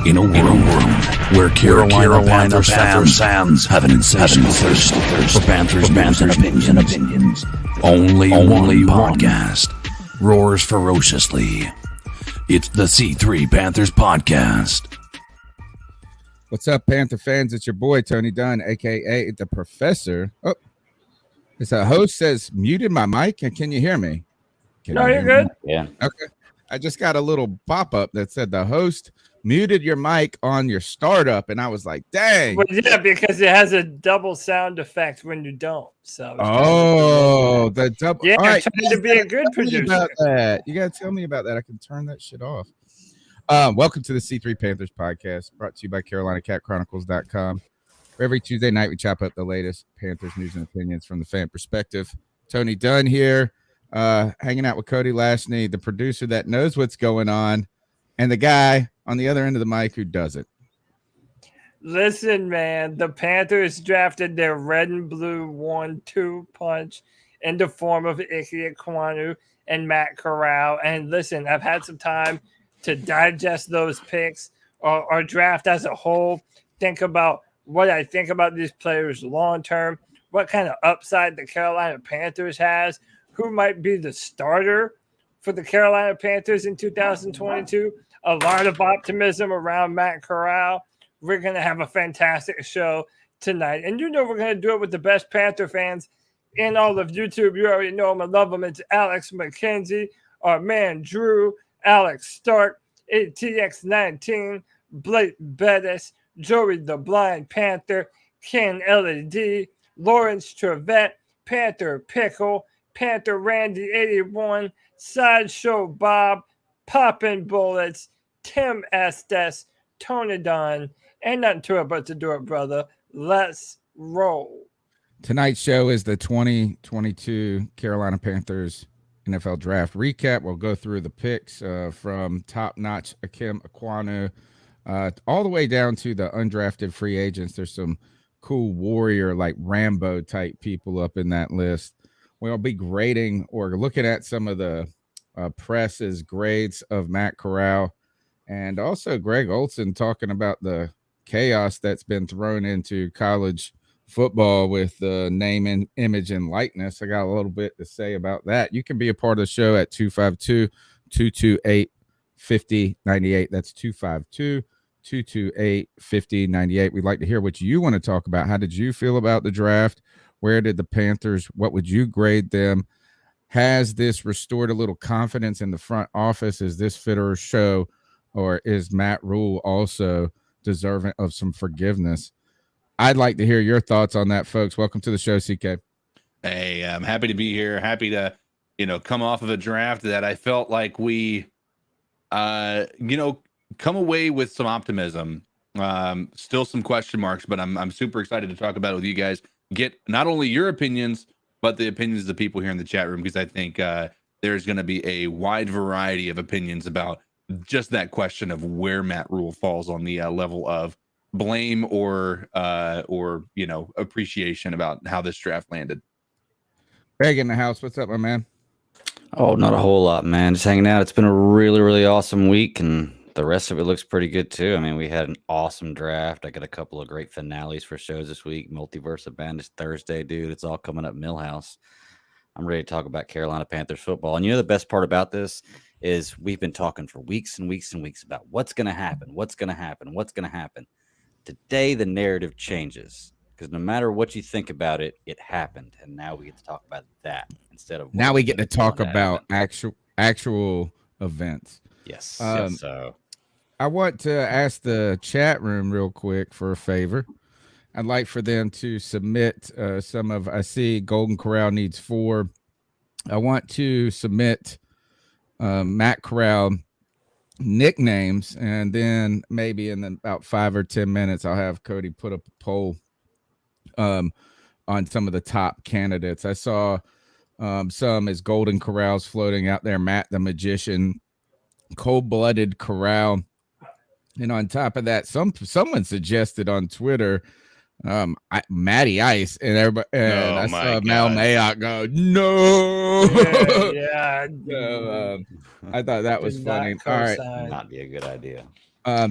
In a world where Carolina Panthers fans have an insatiable thirst for Panthers news and opinions, only one podcast roars ferociously. It's the C3 Panthers Podcast. What's up, Panther fans? It's your boy, Tony Dunn, a.k.a. The Professor. Oh, it's a host says, muted my mic. Can you hear me? No, you're good. Yeah. Okay. I just got a little pop-up that said the host muted your mic on your startup, and I was like, dang. Well, yeah, because it has a double sound effect when you don't. So the double. Yeah, all right, trying to be a good producer. About that. You got to tell me about that. I can turn that shit off. Welcome to the C3 Panthers Podcast, brought to you by CarolinaCatChronicles.com. Every Tuesday night, we chop up the latest Panthers news and opinions from the fan perspective. Tony Dunn here, hanging out with Cody Lashney, the producer that knows what's going on, and the guy on the other end of the mic who doesn't. Listen, man, the Panthers drafted their red and blue 1-2 punch in the form of Ikem Ekwonu and Matt Corral. And listen, I've had some time to digest those picks or draft as a whole, think about what I think about these players long term, what kind of upside the Carolina Panthers has, who might be the starter for the Carolina Panthers in 2022. A lot of optimism around Matt Corral. We're going to have a fantastic show tonight. And you know we're going to do it with the best Panther fans in all of YouTube. You already know them. I love them. It's Alex McKenzie, our man Drew, Alex Stark, ATX19, Blake Bettis, Joey the Blind Panther, Ken LED, Lawrence Trevette, Panther Pickle, Panther Randy 81, Sideshow Bob, Poppin' Bullets, Tim Estes, Tony Dunn, and nothing to it but to do it, brother. Let's roll. Tonight's show is the 2022 Carolina Panthers NFL Draft Recap. We'll go through the picks from top-notch Ikem Ekwonu all the way down to the undrafted free agents. There's some cool warrior, like Rambo-type people up in that list. We'll be grading or looking at some of the press's grades of Matt Corral, and also Greg Olson talking about the chaos that's been thrown into college football with the name and image and likeness. I got a little bit to say about that. You can be a part of the show at 252-228-5098. That's 252-228-5098. We'd like to hear what you want to talk about. How did you feel about the draft? Where did the Panthers, what would you grade them? Has this restored a little confidence in the front office? Is this Fitterer show, or is Matt Rhule also deserving of some forgiveness? I'd like to hear your thoughts on that, folks. Welcome to the show, CK. Hey, I'm happy to be here. Happy to, come off of a draft that I felt like we, come away with some optimism. Still some question marks, but I'm super excited to talk about it with you guys. Get not only your opinions, but the opinions of the people here in the chat room, because I think there's going to be a wide variety of opinions about just that question of where Matt Rhule falls on the level of blame or appreciation about how this draft landed. Greg in the house. What's up, my man? Oh, not a whole lot, man. Just hanging out. It's been a really, really awesome week, and the rest of it looks pretty good too. I mean, we had an awesome draft. I got a couple of great finales for shows this week. Multiverse of Madness Thursday, dude. It's all coming up Millhouse. I'm ready to talk about Carolina Panthers football. And you know the best part about this is we've been talking for weeks and weeks and weeks about what's going to happen, what's going to happen, what's going to happen. Today, the narrative changes, because no matter what you think about it, it happened. And now we get to talk about that instead of now we get to talk about actual events. Yes. So I want to ask the chat room real quick for a favor. I'd like for them to submit I see Golden Corral needs 4. I want to submit Matt Corral nicknames, and then maybe in about 5 or 10 minutes, I'll have Cody put up a poll on some of the top candidates. I saw some as Golden Corral's floating out there, Matt the Magician, Cold-Blooded Corral. And on top of that, someone suggested on Twitter Matty Ice, and everybody, and I saw Mal Mayock go, no. Yeah. So, I thought that was funny. All right, not be a good idea.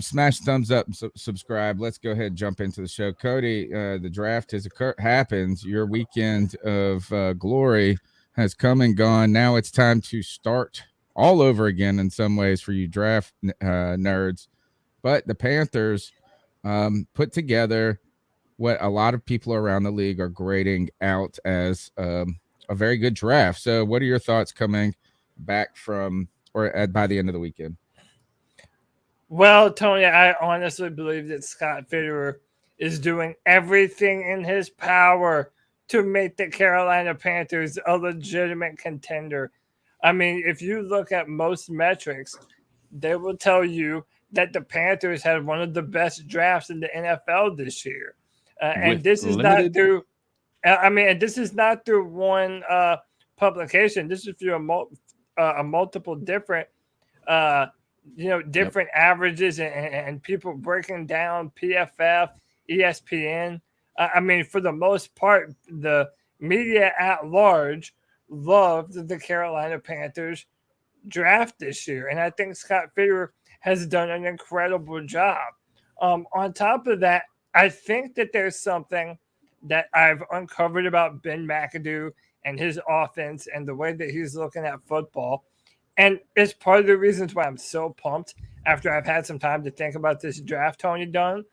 Smash thumbs up and subscribe. Let's go ahead and jump into the show. Cody, the draft has happened. Your weekend of glory has come and gone. Now it's time to start all over again in some ways for you draft nerds. But the Panthers put together what a lot of people around the league are grading out as a very good draft. So what are your thoughts coming back from by the end of the weekend? Well, Tony, I honestly believe that Scott Fitterer is doing everything in his power to make the Carolina Panthers a legitimate contender. I mean, if you look at most metrics, they will tell you that the Panthers had one of the best drafts in the NFL this year. And this is not through this is not through one publication. This is through a multiple different different averages and people breaking down PFF, ESPN. I mean, for the most part, the media at large loved the Carolina Panthers draft this year. And I think Scott Fitterer has done an incredible job. On top of that, I think that there's something that I've uncovered about Ben McAdoo and his offense and the way that he's looking at football. And it's part of the reasons why I'm so pumped after I've had some time to think about this draft, Tony Dunn.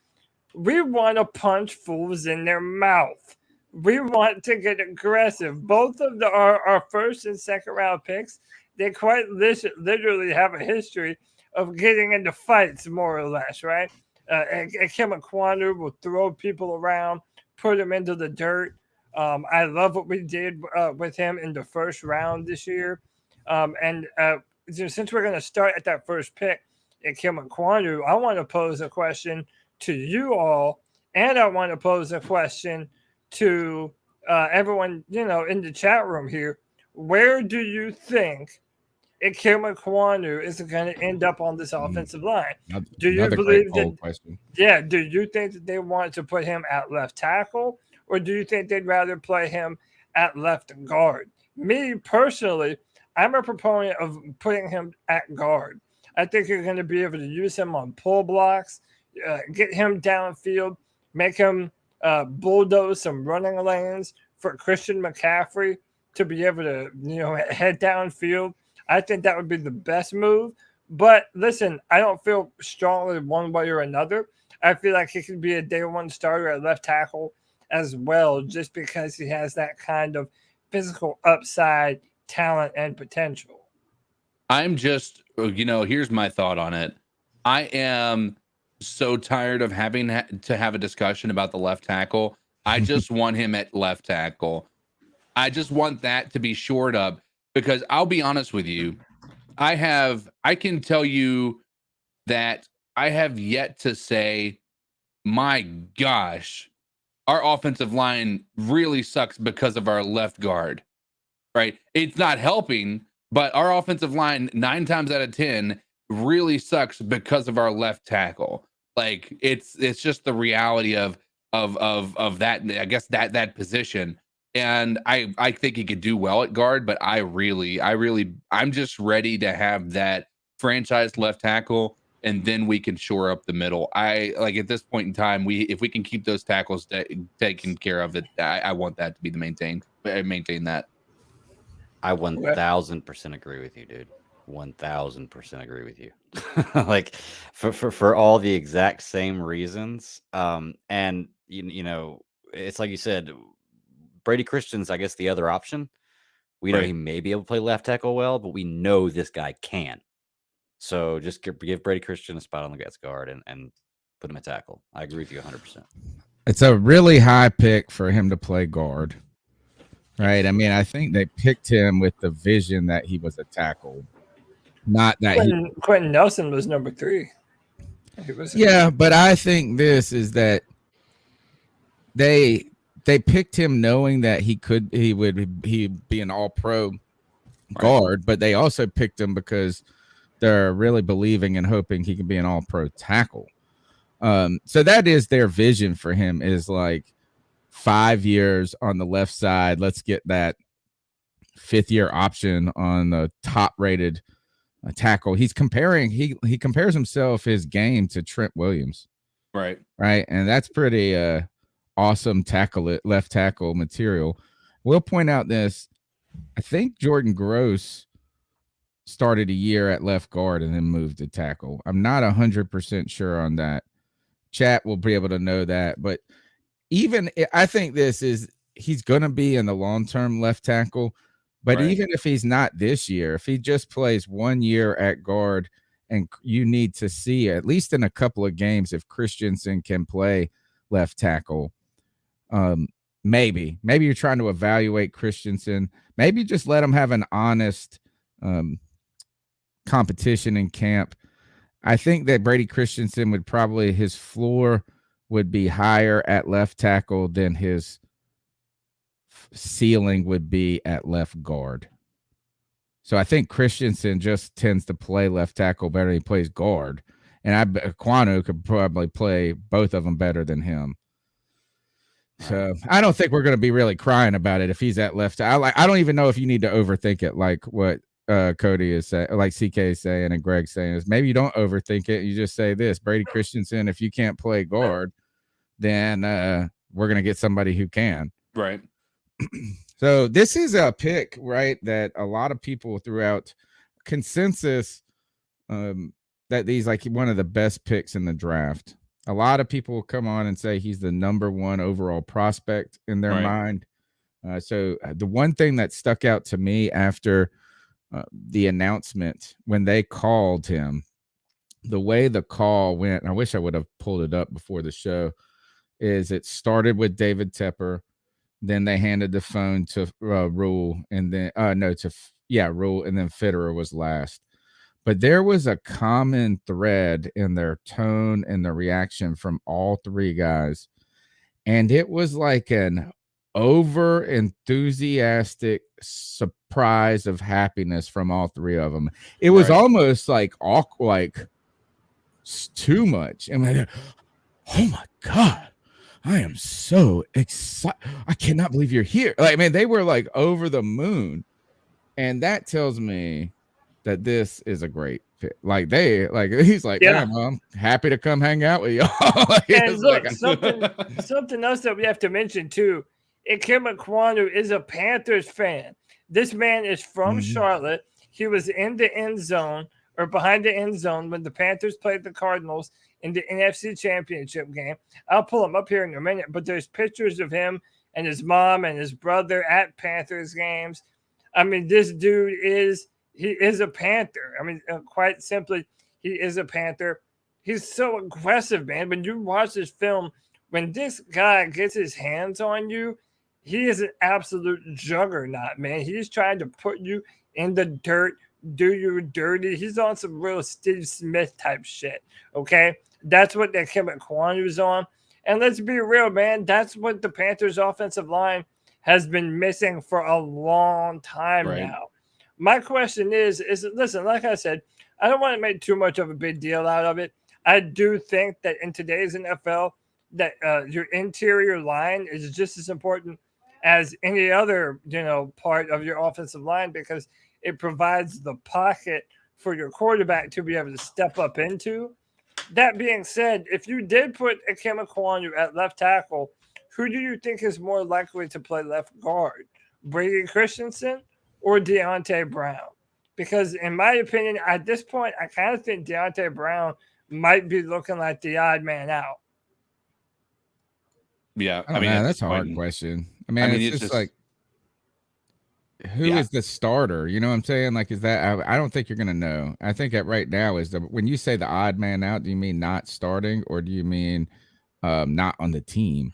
We want to punch fools in their mouth. We want to get aggressive. Both of our first and second round picks, they quite literally have a history of getting into fights, more or less, right? Ikem Ekwonu will throw people around, put them into the dirt. I love what we did with him in the first round this year. Since we're going to start at that first pick, Ikem Ekwonu, I want to pose a question to you all, and I want to pose a question to everyone, in the chat room here. Where do you think Ikem Ekwonu is going to end up on this offensive line? Do you believe that? Question. Yeah. Do you think that they want to put him at left tackle, or do you think they'd rather play him at left guard? Me personally, I'm a proponent of putting him at guard. I think you're going to be able to use him on pull blocks, get him downfield, make him bulldoze some running lanes for Christian McCaffrey to be able to, head downfield. I think that would be the best move. But listen, I don't feel strongly one way or another. I feel like he could be a day one starter at left tackle as well, just because he has that kind of physical upside, talent, and potential. I'm just, here's my thought on it. I am so tired of having to have a discussion about the left tackle. I just want him at left tackle. I just want that to be shored up, because I'll be honest with you. I can tell you that I have yet to say, my gosh, our offensive line really sucks because of our left guard, right? It's not helping, but our offensive line 9 times out of 10 really sucks because of our left tackle. Like it's just the reality of that, I guess that position. And I think he could do well at guard, but I'm just ready to have that franchise left tackle, and then we can shore up the middle. At this point in time, if we can keep those tackles taken care of, I want that to be the maintain that. I 1000% agree with you, dude. 1000% agree with you. Like for all the exact same reasons. And it's like you said, Brady Christian's, I guess, the other option. We know he may be able to play left tackle well, but we know this guy can. So just give Brady Christian a spot on the guts guard and put him at tackle. I agree with you 100%. It's a really high pick for him to play guard, right? I mean, I think they picked him with the vision that he was a tackle, not that Quentin Nelson was number 3. But I think this is that they picked him knowing that he'd be an all-pro guard, but they also picked him because they're really believing and hoping he can be an all-pro tackle. So that is their vision for him, is like 5 years on the left side. Let's get that 5th-year option on the top-rated tackle. He compares himself, his game, to Trent Williams. Right. And that's pretty awesome left tackle material. We'll point out this. I think Jordan Gross started a year at left guard and then moved to tackle. I'm not 100% sure on that. Chat will be able to know that. But I think he's going to be in the long-term left tackle. But right. Even if he's not this year, if he just plays 1 year at guard, and you need to see, at least in a couple of games, if Christianson can play left tackle, maybe you're trying to evaluate Christianson. Maybe just let him have an honest competition in camp. I think that Brady Christianson would probably, his floor would be higher at left tackle than his ceiling would be at left guard. So I think Christianson just tends to play left tackle better than he plays guard. And Ekwonu could probably play both of them better than him. So I don't think we're going to be really crying about it if he's at left. I don't even know if you need to overthink it, like what Cody is saying, like CK is saying and Greg's saying, is maybe you don't overthink it. You just say this: Brady Christianson, if you can't play guard, then we're going to get somebody who can. Right. So this is a pick, right, that a lot of people throughout consensus that he's like one of the best picks in the draft. A lot of people will come on and say he's the number one overall prospect in their mind. So the one thing that stuck out to me after the announcement, when they called him, the way the call went, I wish I would have pulled it up before the show, is it started with David Tepper. Then they handed the phone to Rhule, and then Rhule, and then Fitterer was last. But there was a common thread in their tone and the reaction from all three guys, and it was like an over enthusiastic surprise of happiness from all three of them. It was almost like awkward, like too much. And like, oh my God, I am so excited. I cannot believe you're here. Like, man, they were like over the moon. And that tells me that this is a great fit. He's like, yeah, I'm happy to come hang out with y'all. And look, something else that we have to mention too. Ikem Ekwonu is a Panthers fan. This man is from Charlotte. He was in the end zone or behind the end zone when the Panthers played the Cardinals in the NFC Championship game. I'll pull him up here in a minute, but there's pictures of him and his mom and his brother at Panthers games. I mean, this dude is a Panther. I mean, quite simply, he is a Panther. He's so aggressive, man. When you watch this film, when this guy gets his hands on you, he is an absolute juggernaut, man. He's trying to put you in the dirt, do you dirty. He's on some real Steve Smith type shit, okay? That's what that Ikem Ekwonu is on. And let's be real, man. That's what the Panthers' offensive line has been missing for a long time now. My question is listen, like I said, I don't want to make too much of a big deal out of it. I do think that in today's NFL, that your interior line is just as important as any other, part of your offensive line, because it provides the pocket for your quarterback to be able to step up into. That being said, if you did put Ikem Ekwonu at left tackle, who do you think is more likely to play left guard? Brady Christianson or Deontay Brown? Because in my opinion, at this point, I kind of think Deontay Brown might be looking like the odd man out. Yeah, I mean, that's a hard question. I mean, it's just like, who is the starter? You know what I'm saying? Like, is that, I don't think you're going to know. I think that right now is when you say the odd man out, do you mean not starting, or do you mean not on the team?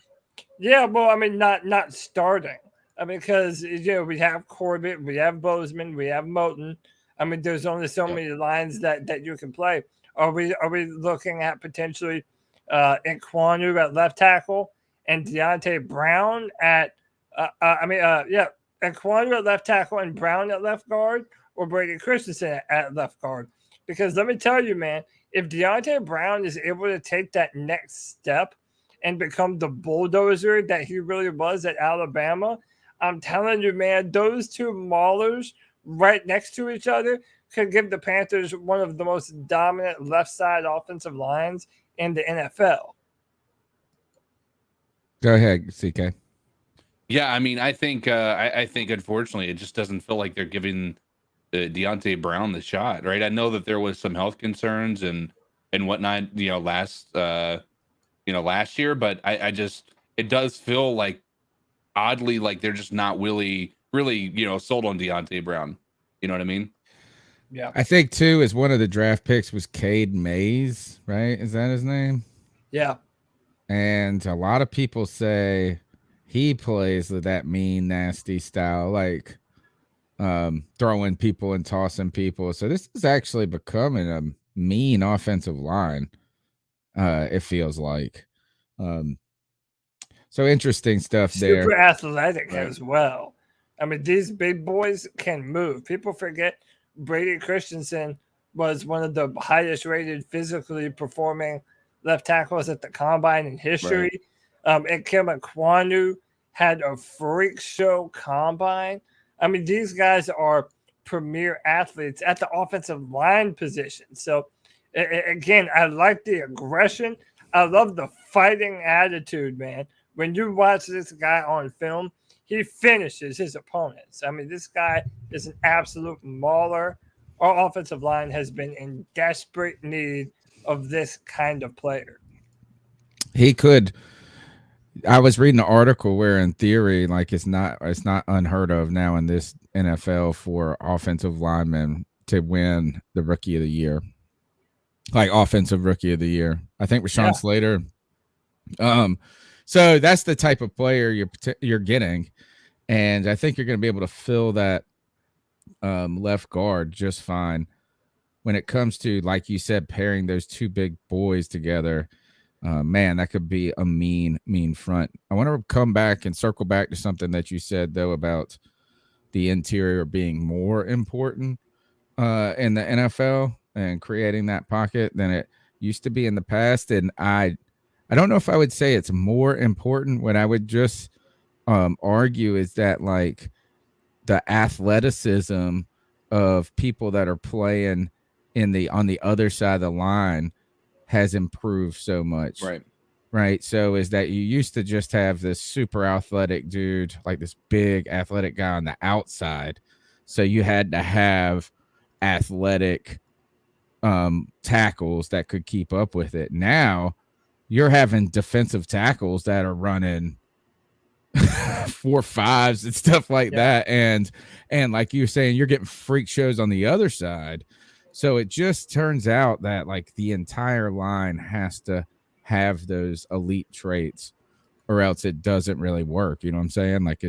Yeah, well, I mean, not starting. I mean, because, we have Corbett, we have Bozeman, we have Moton. I mean, there's only so many lines that you can play. Are we looking at potentially Ekwonu at left tackle and Deontay Brown at Ekwonu at left tackle and Brown at left guard, or Brady Christianson at left guard? Because let me tell you, man, if Deontay Brown is able to take that next step and become the bulldozer that he really was at Alabama, I'm telling you, man, those two maulers right next to each other could give the Panthers one of the most dominant left side offensive lines in the NFL. Go ahead, CK. Yeah, I mean, I think unfortunately it just doesn't feel like they're giving Deontay Brown the shot, right? I know that there was some health concerns and whatnot, last year, but I just, it does feel like oddly like they're just not really sold on Deontay Brown. You know what I mean? Yeah, I think too is one of the draft picks was Cade Mays, right? Is that his name? yeah. And a lot of people say he plays with that mean, nasty style, like throwing people and tossing people. So this is actually becoming a mean offensive line. It feels like. So interesting stuff there. Super athletic as well. I mean, these big boys can move. People forget Brady Christianson was one of the highest rated physically performing left tackles at the combine in history. Ikem Ekwonu had a freak show combine. I mean, these guys are premier athletes at the offensive line position. So, again, I like the aggression. I love the fighting attitude, man. When you watch this guy on film, he finishes his opponents. I mean, this guy is an absolute mauler. Our offensive line has been in desperate need of this kind of player. He could. I was reading an article where, in theory, like it's not unheard of now in this NFL for offensive linemen to win the Rookie of the Year, like offensive Rookie of the Year. I think Rashawn Slater. So that's the type of player you're getting, and I think you're going to be able to fill that left guard just fine. When it comes to, like you said, pairing those two big boys together. Man, that could be a mean front. I want to come back and circle back to something that you said, though, about the interior being more important in the NFL and creating that pocket than it used to be in the past. And I don't know if I would say it's more important. What I would just argue is that, like, the athleticism of people that are playing on the other side of the line has improved so much. Right. So is that you used to just have this super athletic dude, like this big athletic guy on the outside. So you had to have athletic tackles that could keep up with it. Now you're having defensive tackles that are running 4.5s and stuff like that. And like you're saying, you're getting freak shows on the other side. So it just turns out that, like, the entire line has to have those elite traits or else it doesn't really work. You know what I'm saying? Like,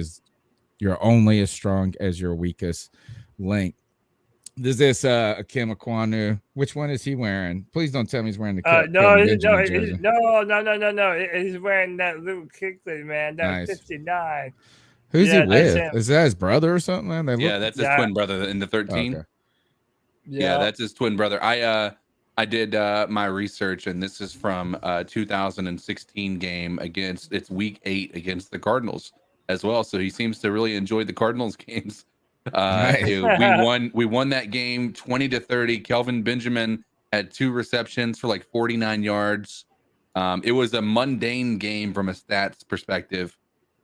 you're only as strong as your weakest link. Is this Ikem Ekwonu? Which one is he wearing? Please don't tell me he's wearing the no. He's wearing that Luke Kuechly, man. That 59. Who's he with? Is that his brother or something? Man? That's his twin brother in the 13. Okay. Yeah, that's his twin brother. I did my research, and this is from 2016 game against, it's week 8 against the Cardinals as well. So he seems to really enjoy the Cardinals games. Nice. We won that game 20-30. Kelvin Benjamin had 2 receptions for like 49 yards. It was a mundane game from a stats perspective,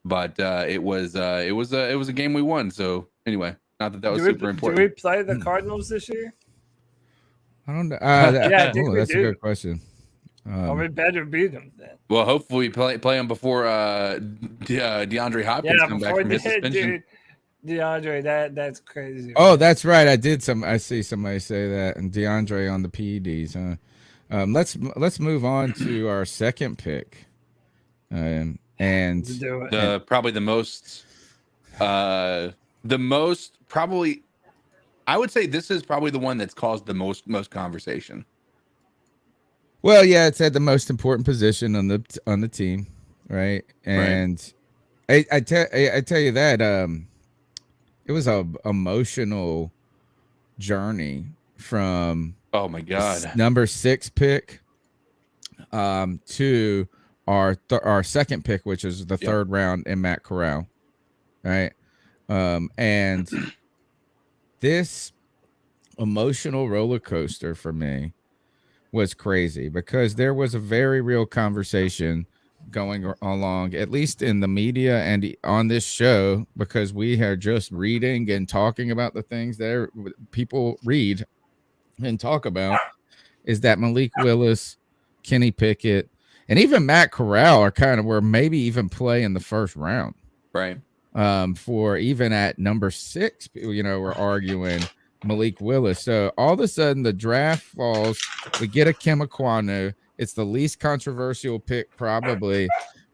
but it was a game we won. So anyway, not that was super important. Do we play the Cardinals this year? I don't know. That's a good question. We better beat them then. Well, hopefully we play them before DeAndre Hopkins come back from his suspension. Dude, DeAndre, that's crazy. Oh, that's right. I see somebody say that, and DeAndre on the PEDs. Let's move on to our second pick, and probably the most probably. I would say this is probably the one that's caused the most conversation. Well, yeah, it's at the most important position on the team, right? And I tell you that it was a emotional journey from number 6 pick to our second pick, which is the third round in Matt Corral, right? And this emotional roller coaster for me was crazy, because there was a very real conversation going along, at least in the media and on this show, because we are just reading and talking about the things that people read and talk about, is that Malik Willis, Kenny Pickett, and even Matt Corral are kind of where maybe even play in the first round. Right. For even at number 6, we're arguing Malik Willis. So all of a sudden the draft falls. We get Ikem Ekwonu. It's the least controversial pick probably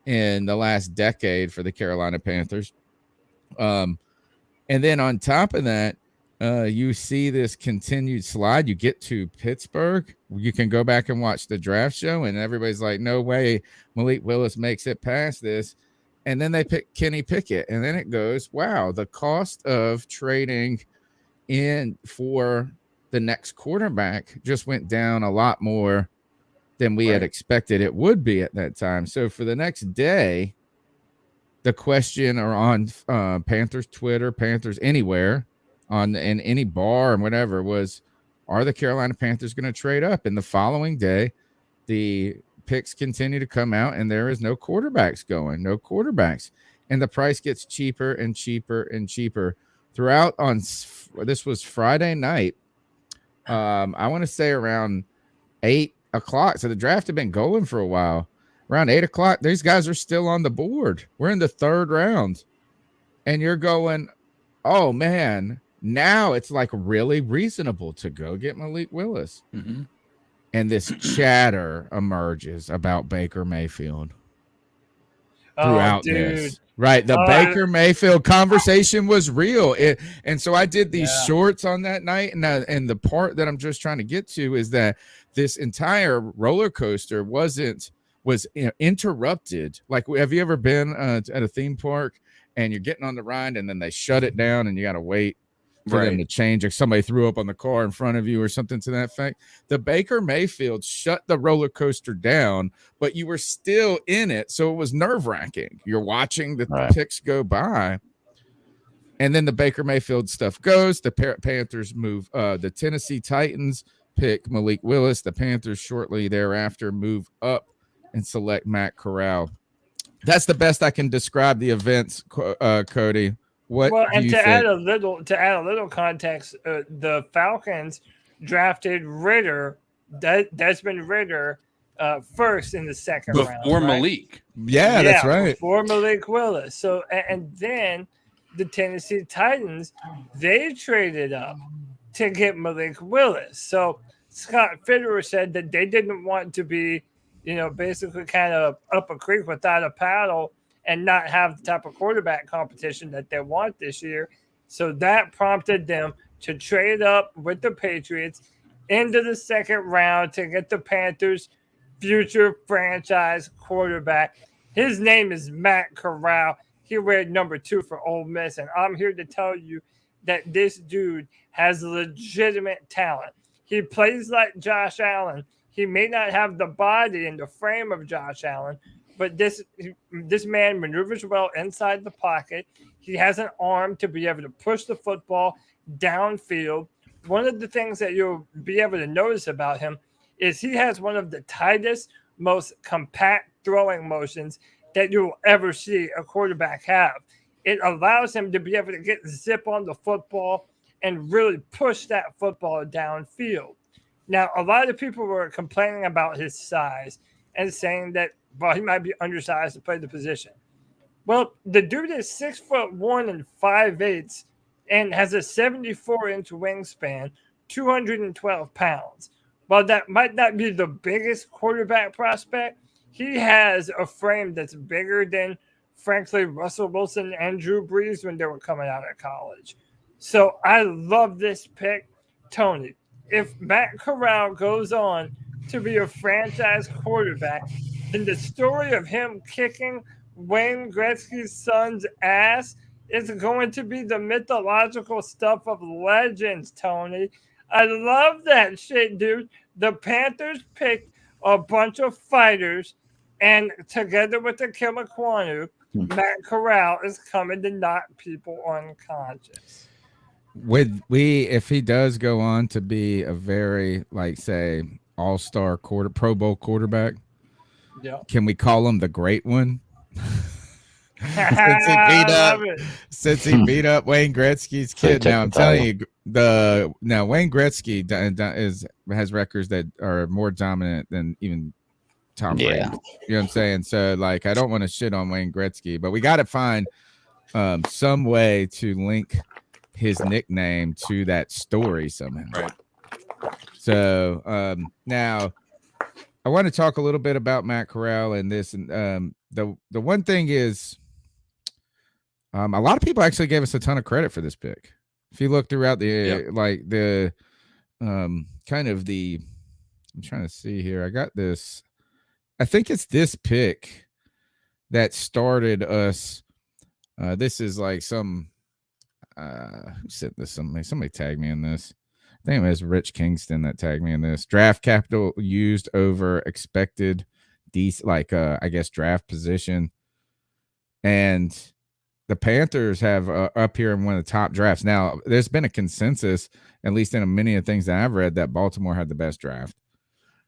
in the last decade for the Carolina Panthers. And then on top of that, you see this continued slide. You get to Pittsburgh. You can go back and watch the draft show, and everybody's like, no way Malik Willis makes it past this. And then they pick Kenny Pickett. And then it goes, wow, the cost of trading in for the next quarterback just went down a lot more than we had expected it would be at that time. So for the next day, the question or on Panthers Twitter, Panthers anywhere, in any bar and whatever, was, are the Carolina Panthers going to trade up? And the following day, the picks continue to come out, and there is no quarterbacks going, no quarterbacks. And the price gets cheaper and cheaper and cheaper throughout. This was Friday night. I want to say around 8 o'clock. So the draft had been going for a while. Around 8 o'clock, these guys are still on the board. We're in the 3rd round. And you're going, oh, man, now it's like really reasonable to go get Malik Willis. Mm-hmm. And this chatter emerges about Baker Mayfield throughout this. Right. The Baker Mayfield conversation was real. And so I did these shorts on that night. And the part that I'm just trying to get to is that this entire roller coaster was interrupted. Like, have you ever been at a theme park and you're getting on the ride and then they shut it down and you got to wait for them to change, if somebody threw up on the car in front of you or something to that effect? The Baker Mayfield shut the roller coaster down, but you were still in it, so it was nerve-wracking. You're watching the picks go by, and then the Baker Mayfield stuff goes. The Panthers move. The Tennessee Titans pick Malik Willis. The Panthers shortly thereafter move up and select Matt Corral. That's the best I can describe the events, Cody. Add a little context, the Falcons drafted Desmond Ridder, first in the second round before Malik. Yeah, that's right. Before Malik Willis. So, and then the Tennessee Titans, they traded up to get Malik Willis. So Scott Fitterer said that they didn't want to be, basically kind of up a creek without a paddle and not have the type of quarterback competition that they want this year. So that prompted them to trade up with the Patriots into the second round to get the Panthers' future franchise quarterback. His name is Matt Corral. He wears number 2 for Ole Miss, and I'm here to tell you that this dude has legitimate talent. He plays like Josh Allen. He may not have the body and the frame of Josh Allen, but this man maneuvers well inside the pocket. He has an arm to be able to push the football downfield. One of the things that you'll be able to notice about him is he has one of the tightest, most compact throwing motions that you'll ever see a quarterback have. It allows him to be able to get zip on the football and really push that football downfield. Now, a lot of people were complaining about his size and saying that, well, he might be undersized to play the position. Well, the dude is 6'1" and 5'8" and has a 74-inch wingspan, 212 pounds. While that might not be the biggest quarterback prospect, he has a frame that's bigger than, frankly, Russell Wilson and Drew Brees when they were coming out of college. So I love this pick. Tony, if Matt Corral goes on to be a franchise quarterback, then the story of him kicking Wayne Gretzky's son's ass is going to be the mythological stuff of legends, Tony. I love that shit, dude. The Panthers picked a bunch of fighters, and together with Ikem Ekwonu, Matt Corral is coming to knock people unconscious. if he does go on to be a very like say all-star Pro Bowl quarterback, Yeah. can we call him the great one? I love it. Since he beat up Wayne Gretzky's So he kid. took Now the I'm telling title. you, now Wayne Gretzky has records that are more dominant than even Tom Brady. Yeah. You know what I'm saying? So like, I don't want to shit on Wayne Gretzky, but we got to find some way to link his nickname to that story somehow. Right. So now I want to talk a little bit about Matt Corral and this. And the one thing is, a lot of people actually gave us a ton of credit for this pick. If you look throughout the kind of the, I'm trying to see here. I got this. I think it's this pick that started us. This is like some. Who sent this? Somebody tagged me in this. I think it was Rich Kingston that tagged me in this. Draft capital used over expected, I guess draft position, and the Panthers have up here in one of the top drafts. Now, there's been a consensus, at least in many of the things that I've read, that Baltimore had the best draft.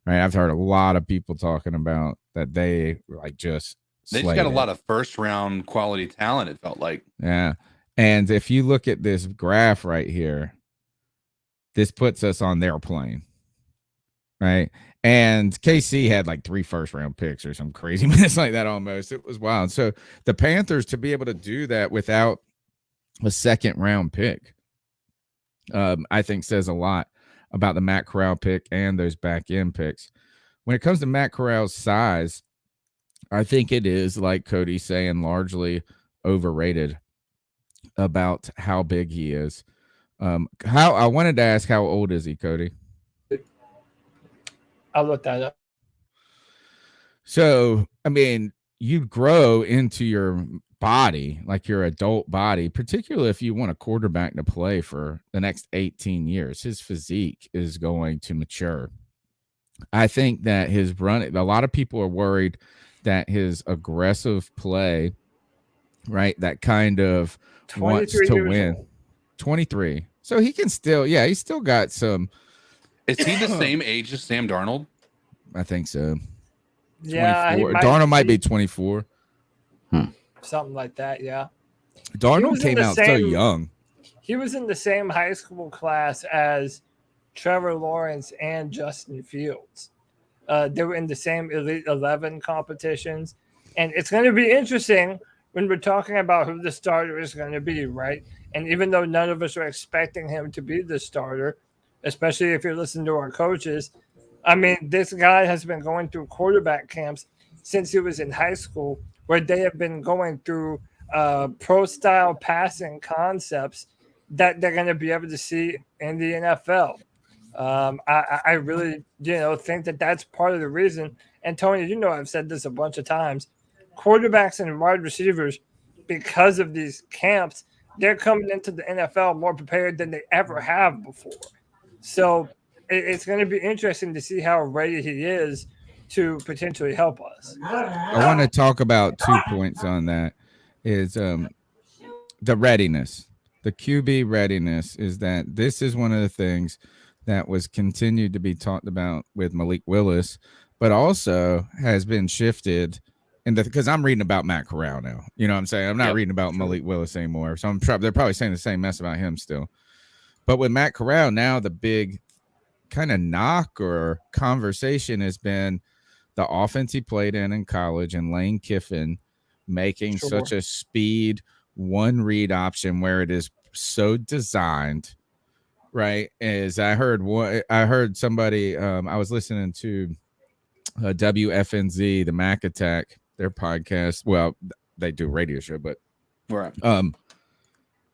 Right? I've heard a lot of people talking about that they just got a lot of first round quality talent, it felt like. Yeah. And if you look at this graph right here, this puts us on their plane. Right. And KC had like 3 first-round picks or some crazy mess like that almost. It was wild. So the Panthers to be able to do that without a second-round pick, I think says a lot about the Matt Corral pick and those back-end picks. When it comes to Matt Corral's size, I think it is, like Cody saying, largely overrated about how big he is. I wanted to ask, how old is he, Cody? I'll look that up. So, I mean, you grow into your body, like your adult body, particularly if you want a quarterback to play for the next 18 years. His physique is going to mature. I think that his run, a lot of people are worried that his aggressive play, right, that kind of wants to win. Old. 23. So he can still, he's still got some. Is he the same age as Sam Darnold? I think so. Yeah, Darnold might be 24. Something like that, yeah. Darnold came out so young. He was in the same high school class as Trevor Lawrence and Justin Fields. They were in the same Elite 11 competitions. And it's going to be interesting when we're talking about who the starter is going to be, right? And even though none of us are expecting him to be the starter, especially if you're listening to our coaches, I mean, this guy has been going through quarterback camps since he was in high school, where they have been going through pro-style passing concepts that they're going to be able to see in the NFL. I really, think that that's part of the reason. And Tony, I've said this a bunch of times. Quarterbacks and wide receivers, because of these camps, they're coming into the NFL more prepared than they ever have before. So it's going to be interesting to see how ready he is to potentially help us. I want to talk about 2 points on that. Is the readiness. The QB readiness is that this is one of the things that was continued to be talked about with Malik Willis, but also has been shifted because I'm reading about Matt Corral now. You know what I'm saying? I'm not reading about Malik Willis anymore. So they're probably saying the same mess about him still. But with Matt Corral now, the big kind of knock or conversation has been the offense he played in college and Lane Kiffin making such a speed one read option where it is so designed, right? As I heard somebody, I was listening to WFNZ, the Mac Attack, their podcast. Well, they do a radio show, but right.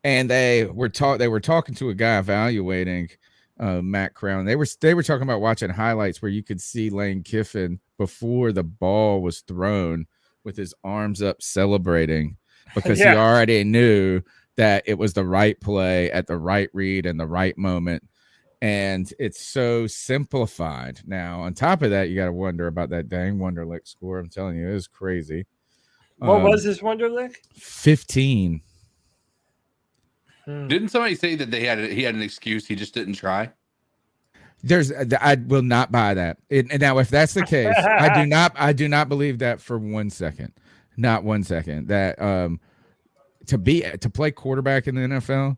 And they were talking to a guy evaluating Matt Corral. They were talking about watching highlights where you could see Lane Kiffin before the ball was thrown with his arms up celebrating because he already knew that it was the right play at the right read and the right moment. And it's so simplified. Now, on top of that, you got to wonder about that dang Wonderlic score. I'm telling you, it was crazy. What was this Wonderlic? 15. Didn't somebody say that he had an excuse? He just didn't try. I will not buy that. And now, if that's the case, I do not believe that for 1 second, not 1 second. That to play quarterback in the NFL,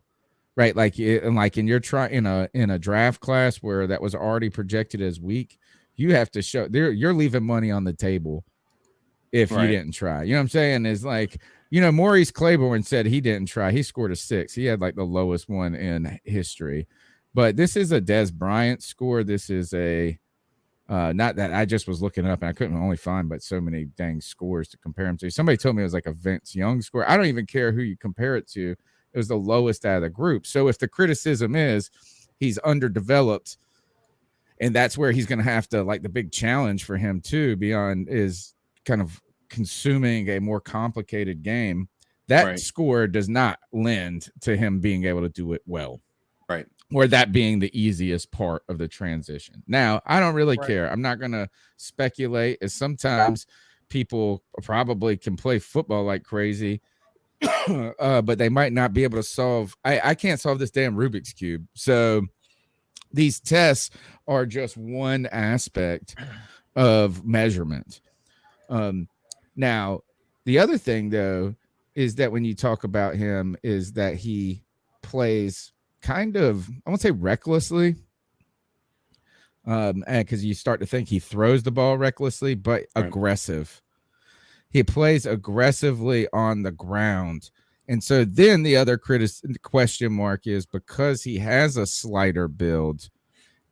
right? Like in your in a draft class where that was already projected as weak, you have to show you're leaving money on the table if you didn't try. You know what I'm saying? Is like, Maurice Claiborne said he didn't try. He scored a 6. He had like the lowest one in history. But this is a Des Bryant score. This is a not that I just was looking up and I couldn't only find but so many dang scores to compare him to. Somebody told me it was like a Vince Young score. I don't even care who you compare it to. It was the lowest out of the group. So if the criticism is he's underdeveloped, and that's where he's going to have to, like, the big challenge for him too, beyond is kind of consuming a more complicated game. That score does not lend to him being able to do it well. Right. Or that being the easiest part of the transition. Now, I don't really care. I'm not going to speculate, as sometimes people probably can play football like crazy, but they might not be able to solve. I can't solve this damn Rubik's Cube. So these tests are just one aspect of measurement. Now, the other thing, though, is that when you talk about him is that he plays kind of, I won't say recklessly, and because you start to think he throws the ball recklessly, but aggressive. He plays aggressively on the ground. And so then the other question mark is, because he has a slider build,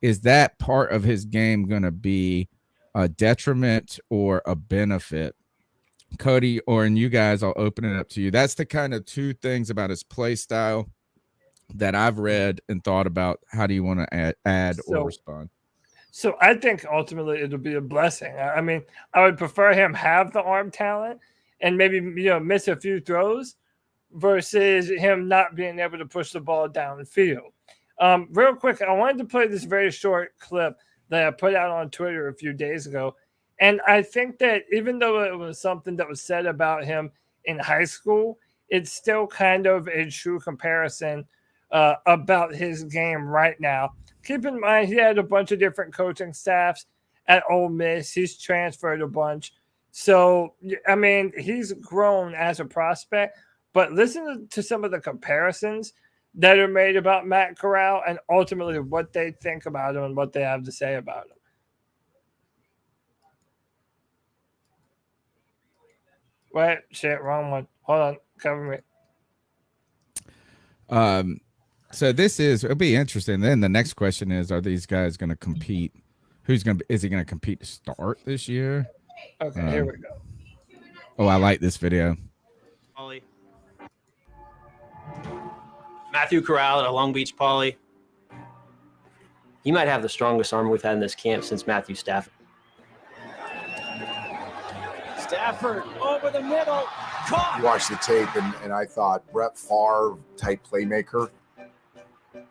is that part of his game going to be a detriment or a benefit? Cody, and you guys, I'll open it up to you. That's the kind of two things about his play style that I've read and thought about. How do you want to add or respond? So I think ultimately it'll be a blessing. I mean, I would prefer him have the arm talent and maybe, miss a few throws versus him not being able to push the ball downfield. Real quick, I wanted to play this very short clip that I put out on Twitter a few days ago. And I think that even though it was something that was said about him in high school, it's still kind of a true comparison about his game right now. Keep in mind, he had a bunch of different coaching staffs at Ole Miss. He's transferred a bunch. So, I mean, he's grown as a prospect. But listen to some of the comparisons that are made about Matt Corral and ultimately what they think about him and what they have to say about him. Wait, shit, wrong one. Hold on, cover me. So it'll be interesting. Then the next question is, are these guys going to compete? Is he going to compete to start this year? Okay, here we go. Oh, I like this video. Poly. Matthew Corral at Long Beach Poly. He might have the strongest arm we've had in this camp since Matthew Stafford. Stafford over the middle. Caught. You watch the tape, and I thought Brett Favre type playmaker.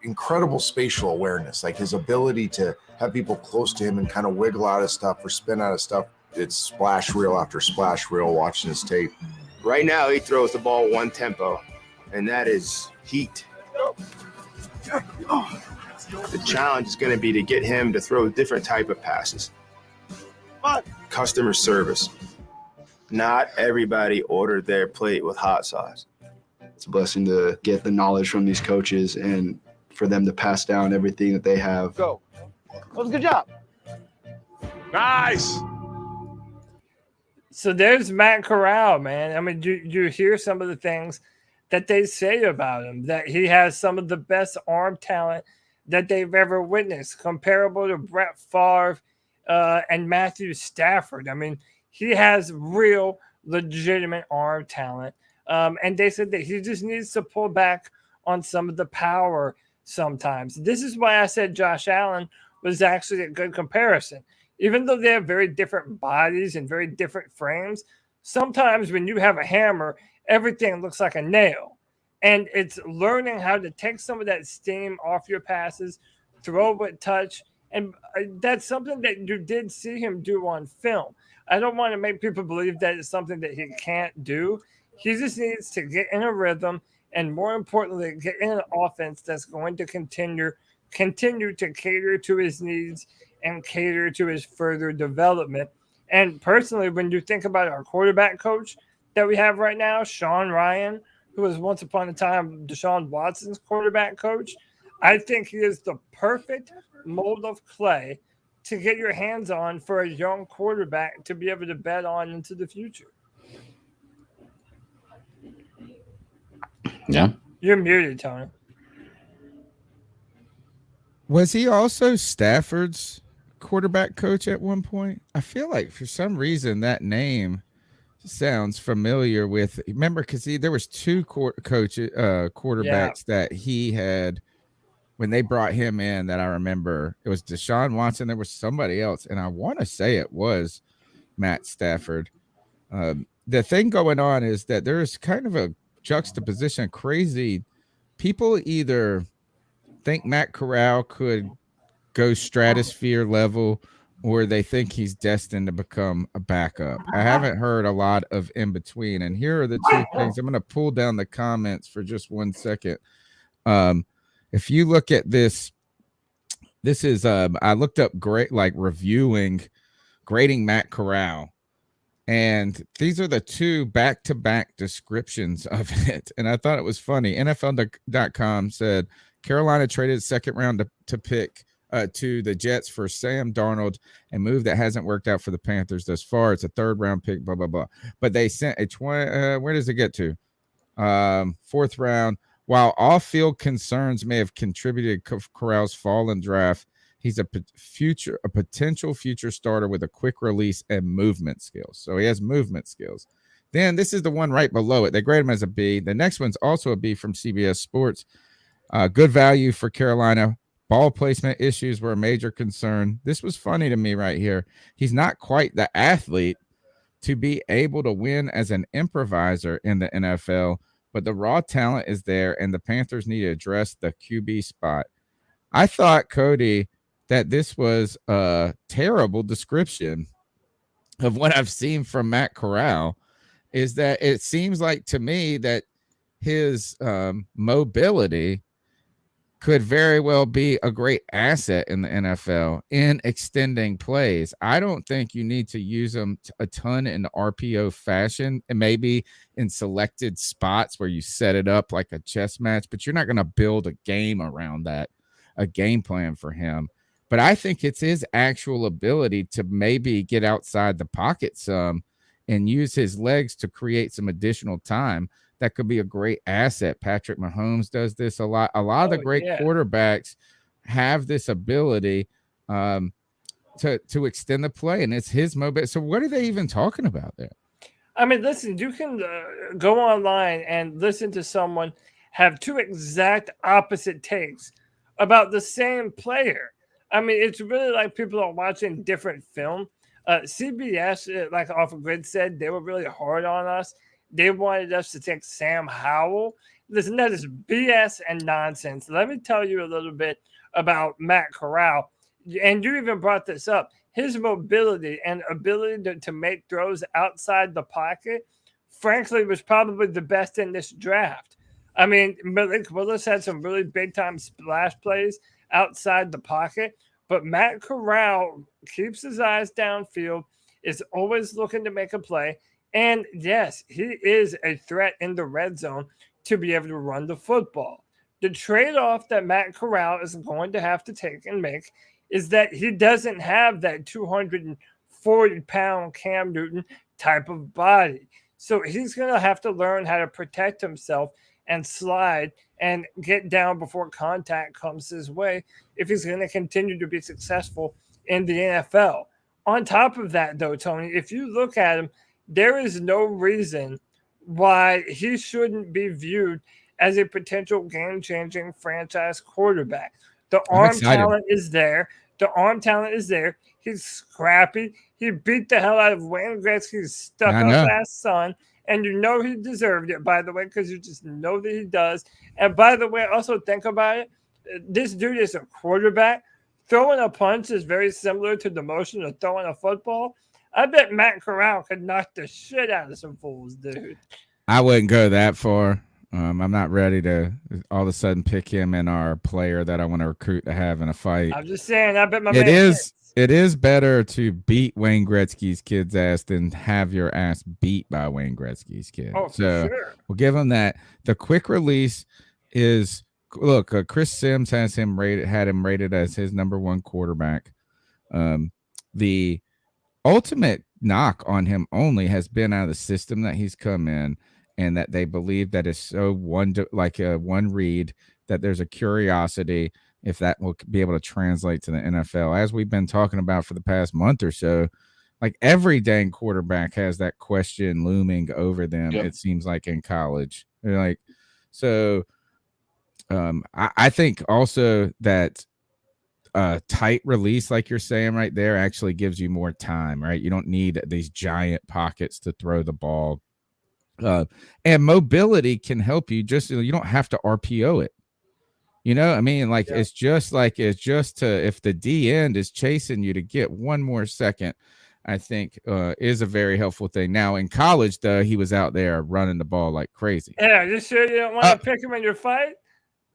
Incredible spatial awareness, like his ability to have people close to him and kind of wiggle out of stuff or spin out of stuff. It's splash reel after splash reel watching his tape. Right now, he throws the ball one tempo, and that is heat. The challenge is going to be to get him to throw different type of passes. Customer service. Not everybody ordered their plate with hot sauce. It's a blessing to get the knowledge from these coaches and for them to pass down everything that they have. Go. That was a good job. Nice. So there's Matt Corral, man. I mean, you hear some of the things that they say about him, that he has some of the best arm talent that they've ever witnessed, comparable to Brett Favre and Matthew Stafford. I mean, he has real, legitimate arm talent. And they said that he just needs to pull back on some of the power sometimes. This is why I said Josh Allen was actually a good comparison. Even though they have very different bodies and very different frames, sometimes when you have a hammer, everything looks like a nail. And it's learning how to take some of that steam off your passes, throw with touch. And that's something that you did see him do on film. I don't want to make people believe that it's something that he can't do. He just needs to get in a rhythm and more importantly, get in an offense that's going to continue to cater to his needs and cater to his further development. And personally, when you think about our quarterback coach that we have right now, Sean Ryan, who was once upon a time Deshaun Watson's quarterback coach, I think he is the perfect mold of clay to get your hands on for a young quarterback to be able to bet on into the future. Yeah. You're muted, Tony. Was he also Stafford's quarterback coach at one point? I feel like for some reason that name sounds familiar with. Remember, because there was two quarterbacks that he had when they brought him in that I remember. It was Deshaun Watson. There was somebody else, and I want to say it was Matt Stafford. The thing going on is that there's kind of a juxtaposition. Crazy people either think Matt Corral could go stratosphere level, or they think he's destined to become a backup. I haven't heard a lot of in between. And here are the two things. I'm going to pull down the comments for just 1 second. If you look at this is I looked up grading Matt Corral. And these are the two back-to-back descriptions of it. And I thought it was funny. NFL.com said Carolina traded second round to pick to the Jets for Sam Darnold, a move that hasn't worked out for the Panthers thus far. It's a third round pick, blah, blah, blah. But they sent a 20. Where does it get to? Fourth round. While off-field concerns may have contributed to Corral's fall in draft, he's a potential future starter with a quick release and movement skills. So he has movement skills. Then this is the one right below it. They grade him as a B. The next one's also a B from CBS Sports. Good value for Carolina. Ball placement issues were a major concern. This was funny to me right here. He's not quite the athlete to be able to win as an improviser in the NFL, but the raw talent is there, and the Panthers need to address the QB spot. I thought, Cody, that this was a terrible description of what I've seen from Matt Corral, is that it seems like to me that his mobility could very well be a great asset in the NFL in extending plays. I don't think you need to use them a ton in RPO fashion, and maybe in selected spots where you set it up like a chess match, but you're not going to build a game around that, a game plan for him. But I think it's his actual ability to maybe get outside the pocket some and use his legs to create some additional time. That could be a great asset. Patrick Mahomes does this a lot. A lot of the great quarterbacks have this ability to extend the play, and it's his mobility. So what are they even talking about there? I mean, listen, you can go online and listen to someone have two exact opposite takes about the same player. I mean, it's really like people are watching different film. CBS, like Off of Grid said, they were really hard on us. They wanted us to take Sam Howell. Listen, that is BS and nonsense. Let me tell you a little bit about Matt Corral. And you even brought this up. His mobility and ability to make throws outside the pocket, frankly, was probably the best in this draft. I mean, Malik Willis had some really big-time splash plays outside the pocket, but Matt Corral keeps his eyes downfield, is always looking to make a play. And yes, he is a threat in the red zone to be able to run the football. The trade-off that Matt Corral is going to have to take and make is that he doesn't have that 240-pound Cam Newton type of body. So he's going to have to learn how to protect himself and slide and get down before contact comes his way if he's going to continue to be successful in the NFL. On top of that, though, Tony, if you look at him, there is no reason why he shouldn't be viewed as a potential game-changing franchise quarterback. The arm talent is there. He's scrappy. He beat the hell out of Wayne Gretzky's stuck-up-ass son, and you know he deserved it, by the way, because you just know that he does. And by the way, also think about it. This dude is a quarterback. Throwing a punch is very similar to the motion of throwing a football. I bet Matt Corral could knock the shit out of some fools, dude. I wouldn't go that far. I'm not ready to all of a sudden pick him in our player that I want to recruit to have in a fight. I'm just saying, I bet my It man is. hits. It is better to beat Wayne Gretzky's kid's ass than have your ass beat by Wayne Gretzky's kid. Oh, for so sure. we'll give him that. The quick release is look. Chris Sims had him rated as his number 1 quarterback. The ultimate knock on him only has been out of the system that he's come in, and that they believe that is so one read that there's a curiosity if that will be able to translate to the NFL. As we've been talking about for the past month or so, like every dang quarterback has that question looming over them. Yep. It seems like in college, they're like, so I think also that tight release, like you're saying right there, actually gives you more time, right? You don't need these giant pockets to throw the ball. And mobility can help you. Just you don't have to RPO it. You know, I mean, like it's just to if the D end is chasing you to get one more second, I think is a very helpful thing. Now in college, though, he was out there running the ball like crazy. Yeah, you sure you don't want to pick him in your fight?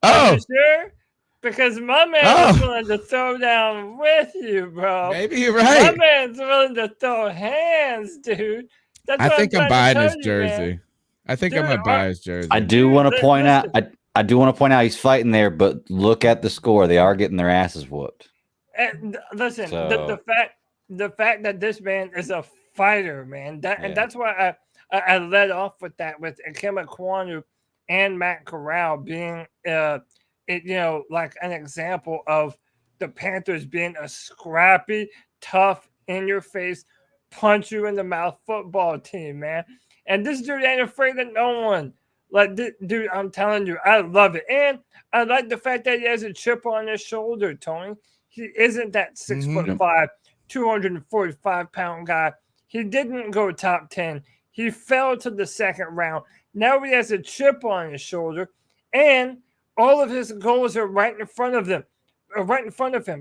Oh, Are you sure? Because my man is willing to throw down with you, bro. Maybe you're right. My man's willing to throw hands, dude. That's I what think I'm trying to buying his tell you, jersey. man. I think Dude, I'm gonna buy his jersey. I do want to point out. I do want to point out he's fighting there, but look at the score. They are getting their asses whooped. And listen, So- the fact that this man is a fighter, man. And that's why I led off with that with Ikem Ekwonu and Matt Corral being like an example of the Panthers being a scrappy, tough, in your face, punch you in the mouth football team, man. And this dude ain't afraid of no one. Like, dude, I'm telling you, I love it. And I like the fact that he has a chip on his shoulder, Tony. He isn't that 6'5", 245-pound guy. He didn't go top 10. He fell to the second round. Now he has a chip on his shoulder, and all of his goals are right in front of him,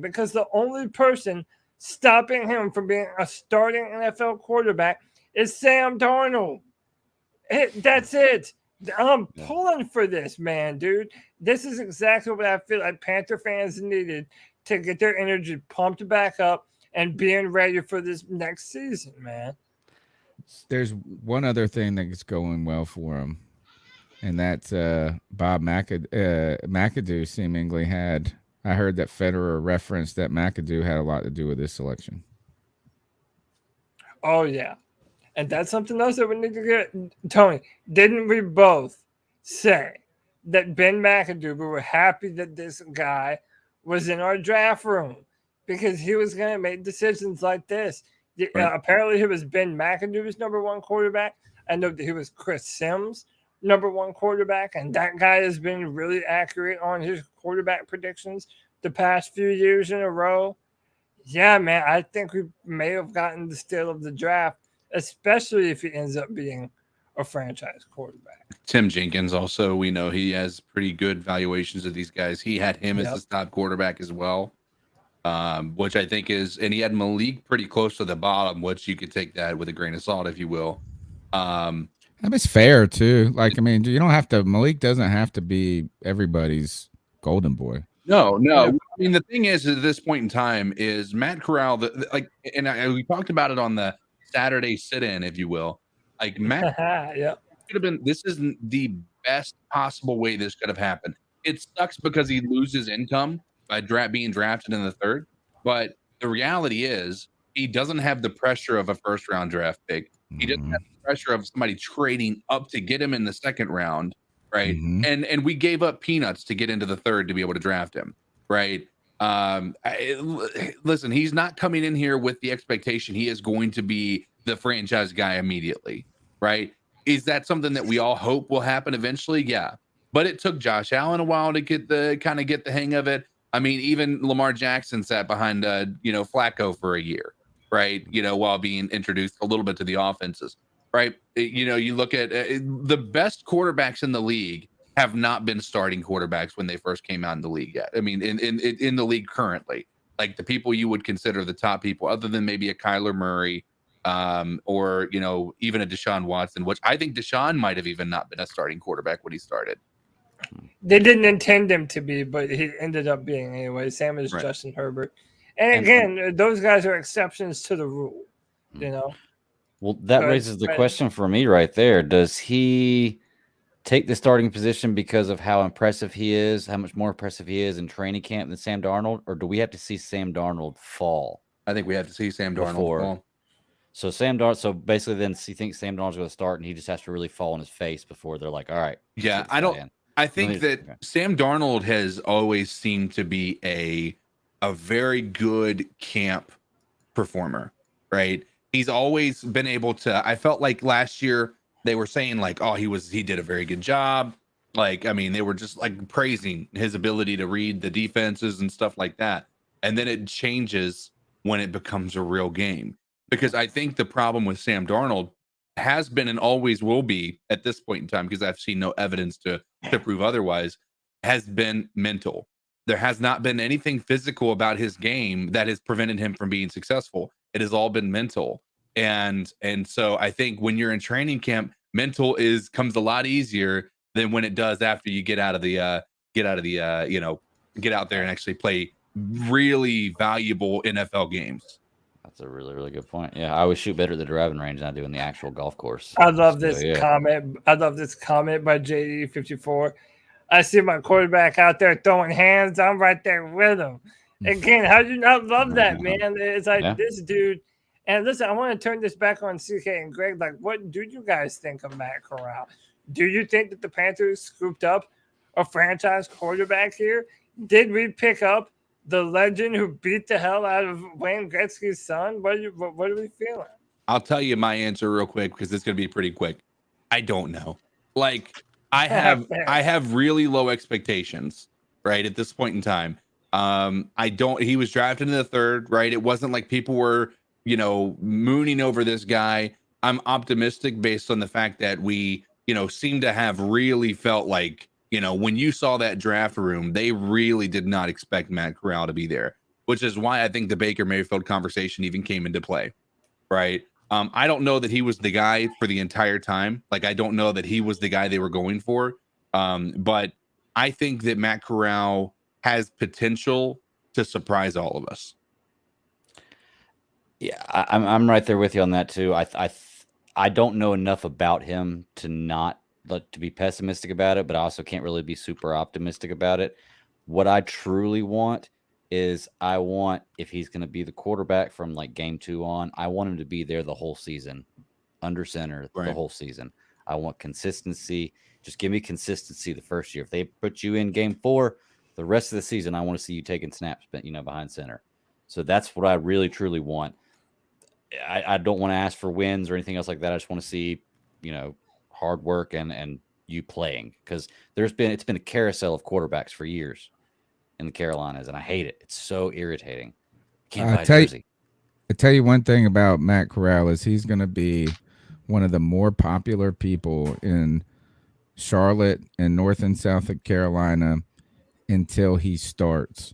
because the only person stopping him from being a starting NFL quarterback is Sam Darnold. That's it. I'm pulling for this, man, dude. This is exactly what I feel like Panther fans needed to get their energy pumped back up and being ready for this next season, man. There's one other thing that's going well for him, and that's Bob McAdoo seemingly had. I heard that Fitterer referenced that McAdoo had a lot to do with this selection. Oh, yeah. And that's something else that we need to get. Tony, didn't we both say that Ben McAdoo, we were happy that this guy was in our draft room because he was going to make decisions like this? Right. Apparently, he was Ben McAdoo's number 1 quarterback. I know that he was Chris Sims' number 1 quarterback, and that guy has been really accurate on his quarterback predictions the past few years in a row. Yeah, man, I think we may have gotten the steal of the draft, especially if he ends up being a franchise quarterback. Tim Jenkins also, we know he has pretty good valuations of these guys. He had him as his top quarterback as well, which I think is, and he had Malik pretty close to the bottom, which you could take that with a grain of salt, if you will. It's fair too. Like, I mean, you don't have to. Malik doesn't have to be everybody's golden boy. No. I mean, the thing is, at this point in time, is Matt Corral, we talked about it on the Saturday sit-in, if you will. Like, Matt could have been. This isn't the best possible way this could have happened. It sucks because he loses income by being drafted in the 3rd, but the reality is he doesn't have the pressure of a first-round draft pick. He doesn't have the pressure of somebody trading up to get him in the 2nd round, right? Mm-hmm. And we gave up peanuts to get into the 3rd to be able to draft him, right? Listen, he's not coming in here with the expectation he is going to be the franchise guy immediately, right? Is that something that we all hope will happen eventually? Yeah. But it took Josh Allen a while to get the hang of it. I mean, even Lamar Jackson sat behind Flacco for a year, right? While being introduced a little bit to the offenses, right? You look at the best quarterbacks in the league have not been starting quarterbacks when they first came out in the league yet. I mean, in the league currently, like the people you would consider the top people, other than maybe a Kyler Murray, or even a Deshaun Watson, which I think Deshaun might have even not been a starting quarterback when he started. They didn't intend him to be, but he ended up being anyway. Same as Justin Herbert. And again, those guys are exceptions to the rule, Well, that raises the question for me right there. Does he take the starting position because of how impressive he is, how much more impressive he is in training camp than Sam Darnold, or do we have to see Sam Darnold fall? I think we have to see Sam Darnold fall. So so basically then he thinks Sam Darnold's going to start and he just has to really fall on his face before they're like, all right. Yeah, I think that Sam Darnold has always seemed to be a very good camp performer, right? He's always been able to, I felt like last year they were saying like, oh, he did a very good job. Like, I mean, they were just like praising his ability to read the defenses and stuff like that. And then it changes when it becomes a real game. Because I think the problem with Sam Darnold has been and always will be at this point in time, because I've seen no evidence to prove otherwise, has been mental. There has not been anything physical about his game that has prevented him from being successful. It has all been mental. And so I think when you're in training camp, mental comes a lot easier than when it does after you get out there and actually play really valuable NFL games. That's a really, really good point. Yeah, I always shoot better at the driving range than I do in the actual golf course. I love this comment. I love this comment by JD54. I see my quarterback out there throwing hands. I'm right there with him. Again, how do you not love that, man? It's like this dude. And listen, I want to turn this back on CK and Greg. Like, what do you guys think of Matt Corral? Do you think that the Panthers scooped up a franchise quarterback here? Did we pick up the legend who beat the hell out of Wayne Gretzky's son? What are we feeling? I'll tell you my answer real quick because it's going to be pretty quick. I don't know. Like, I have really low expectations, right, at this point in time. He was drafted in the third, right? It wasn't like people were, mooning over this guy. I'm optimistic based on the fact that we, seem to have really felt like, when you saw that draft room, they really did not expect Matt Corral to be there, which is why I think the Baker Mayfield conversation even came into play, right? I don't know that he was the guy for the entire time. Like, I don't know that he was the guy they were going for. But I think that Matt Corral has potential to surprise all of us. Yeah, I'm right there with you on that too. I don't know enough about him to be pessimistic about it, but I also can't really be super optimistic about it. What I truly want is if he's going to be the quarterback from like game 2 on, I want him to be there the whole season, under center the whole season. I want consistency. Just give me consistency the first year. If they put you in game 4, the rest of the season, I want to see you taking snaps, behind center. So that's what I really, truly want. I don't want to ask for wins or anything else like that. I just want to see, hard work and you playing, because it's been a carousel of quarterbacks for years in the Carolinas, and I hate it. It's so irritating. Can't buy a jersey. I tell you one thing about Matt Corral is he's going to be one of the more popular people in Charlotte and North and South of Carolina until he starts.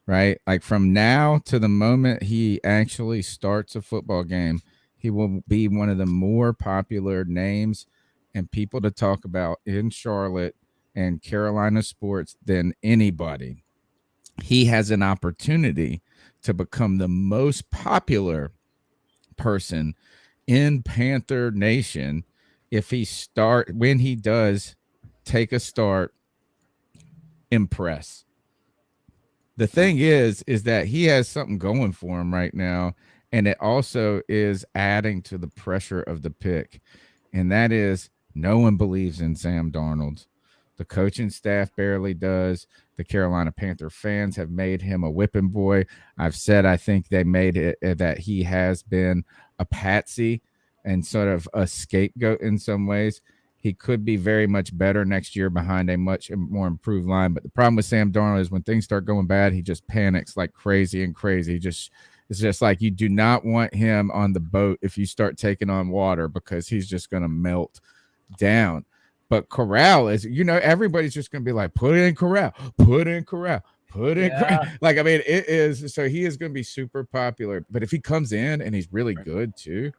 Right? Like from now to the moment he actually starts a football game, he will be one of the more popular names and people to talk about in Charlotte and Carolina sports than anybody. He has an opportunity to become the most popular person in Panther Nation when he does take a start, impress. The thing is that he has something going for him right now, and it also is adding to the pressure of the pick, and that is no one believes in Sam Darnold. The coaching staff barely does. The Carolina Panther fans have made him a whipping boy. I've said I think they made it that he has been a patsy and sort of a scapegoat in some ways. He could be very much better next year behind a much more improved line. But the problem with Sam Darnold is when things start going bad, he just panics like crazy. It's just like you do not want him on the boat if you start taking on water, because he's just going to melt down. But Corral is, everybody's just going to be like, put in Corral, Put it like, I mean, it is. So he is going to be super popular. But if he comes in and he's really good too,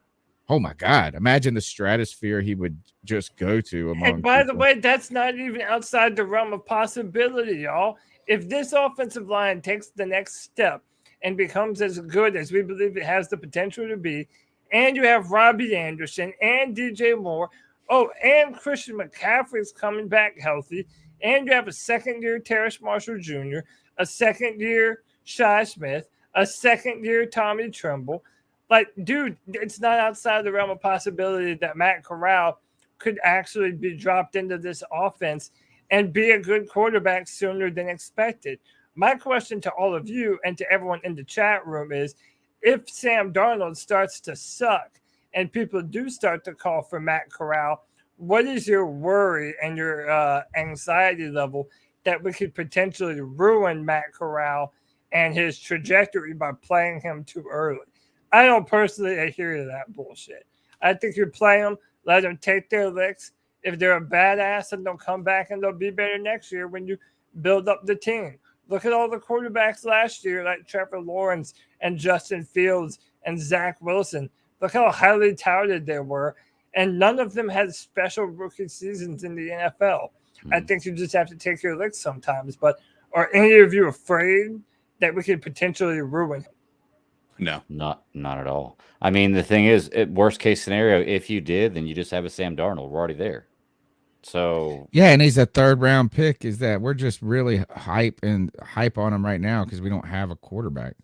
oh my God! Imagine the stratosphere he would just go to. And by the way, that's not even outside the realm of possibility, y'all. If this offensive line takes the next step and becomes as good as we believe it has the potential to be, and you have Robbie Anderson and DJ Moore, and Christian McCaffrey's coming back healthy, and you have a second-year Terrace Marshall Jr., a second-year Shi Smith, a second-year Tommy Tremble. Like, dude, it's not outside the realm of possibility that Matt Corral could actually be dropped into this offense and be a good quarterback sooner than expected. My question to all of you and to everyone in the chat room is, if Sam Darnold starts to suck and people do start to call for Matt Corral, what is your worry and your anxiety level that we could potentially ruin Matt Corral and his trajectory by playing him too early? I don't personally adhere to that bullshit. I think you play them, let them take their licks. If they're a badass, and they'll come back and they'll be better next year when you build up the team. Look at all the quarterbacks last year, like Trevor Lawrence and Justin Fields and Zach Wilson. Look how highly touted they were, and none of them had special rookie seasons in the NFL. I think you just have to take your licks sometimes. But are any of you afraid that we could potentially ruin him? No, not at all. I mean, the thing is, worst case scenario, if you did, then you just have a Sam Darnold. We're already there. So yeah, and he's a 3rd round pick. Is that we're just really hype on him right now because we don't have a quarterback.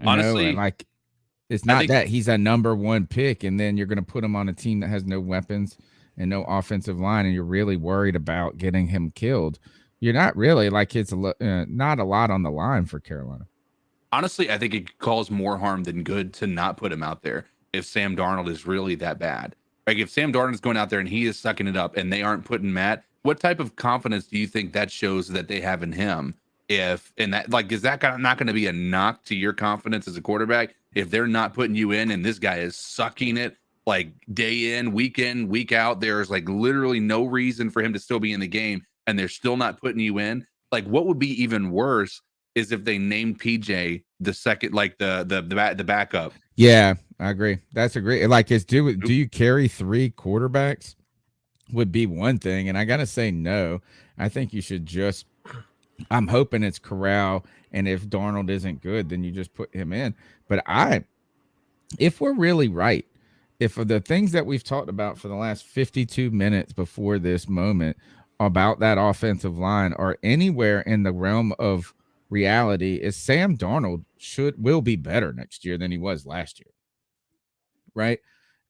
Honestly, and like it's not that he's a number 1 pick, and then you're going to put him on a team that has no weapons and no offensive line, and you're really worried about getting him killed. You're not really, like, it's not a lot on the line for Carolina. Honestly, I think it could cause more harm than good to not put him out there if Sam Darnold is really that bad. Like, if Sam Darnold is going out there and he is sucking it up and they aren't putting Matt, what type of confidence do you think that shows that they have in him? Is that not going to be a knock to your confidence as a quarterback if they're not putting you in and this guy is sucking it like day in, week out? There's like literally no reason for him to still be in the game and they're still not putting you in. Like, what would be even worse is if they named PJ the second, like the backup. Yeah, I agree. That's a great. Like, do you carry 3 quarterbacks? Would be one thing, and I gotta say no. I think you should just. I'm hoping it's Corral, and if Darnold isn't good, then you just put him in. But if we're really right, if the things that we've talked about for the last 52 minutes before this moment about that offensive line are anywhere in the realm of reality, is Sam Darnold will be better next year than he was last year, right?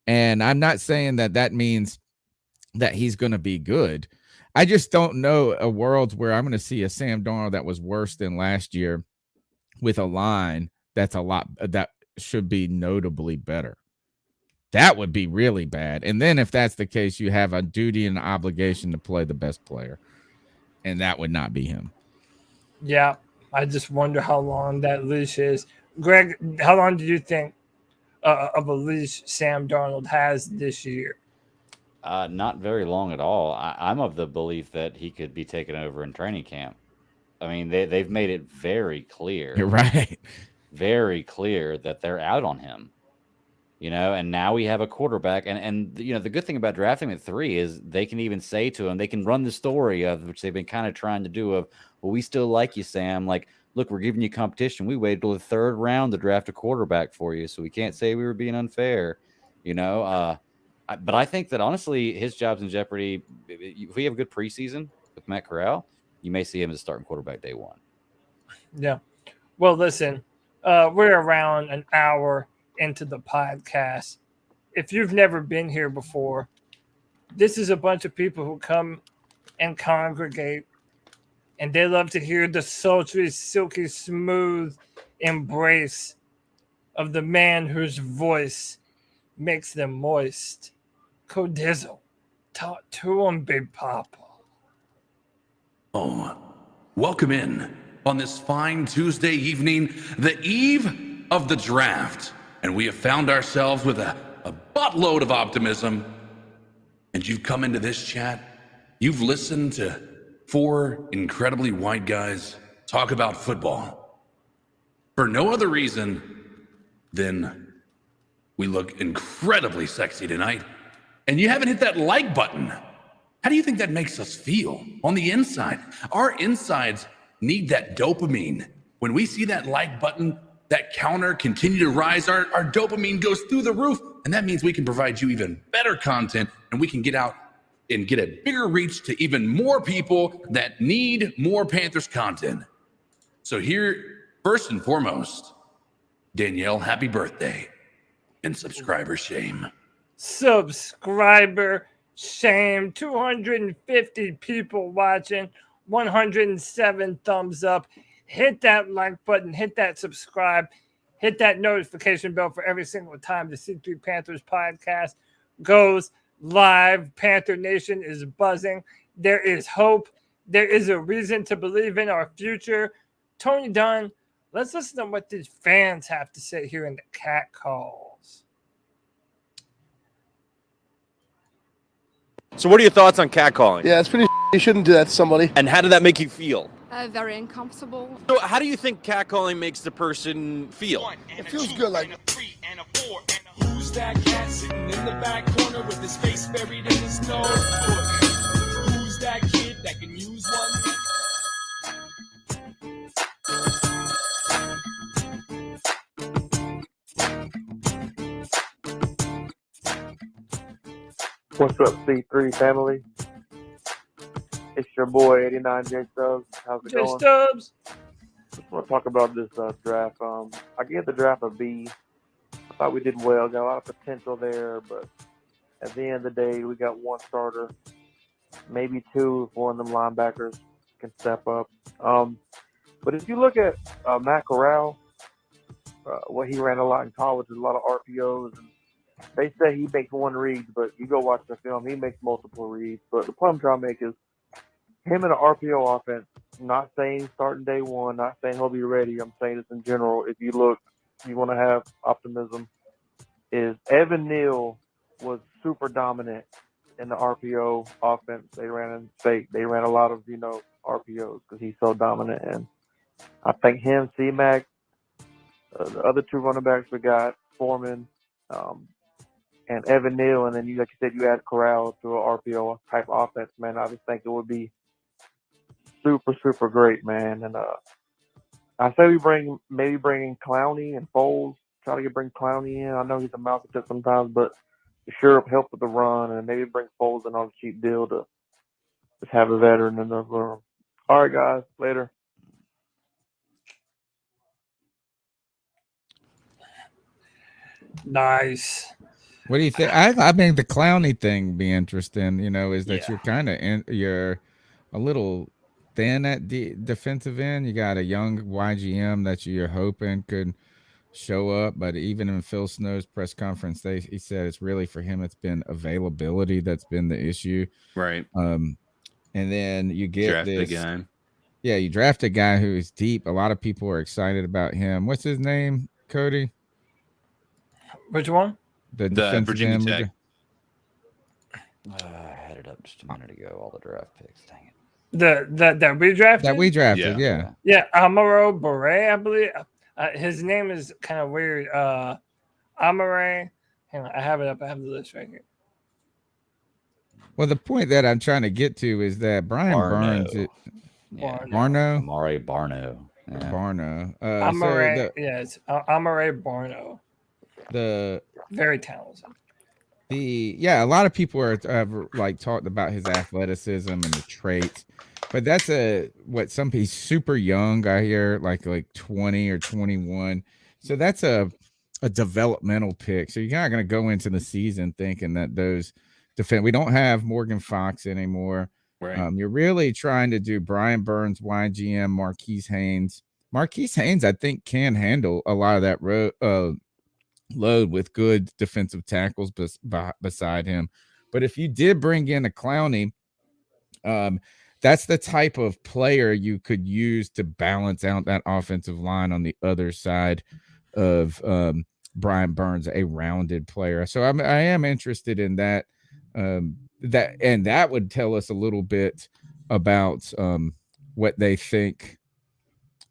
And I'm not saying that means that he's going to be good. I just don't know a world where I'm going to see a Sam Darnold that was worse than last year with a line that should be notably better. That would be really bad. And then if that's the case, you have a duty and obligation to play the best player, and that would not be him. Yeah, I just wonder how long that leash is. Greg, how long do you think of a leash Sam Darnold has this year? Not very long at all. I'm of the belief that he could be taken over in training camp. I mean, they've made it very clear. You're right. Very clear that they're out on him. And now we have a quarterback. And the good thing about drafting at 3 is they can even say to him, they can run the story of which they've been kind of trying to do of, well, we still like you, Sam. Like, look, we're giving you competition. We waited till the 3rd round to draft a quarterback for you, so we can't say we were being unfair, But I think that, honestly, his job's in jeopardy. If we have a good preseason with Matt Corral, you may see him as starting quarterback day 1. Yeah. Well, listen, we're around an hour into the podcast. If you've never been here before, this is a bunch of people who come and congregate, and they love to hear the sultry, silky, smooth embrace of the man whose voice makes them moist. Codizzle, talk to him, Big Papa. Oh, welcome in on this fine Tuesday evening, the eve of the draft. And we have found ourselves with a buttload of optimism. And you've come into this chat. You've listened to 4 incredibly white guys talk about football for no other reason than we look incredibly sexy tonight, and you haven't hit that like button. How do you think that makes us feel on the inside? Our insides need that dopamine. When we see that like button, that counter continue to rise, our dopamine goes through the roof, and that means we can provide you even better content, and we can get out and get a bigger reach to even more people that need more Panthers content. So here, first and foremost, Danielle, happy birthday and subscriber shame. Subscriber shame. 250 people watching, 107 thumbs up. Hit that like button, hit that subscribe, hit that notification bell for every single time the C3 Panthers podcast goes live. Panther Nation is buzzing. There is hope. There is a reason to believe in our future. Tony Dunn, let's listen to what these fans have to say here in the cat calls. So what are your thoughts on catcalling? Yeah, it's pretty. You shouldn't do that to somebody. And how did that make you feel? Very uncomfortable. So how do you think catcalling makes the person feel? It feels good, like. Who's that cat sitting in the back corner with his face buried in his nose? Who's that kid that can use one? What's up, C3 family? It's your boy 89 J Stubbs. How's it J going? Stubbs. Just want to talk about this draft. I gave the draft a B. I thought we did well. Got a lot of potential there, but at the end of the day, we got one starter, maybe two if one of them linebackers can step up. But if you look at Matt Corral, what he ran a lot in college, a lot of RPOs. And they say he makes one read, but you go watch the film, he makes multiple reads. But the point I'm trying to make is him in an RPO offense, not saying starting day one, not saying he'll be ready. I'm saying this in general. If you look, you want to have optimism, is Evan Neal was super dominant in the RPO offense. They ran in state. They ran a lot of, RPOs because he's so dominant. And I think him, C-Mac, the other two running backs we got, Foreman, and Evan Neal, and then like you said, you add Corral to an RPO type offense, man. I just think it would be super, super great, man. And I say we maybe bring in Clowney and Foles. Try to bring Clowney in. I know he's a malcontent sometimes, but it sure help with the run, and maybe bring Foles in on a cheap deal to just have a veteran in the room. All right, guys, later. Nice. What do you think? I mean, the Clowney thing be interesting. Is that you're kind of you're a little thin at the defensive end. You got a young YGM that you're hoping could show up, but even in Phil Snow's press conference, he said it's really for him. It's been availability that's been the issue, right? And then you get draft this guy. Yeah, you draft a guy who is deep. A lot of people are excited about him. What's his name, Cody? Which one? The Virginia Tech. I had it up just a minute ago. All the draft picks. Dang it. That we drafted. That we drafted. Yeah. Yeah. Amaro Beret, I believe. His name is kind of weird. Amare. Hang on, I have it up. I have the list right here. Well, the point that I'm trying to get to is that Brian Burns. Barno. Amari Barno. Yeah. Barno. Amare. It's Amari Barno. The very talented. A lot of people have talked about his athleticism and the traits, but that's he's super young. I hear like 20 or 21, so that's a developmental pick. So you're not going to go into the season thinking that those defend. We don't have Morgan Fox anymore. Right. You're really trying to do Brian Burns, YGM, Marquise Haynes. Marquise Haynes, I think, can handle a lot of that load with good defensive tackles beside him. But if you did bring in a Clowney, that's the type of player you could use to balance out that offensive line on the other side of Brian Burns, a rounded player. So I am interested in that. That would tell us a little bit about what they think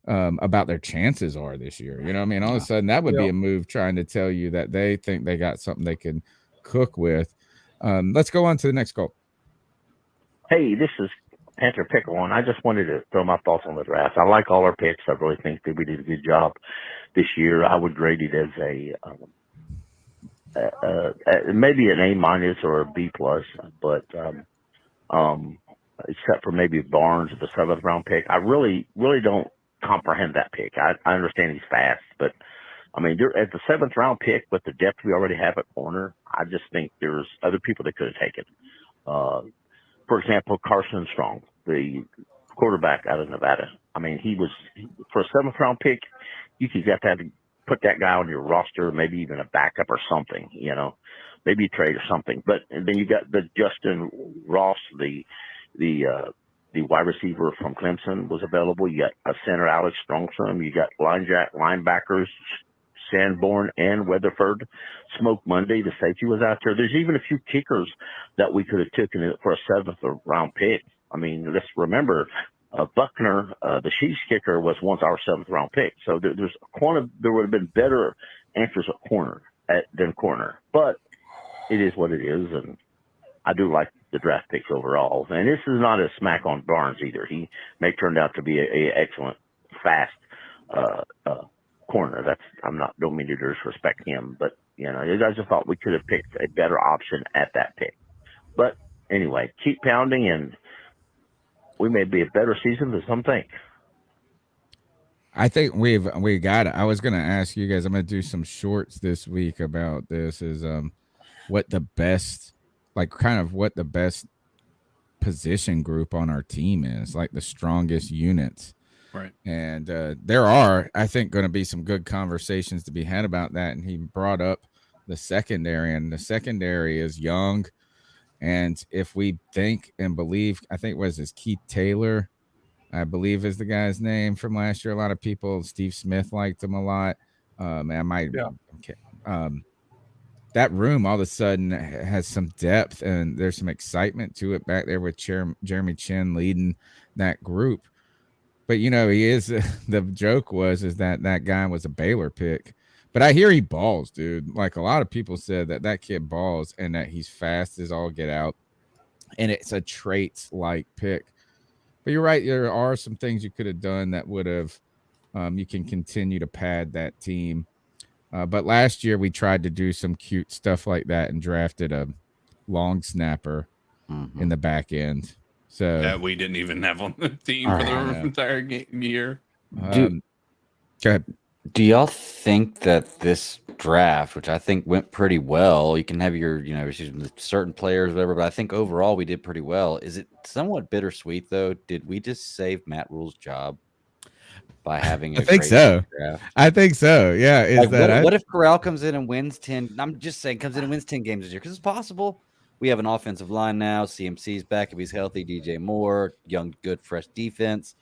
about their chances are this year. You know what I mean? All of a sudden, that would be a move trying to tell you that they think they got something they can cook with. Let's go on to the next call. Hey, this is Panther Pickle, and I just wanted to throw my thoughts on the draft. I like all our picks. I really think that we did a good job this year. I would grade it as maybe an A- or a B+, but except for maybe Barnes, the 7th round pick. I really don't comprehend that pick. I understand he's fast, but I mean, at the 7th round pick with the depth we already have at corner, I just think there's other people that could have taken. For example, Carson Strong, the quarterback out of Nevada. I mean, he was, for a 7th round pick, you could have to put that guy on your roster, maybe even a backup or something, you know, maybe a trade or something. But and then you got the Justin Ross, the wide receiver from Clemson was available. You got a center, Alex Strongstrom. You got linebackers, Sanborn and Weatherford. Smoke Monday, the safety was out there. There's even a few kickers that we could have taken for a 7th round pick. I mean, let's remember, Buckner, the Chiefs kicker, was once our 7th round pick. So there would have been better answers at corner than corner. But it is what it is, and I do like the draft picks overall. And this is not a smack on Barnes either. He may turn out to be a excellent, fast corner. Don't mean to disrespect him, but you know, I just thought we could have picked a better option at that pick. But anyway, keep pounding, and we may be a better season than some think. I think we got it. I was going to ask you guys, I'm going to do some shorts this week about this, is what the best position group on our team is, like the strongest units. Right. And there are, I think, going to be some good conversations to be had about that. And he brought up the secondary, and the secondary is young. And if we think and believe, I think Keith Taylor, I believe is the guy's name from last year. A lot of people, Steve Smith liked him a lot. That room all of a sudden has some depth, and there's some excitement to it back there with Jeremy Chin leading that group. But, you know, the joke is that guy was a Baylor pick. But I hear he balls, dude. Like, a lot of people said that kid balls and that he's fast as all get out. And it's a traits-like pick. But you're right. There are some things you could have done that would have you can continue to pad that team. But last year we tried to do some cute stuff like that and drafted a long snapper in the back end. So that we didn't even have on the team for the entire year. Go ahead. Do y'all think that this draft, which I think went pretty well, you can have your, issues with certain players, whatever, but I think overall we did pretty well. Is it somewhat bittersweet, though? Did we just save Matt Rhule's job by having I think so. Draft? I think so. Yeah. What if Corral comes in and wins 10? I'm just saying, comes in and wins 10 games this year, because it's possible. We have an offensive line now. CMC's back if he's healthy. DJ Moore, young, good, fresh defense.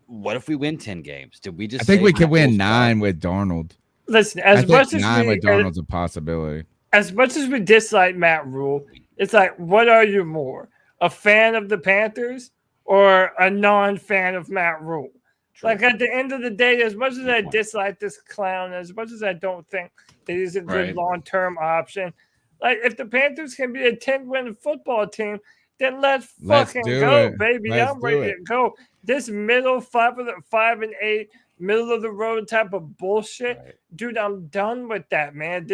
What if we win 10 games? Did we just? I think we could win 9 with Darnold. Listen, as much as 9 with Darnold's a possibility. As much as we dislike Matt Rhule, it's like, what are you more, a fan of the Panthers or a non-fan of Matt Rhule? True. Like, at the end of the day, as much as I dislike this clown, as much as I don't think that he's a good long-term option, like, if the Panthers can be a 10-win football team, then let's fucking go, baby. I'm ready to go. This middle 5 and 8, middle of the road type of bullshit, dude, I'm done with that, man.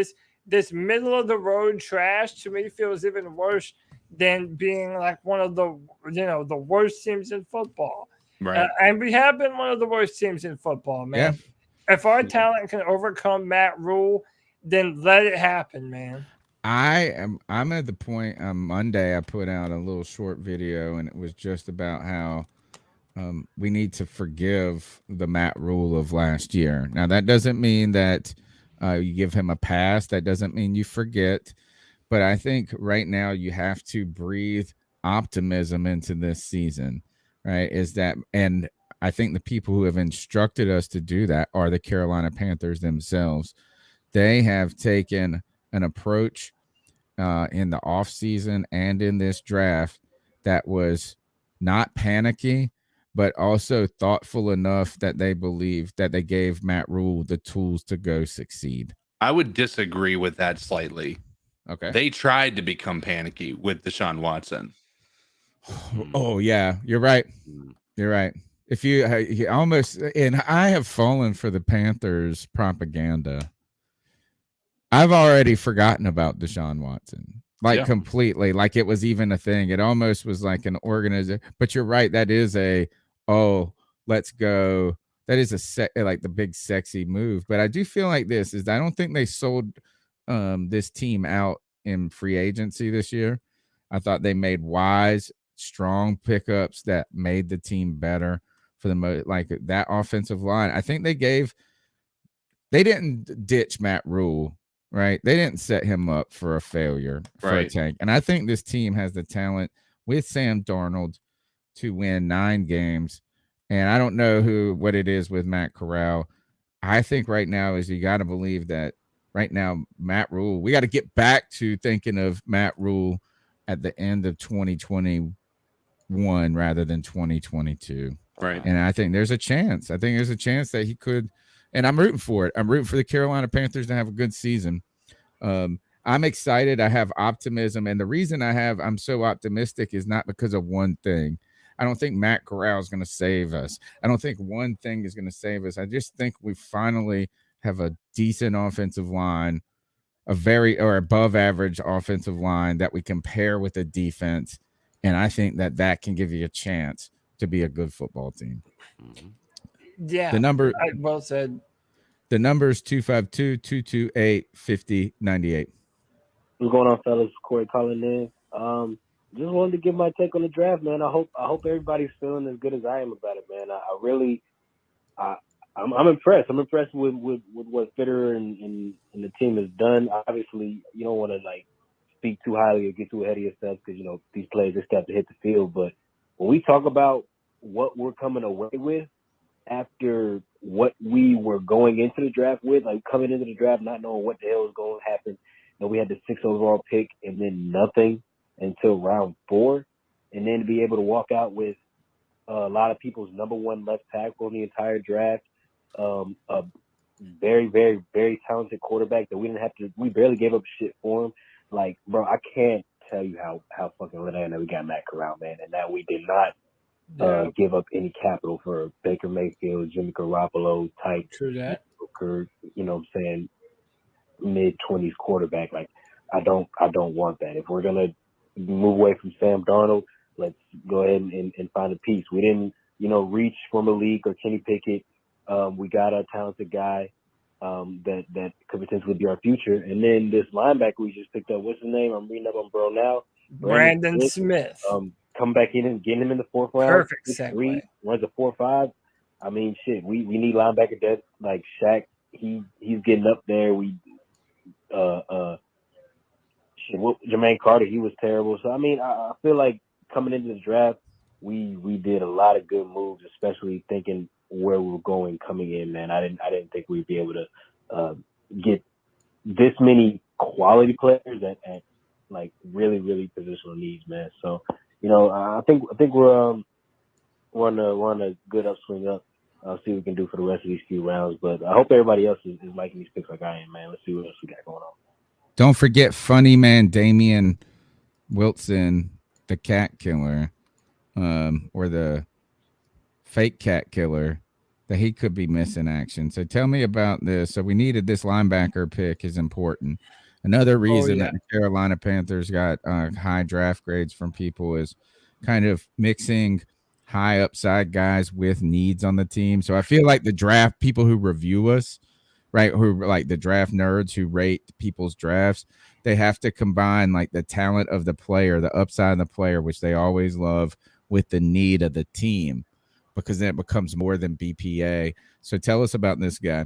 This middle of the road trash to me feels even worse than being like one of the the worst teams in football. Right. And we have been one of the worst teams in football, man. Yeah. If our talent can overcome Matt Rhule, then let it happen, man. I'm at the point on Monday I put out a little short video, and it was just about how we need to forgive the Matt Rhule of last year. Now, that doesn't mean that you give him a pass. That doesn't mean you forget. But I think right now you have to breathe optimism into this season, right? And I think the people who have instructed us to do that are the Carolina Panthers themselves. They have taken an approach in the offseason and in this draft that was not panicky, but also thoughtful enough that they believe that they gave Matt Rhule the tools to go succeed. I would disagree with that slightly. Okay. They tried to become panicky with Deshaun Watson. Oh yeah, you're right. You're right. If you almost, and I have fallen for the Panthers propaganda. I've already forgotten about Deshaun Watson, like completely, like it was even a thing. It almost was like an organizer. But you're right. That is let's go. That is like the big sexy move. But I do feel like this is I don't think they sold this team out in free agency this year. I thought they made wise, strong pickups that made the team better for the most, like that offensive line. I think they didn't ditch Matt Rhule, right? They didn't set him up for a failure, for a tank. And I think this team has the talent with Sam Darnold to win 9 games. And I don't know what it is with Matt Corral. I think right now is you got to believe that right now, Matt Rhule, we got to get back to thinking of Matt Rhule at the end of 2021 rather than 2022. Right. And I think there's a chance. I think there's a chance that he could, and I'm rooting for it. I'm rooting for the Carolina Panthers to have a good season. I'm excited. I have optimism. And the reason I'm so optimistic is not because of one thing. I don't think Matt Corral is going to save us. I don't think one thing is going to save us. I just think we finally have a decent offensive line, a very or above average offensive line that we can pair with a defense. And I think that can give you a chance to be a good football team. Yeah. The number, well said. The number is 252-228-5098. What's going on, fellas? Corey calling in. Just wanted to give my take on the draft, man. I hope everybody's feeling as good as I am about it, man. I'm impressed. I'm impressed with what Fitterer and the team has done. Obviously, you don't want to like speak too highly or get too ahead of yourself because these players just have to hit the field. But when we talk about what we're coming away with after what we were going into the draft with, like coming into the draft not knowing what the hell was going to happen, we had the 6th overall pick and then nothing until round 4, and then to be able to walk out with a lot of people's number 1 left tackle in the entire draft, a very, very, very talented quarterback that we barely gave up shit for him. Like, bro, I can't tell you how fucking lit I am that we got Matt Corral, man, and that we did not give up any capital for Baker Mayfield, Jimmy Garoppolo type, True that. mid-20s quarterback. Like, I don't want that. If we're gonna move away from Sam Darnold, let's go ahead and find a piece. We didn't, reach for Malik or Kenny Pickett. We got a talented guy that could potentially be our future. And then this linebacker we just picked up, what's his name? I'm reading up on bro now. Brandon Smith. Come back in and getting him in the 4th round. Perfect segue. Runs a 4.5. I mean, shit. We need linebacker depth like Shaq. He's getting up there. Jermaine Carter, he was terrible. So I mean, I feel like coming into the draft, we did a lot of good moves, especially thinking where we were going coming in. Man, I didn't think we'd be able to get this many quality players at like really, really positional needs, man. So I think we're on a good upswing up. I'll see what we can do for the rest of these few rounds. But I hope everybody else is liking these picks like I am, man. Let's see what else we got going on. Don't forget funny man Damian Wilson, the cat killer, or the fake cat killer, that he could be missing action. So tell me about this. So we needed this linebacker pick is important. Another reason that the Carolina Panthers got high draft grades from people is kind of mixing high upside guys with needs on the team. So I feel like the draft people who review us, right, who like the draft nerds who rate people's drafts, they have to combine like the talent of the player, the upside of the player, which they always love, with the need of the team, because then it becomes more than BPA. So tell us about this guy.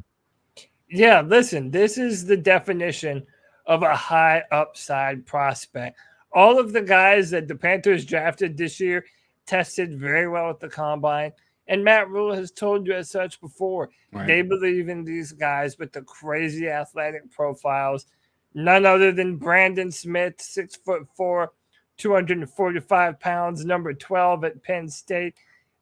Yeah, listen, this is the definition of a high upside prospect. All of the guys that the Panthers drafted this year tested very well at the combine. And Matt Rhule has told you as such before. Right. They believe in these guys with the crazy athletic profiles. None other than Brandon Smith, 6'4", 245 pounds, number 12 at Penn State.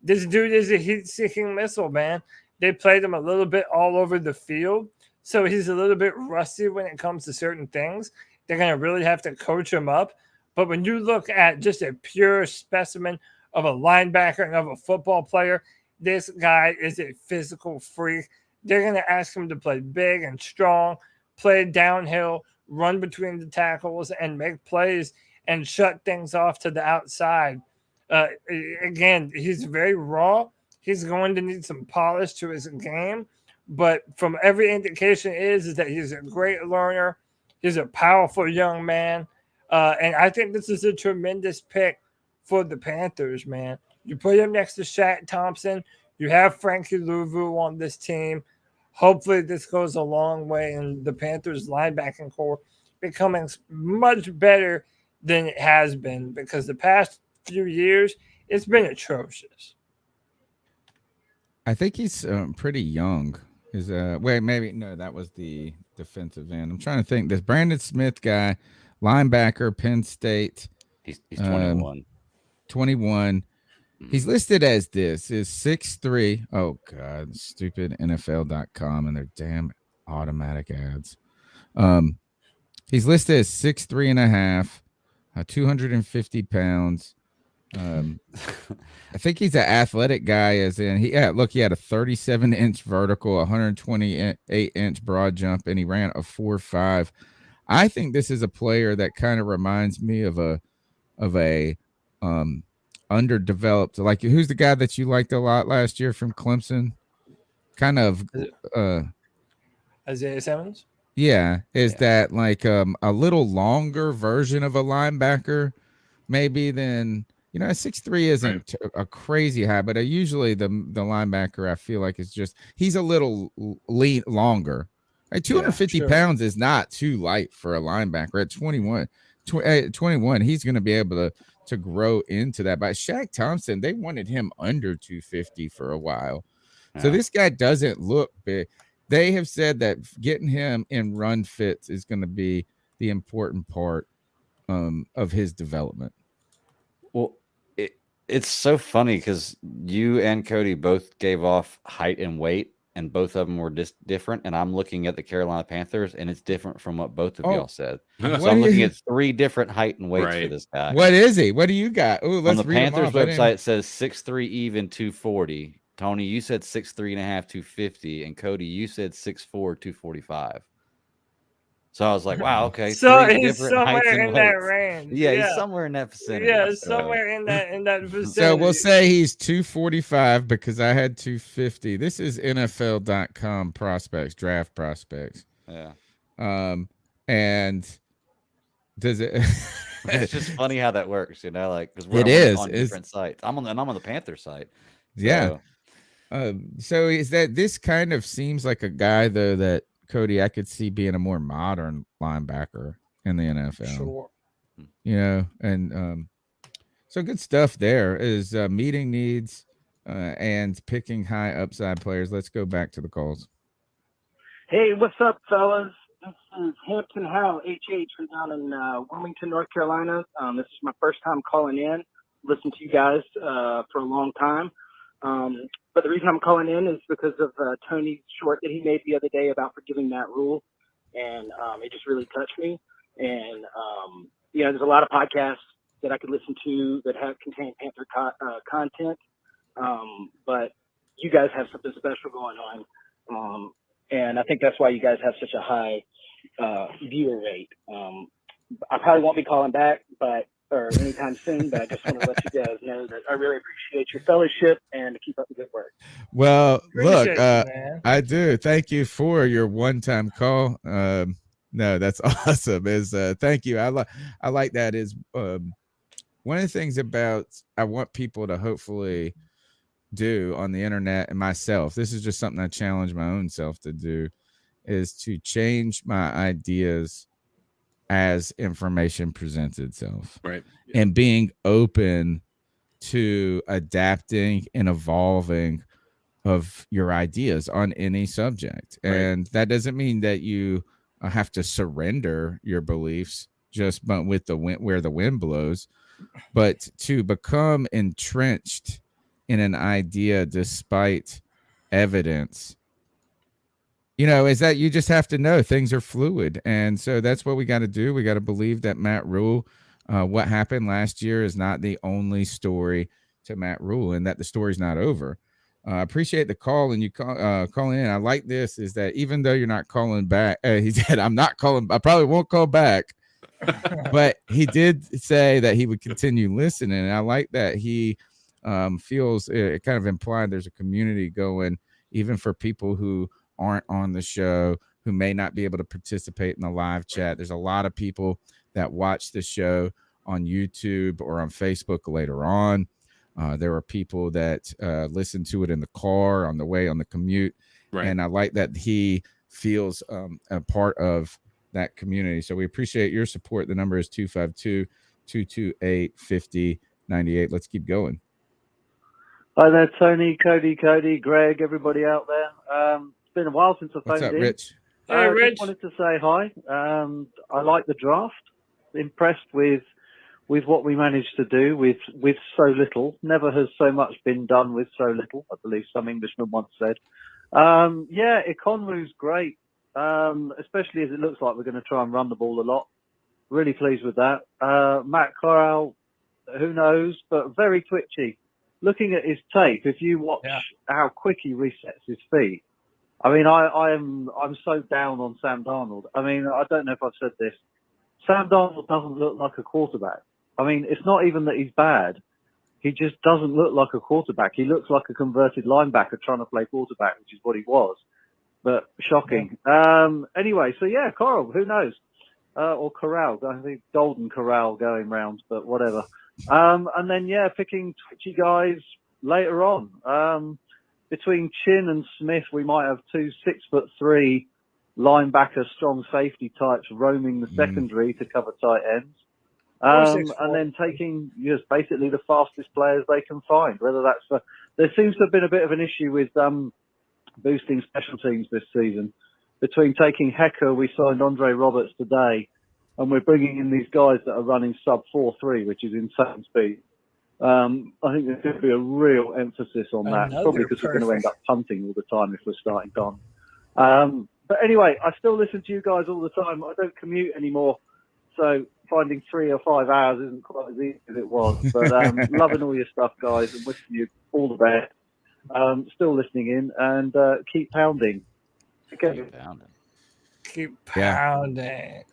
This dude is a heat-seeking missile, man. They played him a little bit all over the field, so he's a little bit rusty when it comes to certain things. They're going to really have to coach him up. But when you look at just a pure specimen of a linebacker and of a football player, this guy is a physical freak. They're going to ask him to play big and strong, play downhill, run between the tackles, and make plays and shut things off to the outside. Again, he's very raw. He's going to need some polish to his game. But from every indication is that he's a great learner. He's a powerful young man. And I think this is a tremendous pick for the Panthers, man. You put him next to Shaq Thompson. You have Frankie Louvu on this team. Hopefully this goes a long way in the Panthers linebacking core becoming much better than it has been, because the past few years it's been atrocious. I think he's pretty young. That was the defensive end. I'm trying to think. This Brandon Smith guy, linebacker, Penn State. He's 21. 21. He's listed as this is 6'3". Oh God, stupid NFL.com and their damn automatic ads. He's listed as 6'3" and a half, 250 pounds. I think he's an athletic guy, as in he had a 37-inch vertical, 128-inch broad jump, and he ran a 4.5. I think this is a player that kind of reminds me of a underdeveloped, like, who's the guy that you liked a lot last year from Clemson? Kind of Isaiah Simmons? Yeah. That like a little longer version of a linebacker, maybe than, 6'3" isn't a crazy high, but usually the linebacker, I feel like, is just, he's a little longer. Like 250 pounds is not too light for a linebacker. At 21, he's going to be able to grow into that. But Shaq Thompson, they wanted him under 250 for a while. Yeah. So this guy doesn't look big. They have said that getting him in run fits is going to be the important part of his development. Well, it's so funny because you and Cody both gave off height and weight, and both of them were just different. And I'm looking at the Carolina Panthers, and it's different from what both of y'all said. So I'm looking at 3 different height and weights for this guy. What is he? What do you got? Oh, let's on the read Panthers website. It says 6'3" even 240. Tony, you said 6'3" and a half, 250, and Cody, you said 6'4", 245. So I was like, wow, okay. So he's somewhere in that range. Yeah, he's somewhere in that vicinity. Yeah, somewhere in that vicinity. So we'll say he's 245 because I had 250. This is NFL.com prospects, draft prospects. Yeah. And does it? It's just funny how that works, because we're on different sites. I'm on the Panther site. So. Yeah. So is that this kind of seems like a guy though that Cody, I could see being a more modern linebacker in the NFL. Sure. And so good stuff there is meeting needs and picking high upside players. Let's go back to the calls. Hey, what's up, fellas? This is Hampton Howe, HH, from down in Wilmington, North Carolina. This is my first time calling in. Listened to you guys for a long time. But the reason I'm calling in is because of Tony's short that he made the other day about forgiving Matt Rhule. And it just really touched me. And, there's a lot of podcasts that I could listen to that contain Panther content. But you guys have something special going on. And I think that's why you guys have such a high viewer rate. I probably won't be calling back, or anytime soon, but I just want to let you guys know that I really appreciate your fellowship and keep up the good work. Well, look, I do. Thank you for your one-time call. No, that's awesome. Thank you. I like that. Is one of the things about I want people to hopefully do on the internet and myself. This is just something I challenge my own self to do, is to change my ideas as information presents itself, right? And being open to adapting and evolving of your ideas on any subject. Right. And that doesn't mean that you have to surrender your beliefs just with the wind, where the wind blows, but to become entrenched in an idea despite evidence, is that you just have to know things are fluid. And so that's what we got to do. We got to believe that Matt Rhule, what happened last year is not the only story to Matt Rhule, and that the story's not over. I appreciate the call, and you calling in. I like this is that even though you're not calling back, he said, I'm not calling. I probably won't call back, but he did say that he would continue listening. And I like that he feels it kind of implied there's a community going, even for people who aren't on the show, who may not be able to participate in the live chat. There's a lot of people that watch the show on YouTube or on Facebook later on. There are people that listen to it in the car on the way on the commute. Right. And I like that he feels a part of that community. So we appreciate your support. The number is 252-228-5098. Let's keep going. Hi there, Tony, Cody, Greg, everybody out there. It's been a while since I phoned in. Rich? Hey, Rich. Just wanted to say hi. I like the draft. Impressed with what we managed to do with so little. Never has so much been done with so little, I believe some Englishman once said. Yeah, Ekwonu great, especially as it looks like we're going to try and run the ball a lot. Really pleased with that. Matt Corral, who knows, but very twitchy. Looking at his tape, if you watch how quick he resets his feet, I mean, I'm so down on Sam Darnold. I mean, I don't know if I've said this. Sam Darnold doesn't look like a quarterback. I mean, it's not even that he's bad. He just doesn't look like a quarterback. He looks like a converted linebacker trying to play quarterback, which is what he was. But shocking. Anyway, so yeah, Corral, who knows? Or Corral, I think Golden Corral going round, but whatever. And then, yeah, picking twitchy guys later on. Between Chin and Smith, we might have 2 6'3" linebacker, strong safety types roaming the secondary to cover tight ends. And then taking just basically the fastest players they can find, whether that's there seems to have been a bit of an issue with boosting special teams this season. Between taking Hecker, we signed Andre Roberts today, and we're bringing in these guys that are running sub 4.3, which is insane speed. I think there's going to be a real emphasis on that, probably because we're going to end up punting all the time if we're starting Don. But anyway, I still listen to you guys all the time. I don't commute anymore, so finding 3 or 5 hours isn't quite as easy as it was. But loving all your stuff, guys, and wishing you all the best. Still listening in, and keep pounding. Okay. Keep pounding.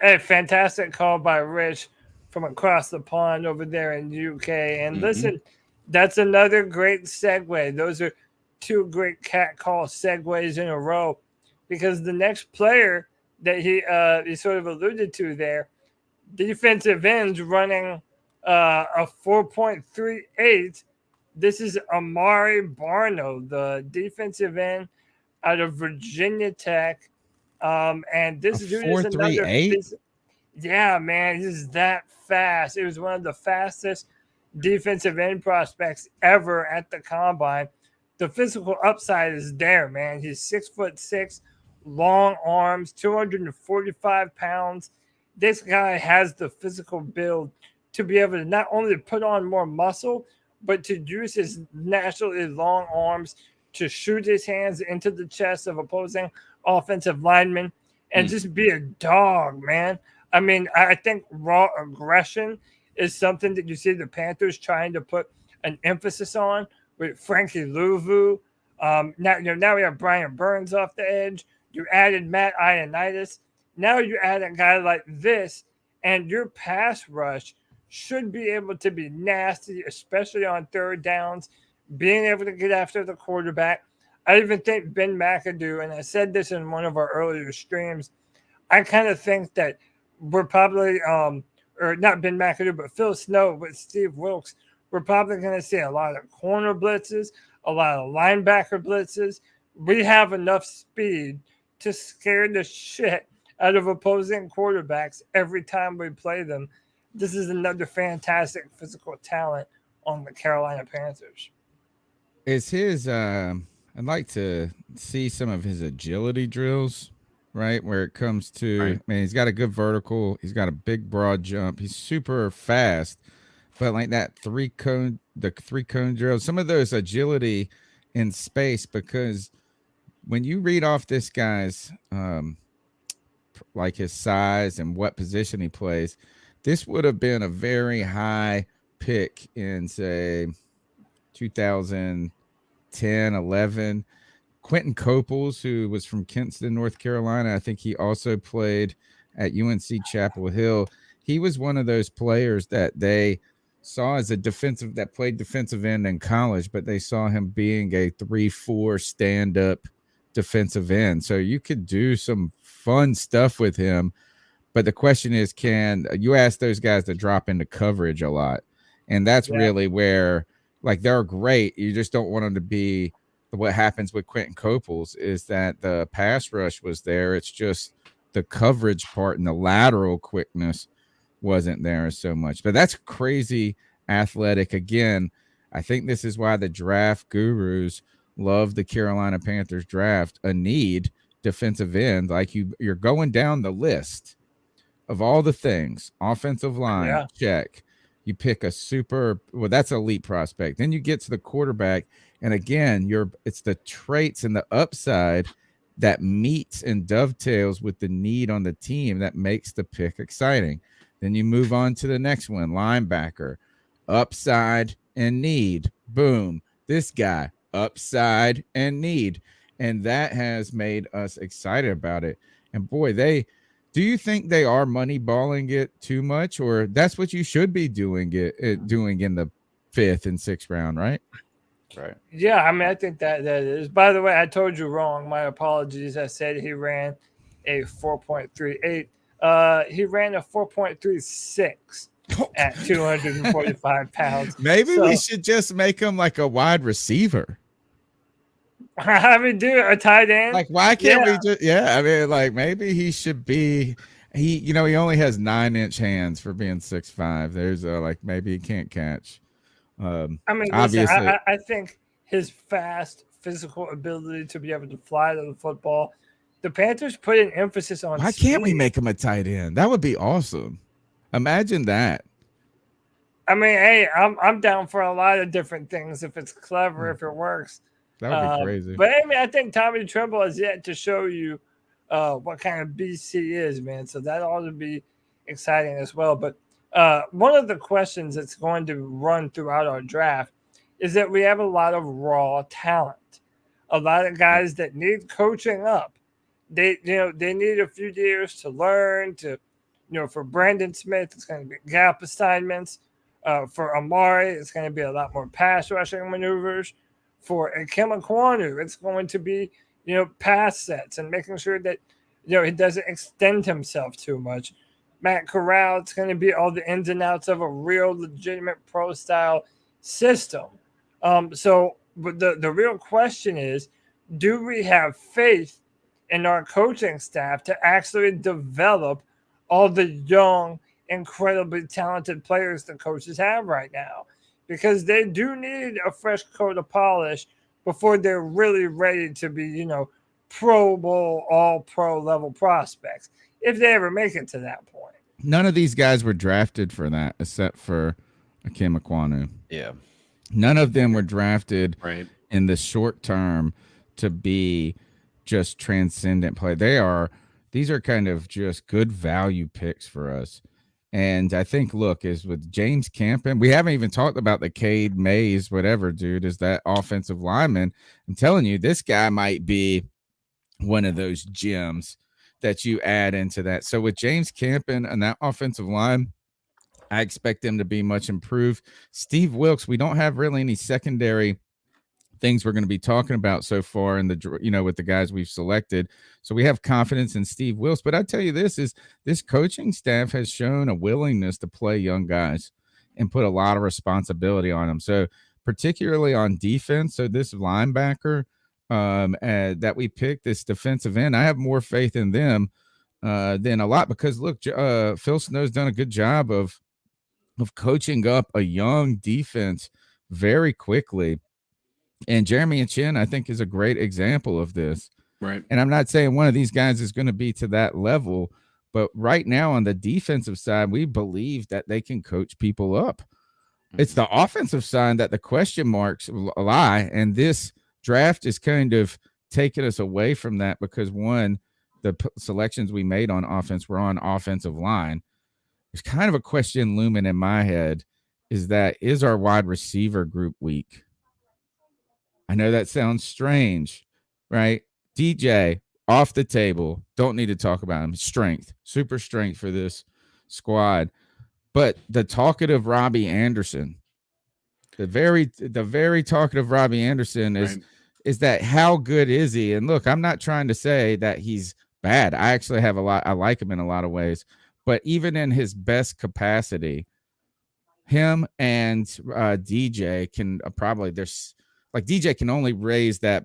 Hey, fantastic call by Rich from across the pond over there in the UK. And listen, that's another great segue. Those are 2 great cat call segues in a row, because the next player that he sort of alluded to there, defensive ends running a 4.38. This is Amari Barno, the defensive end out of Virginia Tech. And this dude is another. Yeah, man, he's that fast. It was one of the fastest defensive end prospects ever at the combine. The physical upside is there, man. He's 6'6", long arms, 245 pounds. This guy has the physical build to be able to not only put on more muscle, but to use his naturally long arms to shoot his hands into the chest of opposing offensive linemen and just be a dog, man. I mean, I think raw aggression is something that you see the Panthers trying to put an emphasis on with Frankie Louvu. Now we have Brian Burns off the edge. You added Matt Ioannidis. Now you add a guy like this, and your pass rush should be able to be nasty, especially on third downs, being able to get after the quarterback. I even think Ben McAdoo, and I said this in one of our earlier streams, I kind of think that we're probably, or not Ben McAdoo, but Phil Snow with Steve Wilkes, we're probably going to see a lot of corner blitzes, a lot of linebacker blitzes. We have enough speed to scare the shit out of opposing quarterbacks every time we play them. This is another fantastic physical talent on the Carolina Panthers. Is his, I'd like to see some of his agility drills, right? Where it comes to, I mean, he's got a good vertical. He's got a big, broad jump. He's super fast. but like the 3-cone drill, some of those agility in space, because when you read off this guy's like his size and what position he plays, this would have been a very high pick in, say, 2010, 11. Quentin Coples, who was from Kinston, North Carolina, I think he also played at UNC Chapel Hill. He was one of those players that they saw as a defensive, that played defensive end in college, but they saw him being a 3-4 stand-up defensive end. So you could do some fun stuff with him. But the question is, can you ask those guys to drop into coverage a lot? And that's really where, like, they're great. You just don't want them to be what happens with Quentin Coples, is that the pass rush was there. It's just the coverage part and the lateral quickness wasn't there so much. But that's crazy athletic. Again, I think this is why the draft gurus love the Carolina Panthers draft, a need defensive end. Like you're going down the list of all the things. Offensive line, check. You pick a that's elite prospect. Then you get to the quarterback, and again, it's the traits and the upside that meets and dovetails with the need on the team that makes the pick exciting. Then you move on to the next one, linebacker, upside and need. Boom. This guy, upside and need. And that has made us excited about it. And boy, do you think they are money balling it too much, or that's what you should be doing in the 5th and 6th round, right? Right. Yeah, I mean, I think that is. By the way, I told you wrong. My apologies. I said he ran a 4.38. He ran a 4.36 at 245 pounds. Maybe we should just make him like a wide receiver. I mean, dude, a tight end. Like, why can't we just? Yeah, I mean, like maybe he should be. He only has 9-inch hands for being 6'5". There's like maybe he can't catch. I mean, obviously, listen, I think his fast physical ability to be able to fly to the football. The Panthers put an emphasis on. Why can't we make him a tight end? That would be awesome. Imagine that. I mean, hey, I'm down for a lot of different things if it's clever, if it works. That would be crazy. But I mean, I think Tommy Tremble has yet to show you what kind of beast he is, man. So that ought to be exciting as well. But one of the questions that's going to run throughout our draft is that we have a lot of raw talent, a lot of guys that need coaching up. They need a few years to learn. For Brandon Smith, it's going to be gap assignments. For Amari, it's going to be a lot more pass rushing maneuvers. For Ikem Ekwonu, it's going to be, pass sets and making sure that, he doesn't extend himself too much. Matt Corral, it's going to be all the ins and outs of a real legitimate pro style system. So the real question is, do we have faith in our coaching staff to actually develop all the young, incredibly talented players the coaches have right now? Because they do need a fresh coat of polish before they're really ready to be, Pro Bowl, all pro level prospects, if they ever make it to that point. None of these guys were drafted for that, except for Ikem Ekwonu. Yeah. None of them were drafted in the short term to be just transcendent play. These are kind of just good value picks for us. And I think, look, is with James Campen, we haven't even talked about the Cade Mays, whatever, dude, is that offensive lineman. I'm telling you, this guy might be one of those gems that you add into that. So with James Campen and that offensive line, I expect them to be much improved. Steve Wilkes, we don't have really any secondary things we're going to be talking about so far in the, with the guys we've selected. So we have confidence in Steve Wilkes. But I tell you, this coaching staff has shown a willingness to play young guys and put a lot of responsibility on them. So particularly on defense. So this linebacker that we picked, this defensive end, I have more faith in them than a lot, because look, Phil Snow's done a good job of coaching up a young defense very quickly. And Jeremy Chin, I think, is a great example of this. Right. And I'm not saying one of these guys is going to be to that level, but right now on the defensive side, we believe that they can coach people up. It's the offensive side that the question marks lie, and this draft is kind of taking us away from that because one, the selections we made on offense were on offensive line. There's kind of a question looming in my head: is our wide receiver group weak? I know that sounds strange, right? DJ off the table. Don't need to talk about him. Strength, super strength for this squad. But the talkative Robbie Anderson, the very talkative Robbie Anderson is that how good is he? And look, I'm not trying to say that he's bad. I actually I like him in a lot of ways. But even in his best capacity, him and DJ can probably DJ can only raise that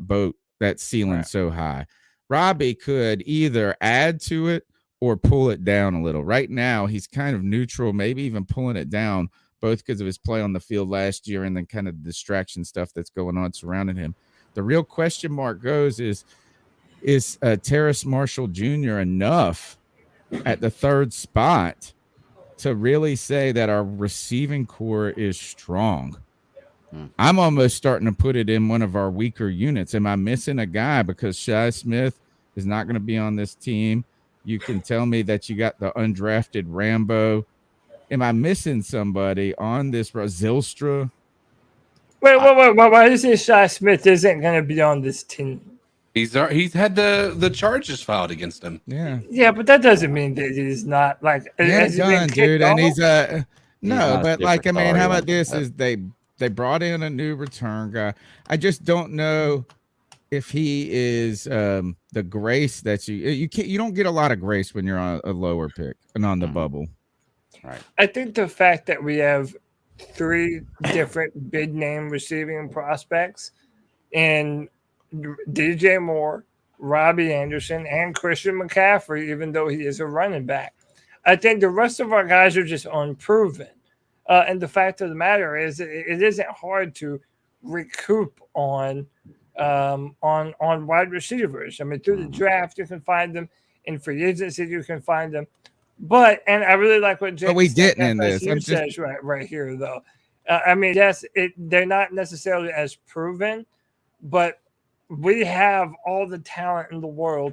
ceiling so high. Robbie could either add to it or pull it down a little. Right now, he's kind of neutral, maybe even pulling it down, both because of his play on the field last year and then kind of the distraction stuff that's going on surrounding him. The real question mark goes is Terrace Marshall Jr. enough at the third spot to really say that our receiving core is strong? I'm almost starting to put it in one of our weaker units. Am I missing a guy because Shi Smith is not going to be on this team? You can tell me that you got the undrafted Rambo. Am I missing somebody on this Zylstra? Wait. Why do you say Shi Smith isn't going to be on this team? He's had the charges filed against him. Yeah, but that doesn't mean that he's not like. Dude, and he's no, but like I mean, how about this? Is they brought in a new return guy. I just don't know if he is the grace that you don't get a lot of grace when you're on a lower pick and on the bubble. Right. I think the fact that we have 3 different big name receiving prospects and DJ Moore, Robbie Anderson, and Christian McCaffrey, even though he is a running back, I think the rest of our guys are just unproven. And the fact of the matter is, it isn't hard to recoup on wide receivers. I mean, through the draft, you can find them. In free agency, you can find them. But I really like what James we didn't in this. says right here, though. I mean, yes, they're not necessarily as proven, but we have all the talent in the world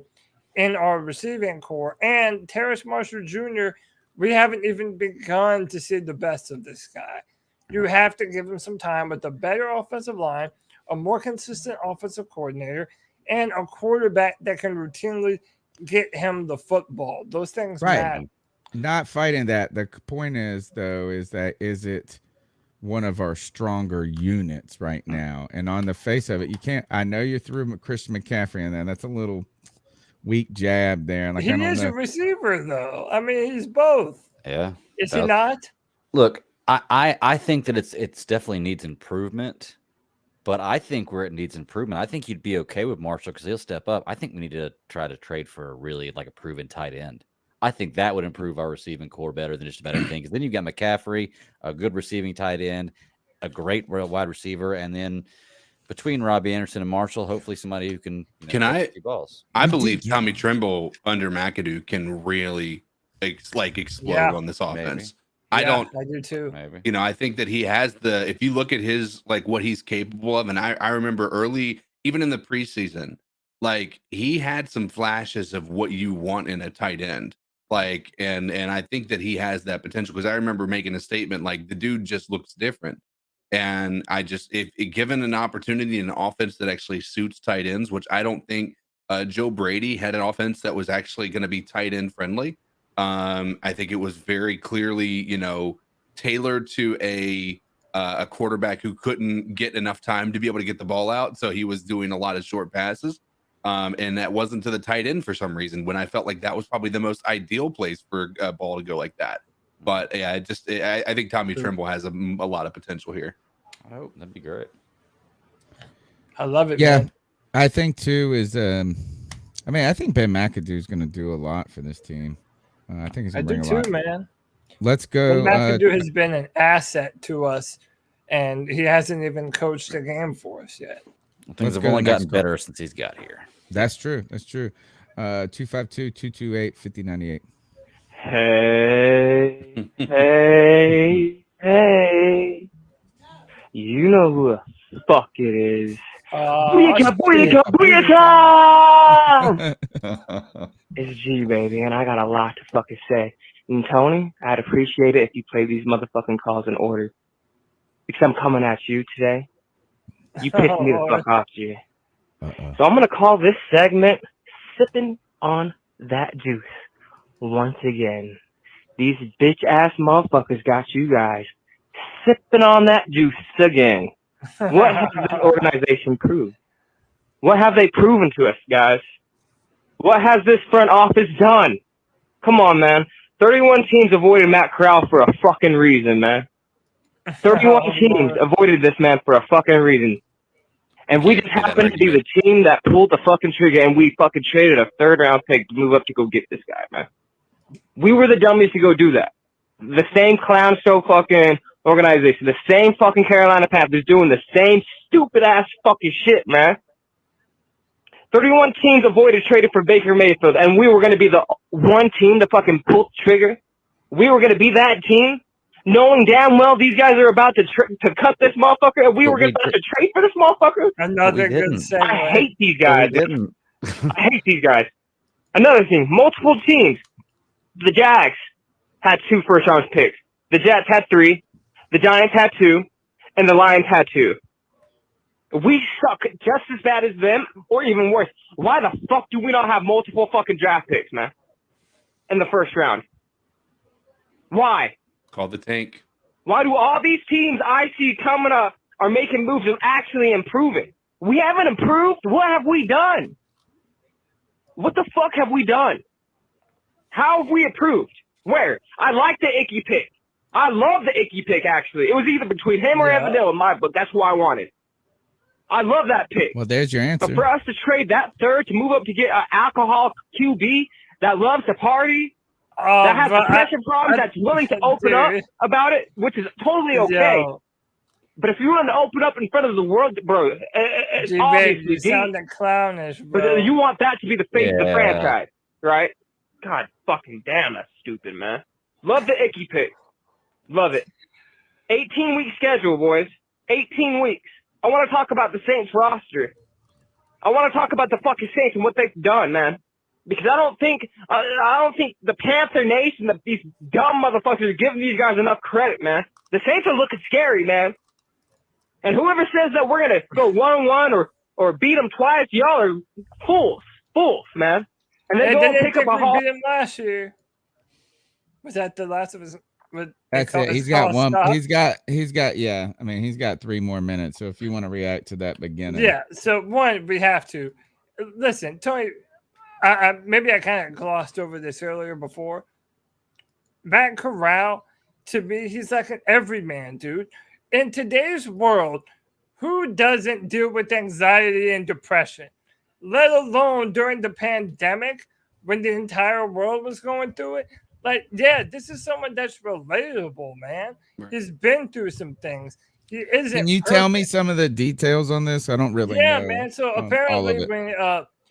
in our receiving core. And Terrace Marshall Jr., we haven't even begun to see the best of this guy. You have to give him some time with a better offensive line, a more consistent offensive coordinator, and a quarterback that can routinely get him the football. Those things matter. Not fighting that. The point is, though, is it one of our stronger units right now? And on the face of it, you can't. I know you threw Christian McCaffrey in there. That's a little weak jab there. Like, he is a receiver, though. I mean, he's both. Yeah. Is he not? Look, I think that it's definitely needs improvement. But I think where it needs improvement, I think you'd be okay with Marshall because he'll step up. I think we need to try to trade for a proven tight end. I think that would improve our receiving core better than just about everything. Because then you've got McCaffrey, a good receiving tight end, a great wide receiver, and then between Robbie Anderson and Marshall, hopefully somebody who can balls. I believe Tommy Tremble under McAdoo can really explode on this offense. I do too. Maybe. You know, I think that he has if you look at his what he's capable of, and I remember early, even in the preseason, he had some flashes of what you want in a tight end. And I think that he has that potential because I remember making a statement the dude just looks different. And I just, if given an opportunity in an offense that actually suits tight ends, which I don't think Joe Brady had an offense that was actually going to be tight end friendly. I think it was very clearly, tailored to a quarterback who couldn't get enough time to be able to get the ball out. So he was doing a lot of short passes. And that wasn't to the tight end for some reason when I felt like that was probably the most ideal place for a ball to go like that. But yeah, I think Tommy Tremble has a lot of potential here. I hope that'd be great. I love it. Yeah, man. I think too is I think Ben McAdoo is going to do a lot for this team. I think he's going to bring a lot. I do too, man. Let's go. Ben McAdoo has been an asset to us, and he hasn't even coached a game for us yet. Things have only gotten better since he's got here. That's true. 252-228-5098. Hey. You know who the fuck it is. Booyaka, booyaka, booyaka! It's G, baby, and I got a lot to fucking say. And Tony, I'd appreciate it if you play these motherfucking calls in order. Because I'm coming at you today. You pissed me the fuck off, G. So I'm going to call this segment Sipping on That Juice. Once again, these bitch-ass motherfuckers got you guys sipping on that juice again. What has this organization proved? What have they proven to us, guys? What has this front office done? Come on, man. 31 teams avoided Matt Corral for a fucking reason, man. 31 teams avoided this man for a fucking reason. And we just happened to be the team that pulled the fucking trigger, and we fucking traded a third-round pick to move up to go get this guy, man. We were the dummies to go do that. The same clown show fucking organization, the same fucking Carolina Panthers doing the same stupid-ass fucking shit, man. 31 teams avoided trading for Baker Mayfield, and we were going to be the one team to fucking pull the trigger. We were going to be that team, knowing damn well these guys are about to cut this motherfucker, and we were going to trade for this motherfucker. Another good segue. I hate these guys. I hate these guys. Another thing, multiple teams. The Jags had 2 first-round picks. The Jets had 3. The Giants had 2. And the Lions had 2. We suck just as bad as them, or even worse. Why the fuck do we not have multiple fucking draft picks, man? In the first round. Why? Called the tank. Why do all these teams I see coming up are making moves and actually improving? We haven't improved? What have we done? What the fuck have we done? How have we improved? Where? I like the Ickey pick. I love the Ickey pick, actually. It was either between him or Evanil in my book. That's who I wanted. I love that pick. Well, there's your answer. But for us to trade that third to move up to get an alcohol QB that loves to party, that has depression problems, that's willing to open up about it, which is totally okay. But if you want to open up in front of the world, bro, it's obviously you sounding clownish, bro. But you want that to be the face of the franchise, right? God fucking damn, that's stupid, man. Love the Ickey pick. Love it. 18-week schedule, boys. 18 weeks. I want to talk about the Saints roster. I want to talk about the fucking Saints and what they've done, man. Because I don't think the Panther Nation, these dumb motherfuckers, are giving these guys enough credit, man. The Saints are looking scary, man. And whoever says that we're gonna go 1-1 or beat them twice, y'all are fools, man. And then go and pick up a haul. Beat him last year. Was that the last of his? That's it. He's got one. He's got. Yeah. I mean, he's got 3 more minutes. So if you want to react to that beginning, yeah. So one, we have to listen, Tony. Maybe I kind of glossed over this earlier before. Matt Corral, to me, he's like an everyman, dude. In today's world, who doesn't deal with anxiety and depression? Let alone during the pandemic when the entire world was going through it. Like, yeah, this is someone that's relatable, man. Right. He's been through some things. He isn't. Can you tell me some of the details on this? I don't really know. Yeah, man. So apparently when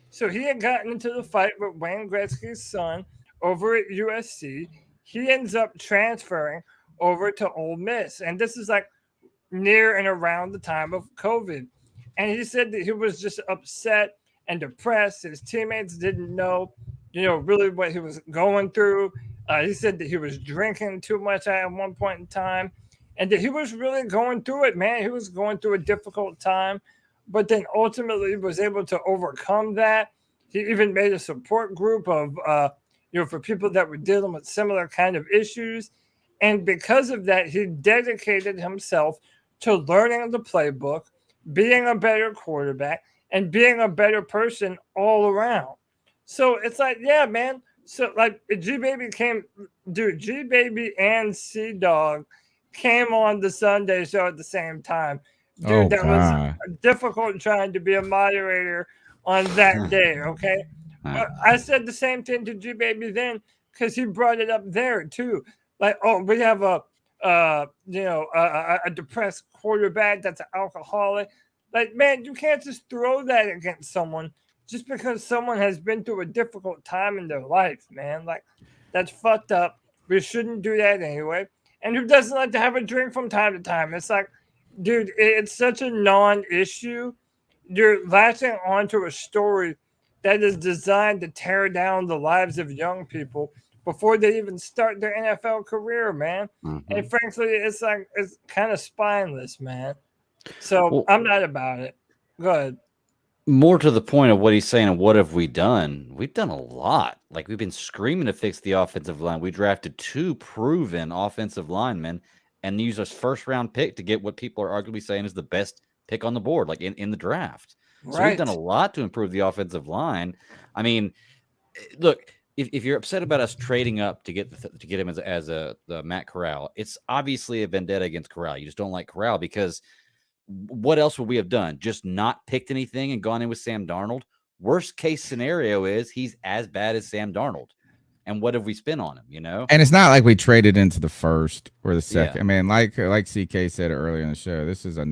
so he had gotten into the fight with Wayne Gretzky's son over at USC. He ends up transferring over to Ole Miss. And this is like near and around the time of COVID. And he said that he was just upset and depressed. His teammates didn't know, really what he was going through. He said that he was drinking too much at one point in time and that he was really going through it, man. He was going through a difficult time, but then ultimately was able to overcome that. He even made a support group of, for people that were dealing with similar kind of issues. And because of that, he dedicated himself to learning the playbook, being a better quarterback, and being a better person all around. So it's like, yeah, man. So like G-Baby and C-Dog came on the Sunday show at the same time. Dude, was difficult trying to be a moderator on that day, okay? But I said the same thing to G-Baby then because he brought it up there too. Like, oh, we have a depressed quarterback that's an alcoholic. Like, man, you can't just throw that against someone just because someone has been through a difficult time in their life, man. Like, that's fucked up. We shouldn't do that anyway. And who doesn't like to have a drink from time to time? It's like, dude, it's such a non-issue. You're latching onto a story that is designed to tear down the lives of young people before they even start their NFL career, man. And frankly, it's kind of spineless, man. So I'm not about it. Go ahead. More to the point of what he's saying, and what have we done? We've done a lot. Like, we've been screaming to fix the offensive line. We drafted 2 proven offensive linemen and used a first-round pick to get what people are arguably saying is the best pick on the board, like in the draft. So we've done a lot to improve the offensive line. I mean, look, if you're upset about us trading up to get him as the Matt Corral, it's obviously a vendetta against Corral. You just don't like Corral because what else would we have done? Just not picked anything and gone in with Sam Darnold? Worst case scenario is he's as bad as Sam Darnold. And what have we spent on him, you know? And it's not like we traded into the first or the second. I mean, like CK said earlier in the show, this is a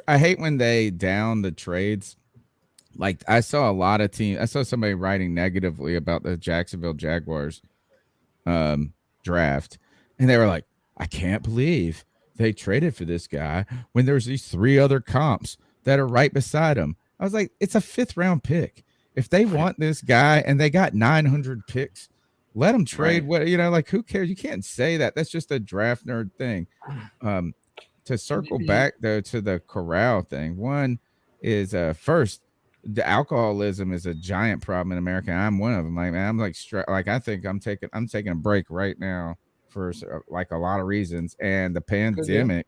I hate when they down the trades. Like, I saw a lot of teams. I saw somebody writing negatively about the Jacksonville Jaguars draft. And they were like, I can't believe they traded for this guy when there's these 3 other comps that are right beside him. I was like, it's a 5th round pick. If they want this guy and they got 900 picks, let them trade. What, you know, like, who cares? You can't say that. That's just a draft nerd thing. To circle back though to the Corral thing, one is first, the alcoholism is a giant problem in America. I'm one of them. Like, man, I'm like I think I'm taking a break right now for like a lot of reasons. And the pandemic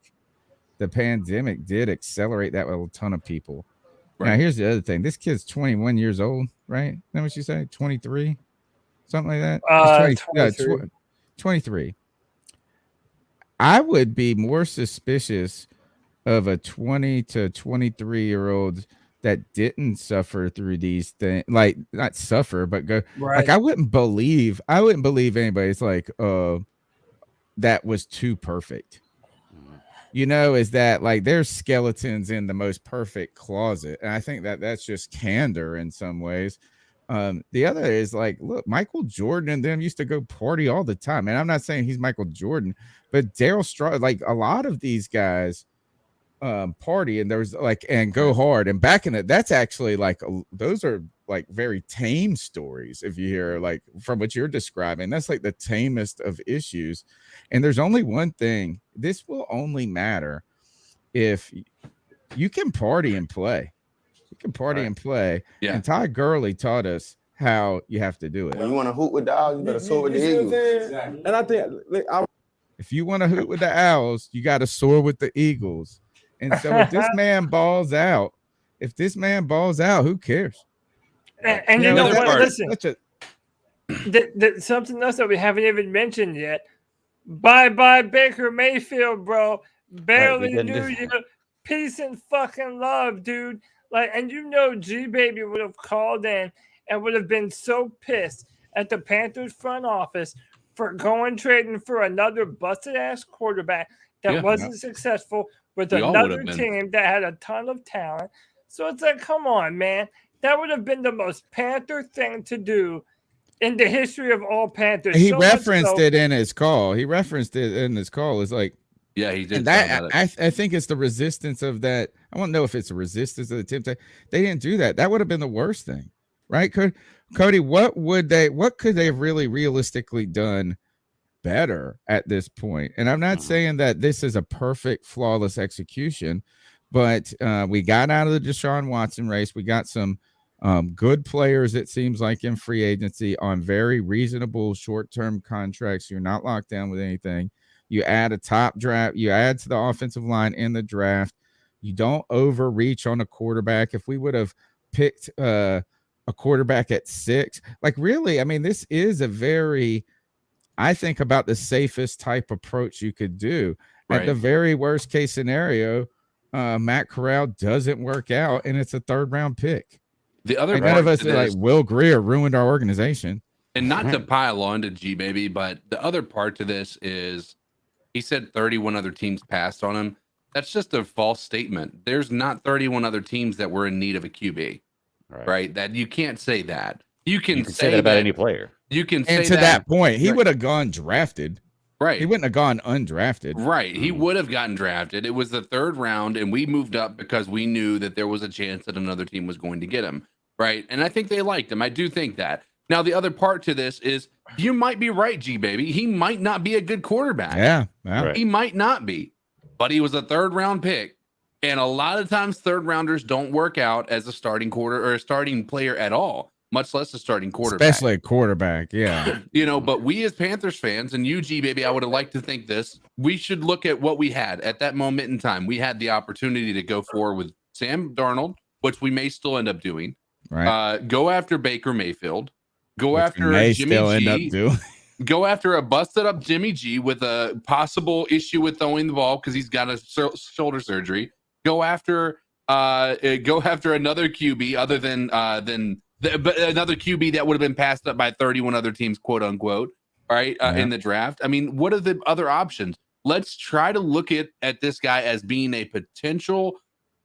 did accelerate that with a ton of people. Now, here's the other thing. This kid's 21 years old, right? Is that what you say? 23? Something like that? 23. I would be more suspicious of a 20 to 23-year-old that didn't suffer through these things, like not suffer, but go like I wouldn't believe anybody's like, that was too perfect. You know, is that like there's skeletons in the most perfect closet. And I think that's just candor in some ways. The other is like, look, Michael Jordan and them used to go party all the time. And I'm not saying he's Michael Jordan, but Daryl Straw, like a lot of these guys party and there's like and go hard. And back in it, that's actually like those are like very tame stories. If you hear like from what you're describing, that's like the tamest of issues. And there's only one thing. This will only matter if you can party and play. You can party and play. Yeah. And Ty Gurley taught us how you have to do it. When you want to hoot with the Owls, you better soar with the Eagles. Exactly. And I think if you want to hoot with the Owls, you got to soar with the Eagles. And so if this man balls out, who cares? And you know what? Listen, something else that we haven't even mentioned yet. Bye Baker Mayfield, bro. Barely knew you. Peace and fucking love, dude. Like, and you know, G Baby would have called in and would have been so pissed at the Panthers front office for going trading for another busted ass quarterback that wasn't successful with another team that had a ton of talent. So it's like, come on, man. That would have been the most Panther thing to do in the history of all Panthers. He referenced it in his call. It's like, yeah, he did. And that I think it's the resistance of that. I don't know if it's the resistance of the temptation. They didn't do that. That would have been the worst thing, right? Cody, what could they have really realistically done better at this point? And I'm not saying that this is a perfect, flawless execution, but we got out of the Deshaun Watson race. We got some good players, it seems like, in free agency on very reasonable short-term contracts. You're not locked down with anything. You add a top draft. You add to the offensive line in the draft. You don't overreach on a quarterback. If we would have picked a quarterback at 6, like really, I mean, this is a very, I think, about the safest type approach you could do. At the very worst case scenario, Matt Corral doesn't work out, and it's a 3rd round pick. The other none of us are like Will Greer ruined our organization. And not to pile on to G Baby, but the other part to this is he said 31 other teams passed on him. That's just a false statement. There's not 31 other teams that were in need of a QB, right? That you can't say that. You can say that about any player. You can say that. To that point, he would have gone drafted. Right. He wouldn't have gone undrafted. Right. He would have gotten drafted. It was the 3rd round, and we moved up because we knew that there was a chance that another team was going to get him. Right. And I think they liked him. I do think that. Now, the other part to this is you might be right, G baby. He might not be a good quarterback. Yeah. Right. He might not be, but he was a 3rd round pick. And a lot of times 3rd rounders don't work out as a starting quarter or a starting player at all, much less a starting quarterback. Especially a quarterback. Yeah. But we as Panthers fans and you, G baby, I would have liked to think this. We should look at what we had at that moment in time. We had the opportunity to go forward with Sam Darnold, which we may still end up doing. Right. Go after Baker Mayfield. Go Which after may Jimmy still end G. up doing. Go after a busted up Jimmy G with a possible issue with throwing the ball because he's got a shoulder surgery. Go after another QB other than another QB that would have been passed up by 31 other teams, quote unquote. All right, in the draft. I mean, what are the other options? Let's try to look at this guy as being a potential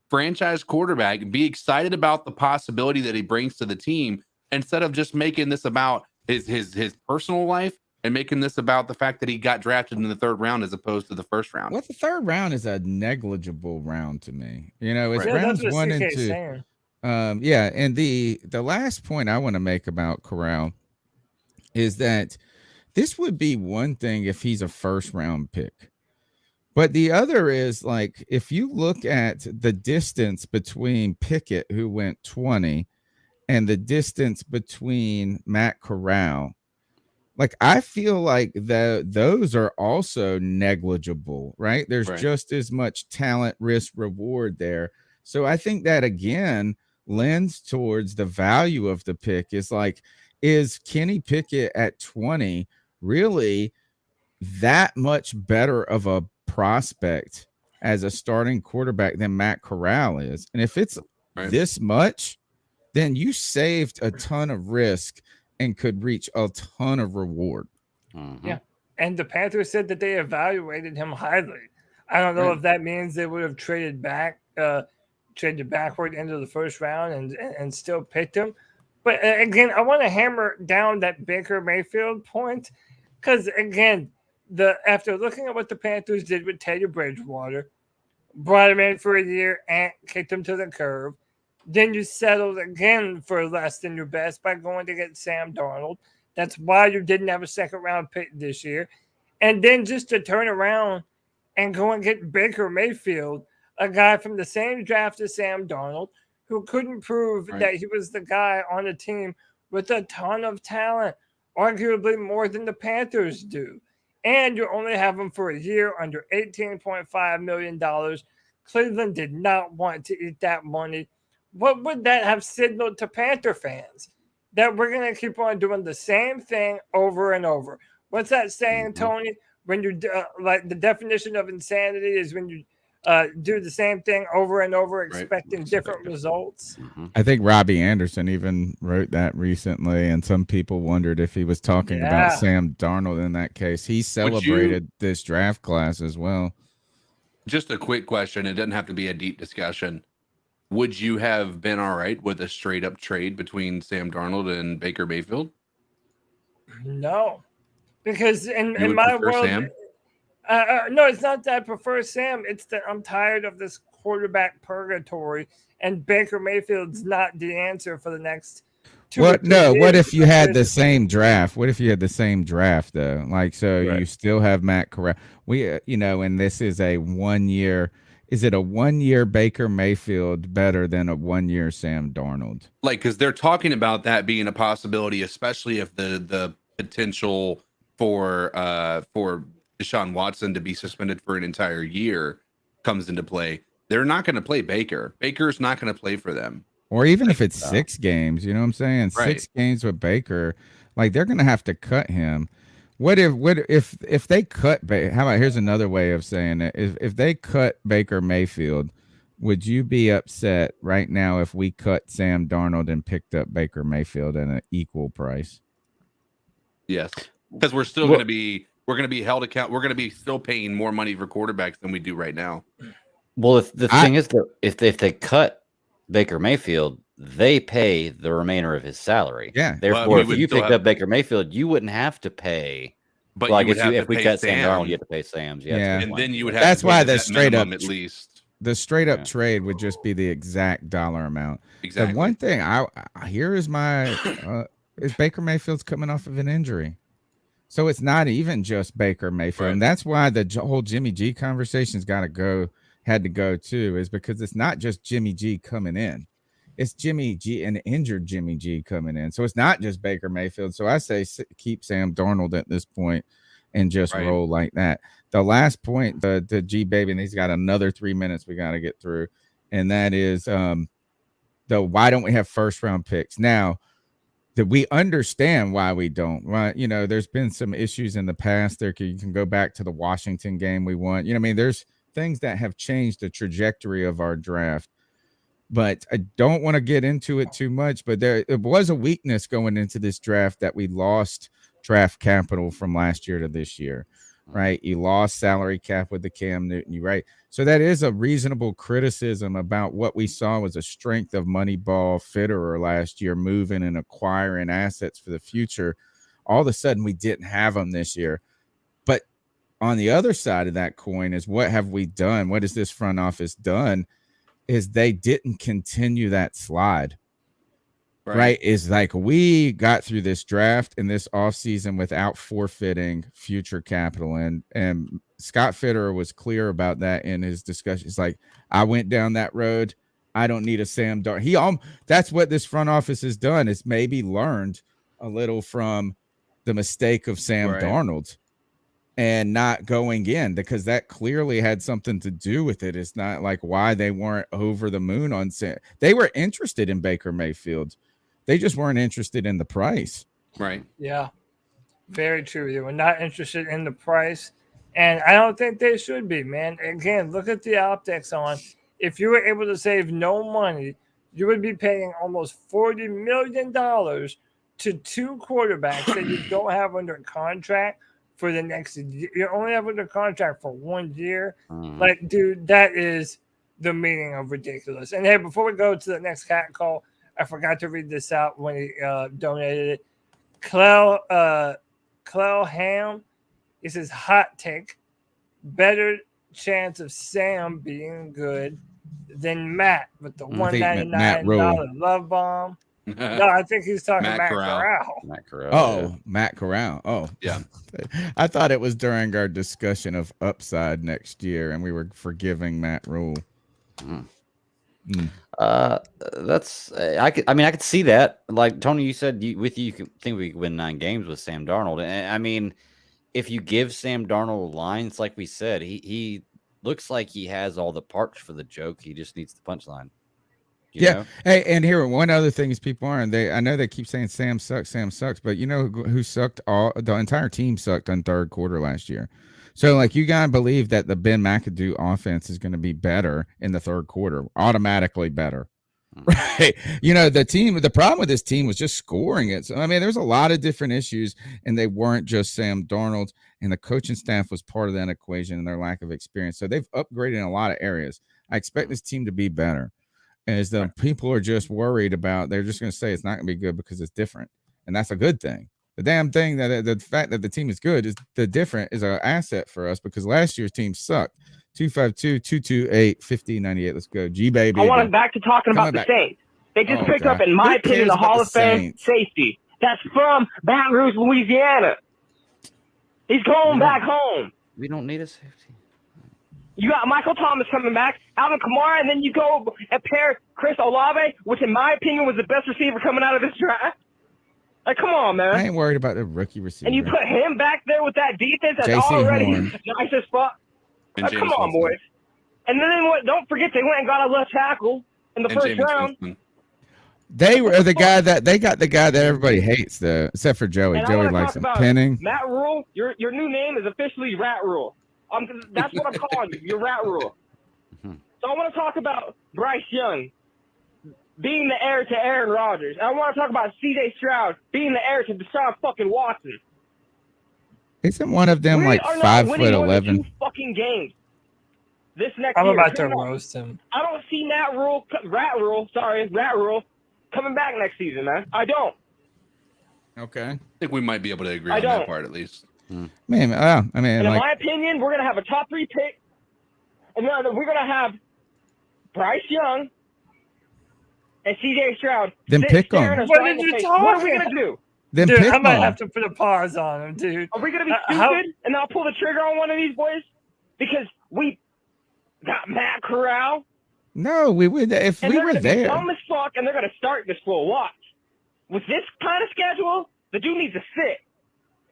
franchise quarterback. Be excited about the possibility that he brings to the team instead of just making this about his personal life and making this about the fact that he got drafted in the 3rd round as opposed to the 1st round. Well, the 3rd round is a negligible round to me. It's Yeah, rounds that's what 1 and CK's 2. saying. And the last point I want to make about Corral is that this would be one thing if he's a 1st round pick. But the other is, like, if you look at the distance between Pickett, who went 20, and the distance between Matt Corral, like, I feel like those are also negligible, right? There's just as much talent, risk, reward there. So I think that, again, lends towards the value of the pick. Is Kenny Pickett at 20 really that much better of a prospect as a starting quarterback than Matt Corral is? And if it's this much, then you saved a ton of risk and could reach a ton of reward. Yeah. And the Panthers said that they evaluated him highly. I don't know if that means they would have traded backward into the 1st round and still picked him. But again, I want to hammer down that Baker Mayfield point because, again, after looking at what the Panthers did with Teddy Bridgewater, brought him in for a year and kicked him to the curb. Then you settled again for less than your best by going to get Sam Darnold. That's why you didn't have a 2nd round pick this year. And then just to turn around and go and get Baker Mayfield, a guy from the same draft as Sam Darnold, who couldn't prove that he was the guy on a team with a ton of talent, arguably more than the Panthers do. And you only have him for a year under $18.5 million. Cleveland did not want to eat that money. What would that have signaled to Panther fans? That we're going to keep on doing the same thing over and over. What's that saying, Tony? When you like, the definition of insanity is when you do the same thing over and over, expecting different results. I think Robbie Anderson even wrote that recently, and some people wondered if he was talking about Sam Darnold in that case. He celebrated this draft class as well. Just a quick question. It doesn't have to be a deep discussion. Would you have been all right with a straight up trade between Sam Darnold and Baker Mayfield? No, because in my world, Sam? No, it's not that I prefer Sam. It's that I'm tired of this quarterback purgatory, and Baker Mayfield's not the answer for the next 2 What? No. years. What if you had the same draft? What if you had the same draft though? Like, so you still have Matt Corral. And this is a 1 year. Is it a 1 year Baker Mayfield better than a 1 year Sam Darnold? Like, because they're talking about that being a possibility, especially if the potential for Deshaun Watson to be suspended for an entire year comes into play. They're not going to play Baker. Baker's not going to play for them. Or even if it's 6 games, you know what I'm saying? 6 games with Baker, like, they're going to have to cut him. What if they cut Baker? How about, here's another way of saying it. If they cut Baker Mayfield, would you be upset right now if we cut Sam Darnold and picked up Baker Mayfield at an equal price? Yes, because we're still going to be held account. We're going to be still paying more money for quarterbacks than we do right now. Well, the thing is that if they cut Baker Mayfield, they pay the remainder of his salary. Yeah. Therefore, if you picked up Baker Mayfield, you wouldn't have to pay But like you would have if to we pay cut Sam Darnold, Sam. you have to pay Sam's. Yeah, Yeah. And then you would have That's to pay why the the vet straight up minimum at least. the straight up Yeah. trade would just be the exact dollar amount. Exactly. The one thing I here is my is Baker Mayfield's coming off of an injury. So it's not even just Baker Mayfield. Right. And that's why the whole Jimmy G conversation's had to go too, is because it's not just Jimmy G coming in. It's Jimmy G and injured Jimmy G coming in. So it's not just Baker Mayfield. So I say keep Sam Darnold at this point and just Right. roll like that. The last point, the G baby, and he's got another 3 minutes we got to get through. And that is why don't we have first round picks? Now, that we understand why we don't, right? You know, there's been some issues in the past. You can go back to the Washington game we won. You know, I mean, there's things that have changed the trajectory of our draft. But I don't want to get into it too much. But it was a weakness going into this draft that we lost draft capital from last year to this year, right? You lost salary cap with the Cam Newton, right? So that is a reasonable criticism about what we saw was a strength of Moneyball Fitterer last year, moving and acquiring assets for the future. All of a sudden, we didn't have them this year. But on the other side of that coin is what have we done? What has this front office done? Is they didn't continue that slide. Right. Is like we got through this draft and this offseason without forfeiting future capital. And Scott Fitterer was clear about that in his discussion. It's like, I went down that road. I don't need a Sam Darnold. That's what this front office has done, is maybe learned a little from the mistake of Sam Darnold and not going in, because that clearly had something to do with it. It's not like why they weren't over the moon on Sam. They were interested in Baker Mayfield. They just weren't interested in the price. Right. Yeah, very true. They were not interested in the price, and I don't think they should be, man. Again, look at the optics on. If you were able to save no money, you would be paying almost $40 million to two quarterbacks that you don't have under contract for the next year. You only have under contract for 1 year. Like, dude, that is the meaning of ridiculous. And hey, before we go to the next cat call, I forgot to read this out when he donated it. Clell Ham, he says, hot take, better chance of Sam being good than Matt with the $199 love bomb. No, I think he's talking Matt Corral. Matt Corral. Oh, yeah. Matt Corral. Oh, yeah. I thought it was during our discussion of upside next year, and we were forgiving Matt Rhule. That's I could see that. Like Tony, you said you think we could win 9 games with Sam Darnold. And I mean, if you give Sam Darnold lines, like we said, he looks like he has all the parts for the joke. He just needs the punchline. You know? Hey, and here, one other thing is people aren't. I know they keep saying Sam sucks, but you know who sucked? The entire team sucked on third quarter last year. So, like, you gotta believe that the Ben McAdoo offense is going to be better in the third quarter, automatically better, right? You know, the problem with this team was just scoring it. So, I mean, there's a lot of different issues, and they weren't just Sam Darnold, and the coaching staff was part of that equation and their lack of experience. So they've upgraded in a lot of areas. I expect this team to be better. As the people are just worried about, they're just going to say it's not going to be good because it's different, and that's a good thing. The damn thing that the fact that the team is good is the different is an asset for us, because last year's team sucked. 252-228-5098. Let's go, G baby. I want back to talking about the Saints. They just picked up, in my opinion, the Hall of Fame safety. That's from Baton Rouge, Louisiana. He's going back home. We don't need a safety. You got Michael Thomas coming back, Alvin Kamara, and then you go and pair Chris Olave, which in my opinion was the best receiver coming out of this draft. Like, come on, man. I ain't worried about the rookie receiver. And you put him back there with that defense that's already nice as fuck. Like, come on, boys. And then what? Don't forget they went and got a left tackle in the first round. They were the guy that everybody hates, though, except for Joey. Joey likes him. Penning. Matt Rhule, your new name is officially Rat Rule. That's what I'm calling you. You're Rat Rule. So I want to talk about Bryce Young being the heir to Aaron Rodgers. And I want to talk about C.J. Stroud being the heir to Deshaun fucking Watson. Isn't one of them like 5'11"? 2 fucking games this next I'm year. about to roast him. I don't see Rat Rule coming back next season, man. I don't. Okay. I think we might be able to agree on that part at least. Man, I mean, And in like, my opinion, we're going to have a top 3 pick. And then we're going to have Bryce Young and CJ Stroud. Then pick 'em. What did you talk? What are we going to do? then Dude, pick I might them. have to put a pause on him, dude. Are we going to be stupid How- and not pull the trigger on one of these boys? Because we got Matt Corral. No, we would if And we they're were gonna be there. dumb as fuck, and they're going to start this full watch. With this kind of schedule, the dude needs to sit.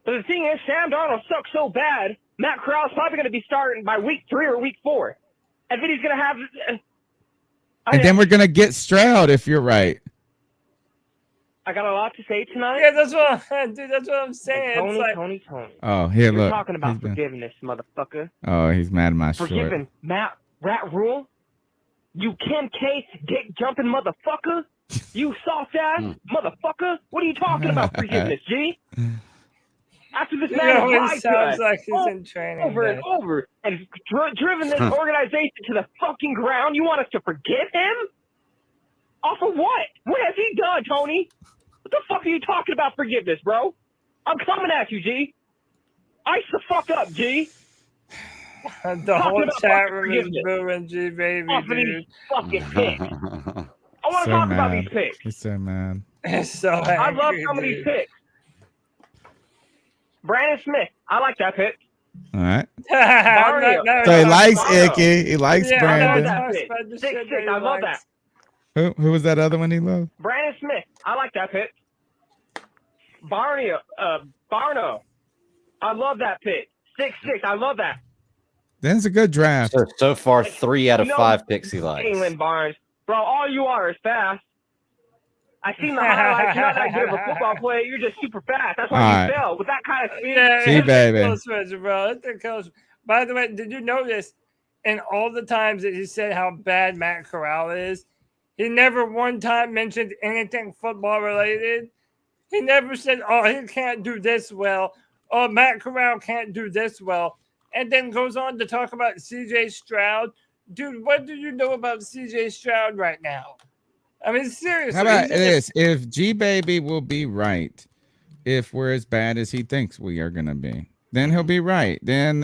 But the thing is, Sam Darnold sucks so bad, Matt Corral's probably going to be starting by week 3 or week 4. And then he's going to have... And then we're gonna get Stroud if you're right. I got a lot to say tonight. Yeah, that's what I'm saying. Tony, It's like, Tony. Oh, here, You're look. talking about He's been- forgiveness, motherfucker. Oh, he's mad at my short. Forgiving Matt Rhule? You Kim K dick jumping motherfucker? You soft ass motherfucker? What are you talking about forgiveness, G? After this He man has always lied to sounds us like he's in training over day. and over and driven this organization to the fucking ground, you want us to forgive him? Off of what? What has he done, Tony? What the fuck are you talking about forgiveness, bro? I'm coming at you, G. Ice the fuck up, G. The whole chat room is booing G baby, Off of these dude. fucking picks. I want to So talk about mad. these picks. He's so mad. So I love angry, some of these dude. picks. Brandon Smith, I like that pick. All right. Barney, So he likes Barno. Ickey. He likes Yeah, Brandon. I love that pick. About the 6'6", shit that he I love that. likes. Who was that other one he loved? Brandon Smith, I like that pick. Barno, I love that pick. 6'6", I love that. That's a good draft. So far, 3 out of You know, 5 picks he likes. Jalen Barnes, bro, all you are is fast. I seen the highlights. You're not that good of a football player. You're just super fast. That's why All you right. fell with that kind of speed. Yeah, See, it's baby. close friends, bro. It's close. By the way, did you notice in all the times that he said how bad Matt Corral is, he never one time mentioned anything football related. He never said, oh, he can't do this well. Oh, Matt Corral can't do this well. And then goes on to talk about CJ Stroud. Dude, what do you know about CJ Stroud right now? I mean, seriously. How about he's in this? If G Baby will be right, if we're as bad as he thinks we are gonna be, then he'll be right. Then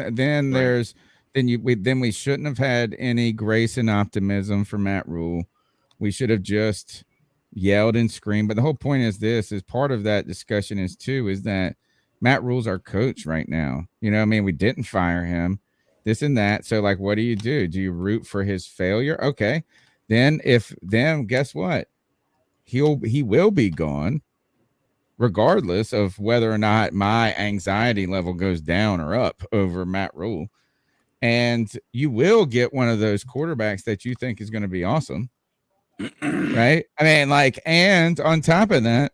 we shouldn't have had any grace and optimism for Matt Rhule. We should have just yelled and screamed. But the whole point is part of that discussion is that Matt Rhule's our coach right now. You know what I mean? We didn't fire him, this and that. So, like, what do? Do you root for his failure? Okay. Then guess what? He will be gone, regardless of whether or not my anxiety level goes down or up over Matt Rhule. And you will get one of those quarterbacks that you think is going to be awesome. Right? I mean, like, and on top of that,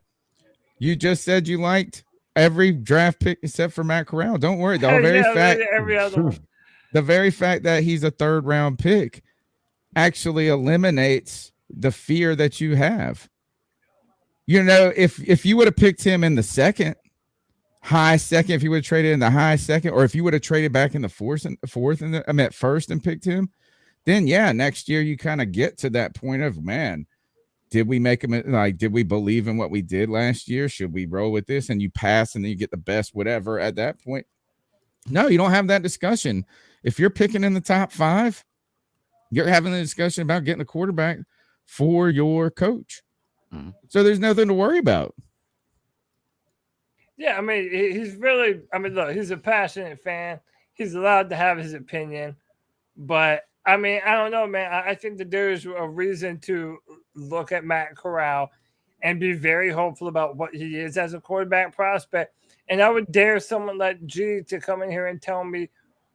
you just said you liked every draft pick except for Matt Corral. Don't worry. The very fact that he's a 3rd round pick actually eliminates the fear that you have. You know, if you would have picked him in the high second, if you would have traded in the high second, or if you would have traded back in the first and picked him, then yeah, next year you kind of get to that point of, man, did we make him, like, did we believe in what we did last year? Should we roll with this? And you pass and then you get the best whatever at that point. No, you don't have that discussion. If you're picking in the top 5, you're having a discussion about getting a quarterback for your coach. So there's nothing to worry about. Yeah, I mean, he's really, look, he's a passionate fan. He's allowed to have his opinion. But, I mean, I don't know, man. I think that there's a reason to look at Matt Corral and be very hopeful about what he is as a quarterback prospect. And I would dare someone like G to come in here and tell me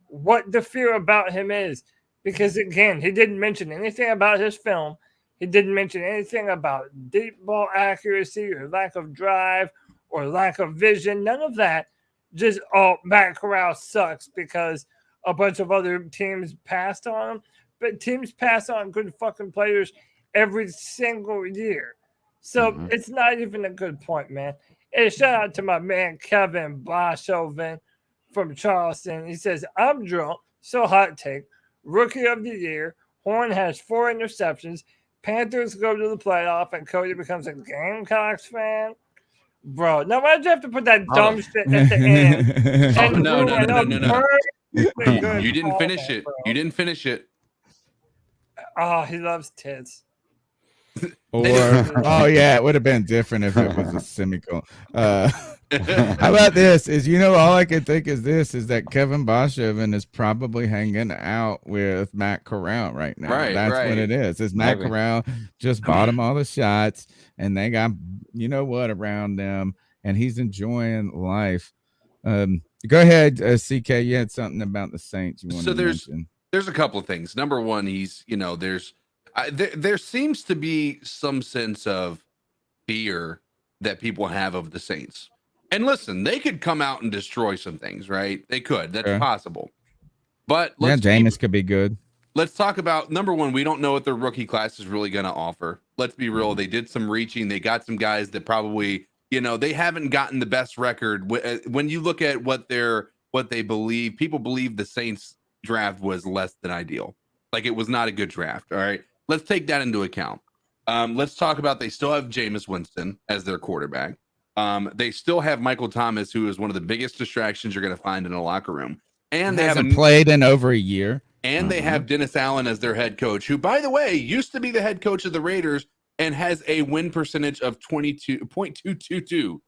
what the fear about him is. Because, again, he didn't mention anything about his film. He didn't mention anything about deep ball accuracy or lack of drive or lack of vision. None of that. Just, oh, Matt Corral sucks because a bunch of other teams passed on him. But teams pass on good fucking players every single year. So it's not even a good point, man. And shout out to my man Kevin Boshoven from Charleston. He says, I'm drunk, so hot take. Rookie of the year. Horn has 4 interceptions. Panthers go to the playoff, and Cody becomes a Gamecocks fan. Bro, now why'd you have to put that Hold dumb on. shit at the end? Oh, And no. ruin a perfectly good You didn't finish callback, it. bro. You didn't finish it. Oh, he loves tits. Or yeah, it would have been different if it was a semicolon. How about this? All I can think is that Kevin Boshoven is probably hanging out with Matt Corral right now. Right, That's what it is. It's Matt Maybe. Corral just bought him all the shots, and they got around them, and he's enjoying life. Go ahead, CK. You had something about the Saints you wanted to mention. There's a couple of things. Number one, there seems to be some sense of fear that people have of the Saints. And listen, they could come out and destroy some things, right? They could. That's possible. But Jameis could be good. Let's talk about number one. We don't know what their rookie class is really going to offer. Let's be real. They did some reaching. They got some guys that probably, they haven't gotten the best record. When you look at what they believe, people believe the Saints draft was less than ideal. Like it was not a good draft. All right. Let's take that into account. Let's talk about they still have Jameis Winston as their quarterback. They still have Michael Thomas, who is one of the biggest distractions you're going to find in a locker room. And they haven't played in over a year. And they have Dennis Allen as their head coach, who, by the way, used to be the head coach of the Raiders and has a win percentage of 22.222.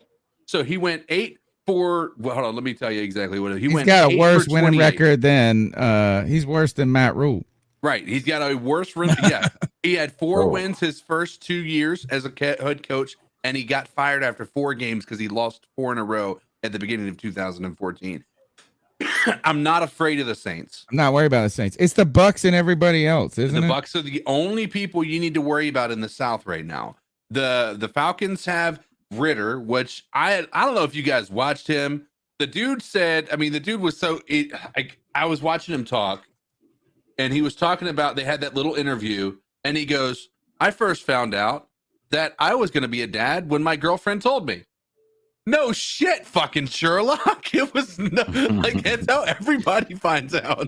So he went 8 for. Well, hold on, let me tell you exactly what he went. He's got a worse 8 for winning 28. record than he's worse than Matt Rhule. Right, he's got a worse run. Yeah, he had 4 wins his first 2 years as a head coach, and he got fired after 4 games because he lost 4 in a row at the beginning of 2014. I'm not afraid of the Saints. I'm not worried about the Saints. It's the Bucks and everybody else, isn't it? The Bucks are the only people you need to worry about in the South right now. The Falcons have Ritter, which I don't know if you guys watched him. The dude said, the dude was I was watching him talk, and he was talking about, they had that little interview, and he goes, I first found out that I was going to be a dad when my girlfriend told me. No shit, fucking Sherlock. It was that's how everybody finds out.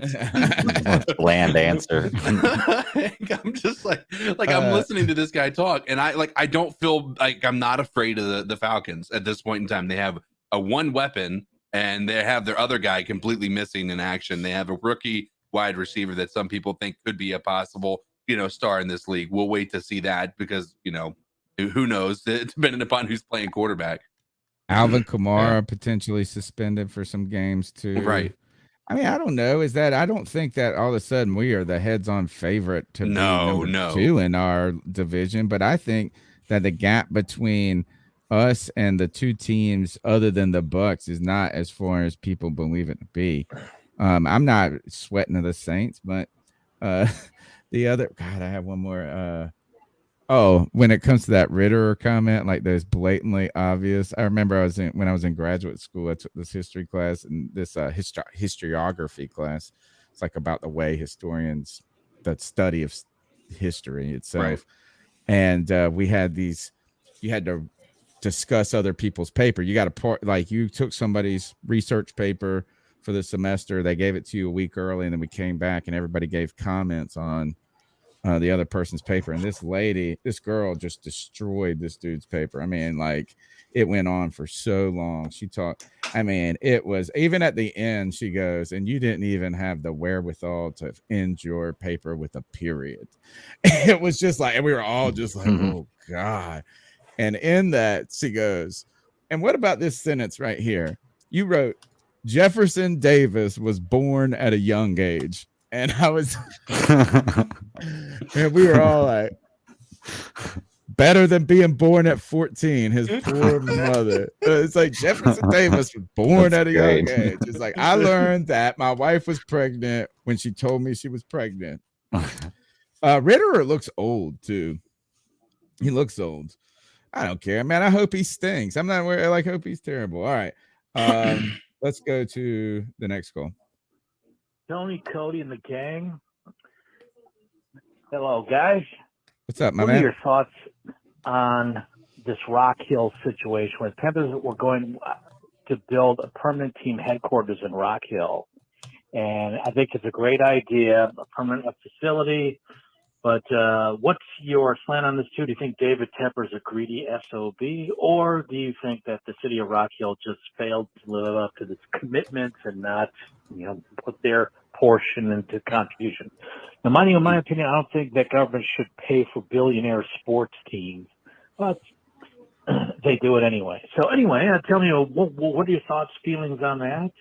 Bland answer. I'm just I'm listening to this guy talk, and I don't feel like I'm not afraid of the Falcons at this point in time. They have a one weapon, and they have their other guy completely missing in action. They have a rookie wide receiver that some people think could be a possible, star in this league. We'll wait to see that because, who knows, depending upon who's playing quarterback. Alvin Kamara potentially suspended for some games too. Right. I don't know. I don't think that all of a sudden we are the heads-on favorite to be number 2 in our division, but I think that the gap between us and the 2 teams other than the Bucks is not as far as people believe it to be. I'm not sweating of the Saints, but the other, God, I have one more. When it comes to that Ritter comment, like those blatantly obvious. I remember when I was in graduate school, I took this history class and this historiography class. It's like about the way historians, the study of history itself. Right. And we had you had to discuss other people's paper. You got to you took somebody's research paper for the semester. They gave it to you a week early, and then we came back and everybody gave comments on the other person's paper. And this girl just destroyed this dude's paper. It went on for so long. She talked, it was, even at the end, she goes, and you didn't even have the wherewithal to end your paper with a period. It was just and we were all just oh God. And in that, she goes, and what about this sentence right here? You wrote, Jefferson Davis was born at a young age. And I was, and we were all like, better than being born at 14. His poor mother. It's like Jefferson Davis was born at a young age. It's like, I learned that my wife was pregnant when she told me she was pregnant. Ritter looks old too. He looks old. I don't care, man. I hope he stinks. I'm not worried. I hope he's terrible. All right. Let's go to the next call. Tony, Cody, and the gang. Hello, guys. What's up, my man? What are your thoughts on this Rock Hill situation where the Panthers were going to build a permanent team headquarters in Rock Hill? And I think it's a great idea, a permanent facility. But what's your slant on this too? Do you think David Tepper's a greedy SOB, or do you think that the city of Rock Hill just failed to live up to its commitments and not, put their portion into contribution? Now, mind you, in my opinion, I don't think that government should pay for billionaire sports teams, but they do it anyway. So anyway, tell me, what are your thoughts, feelings on that?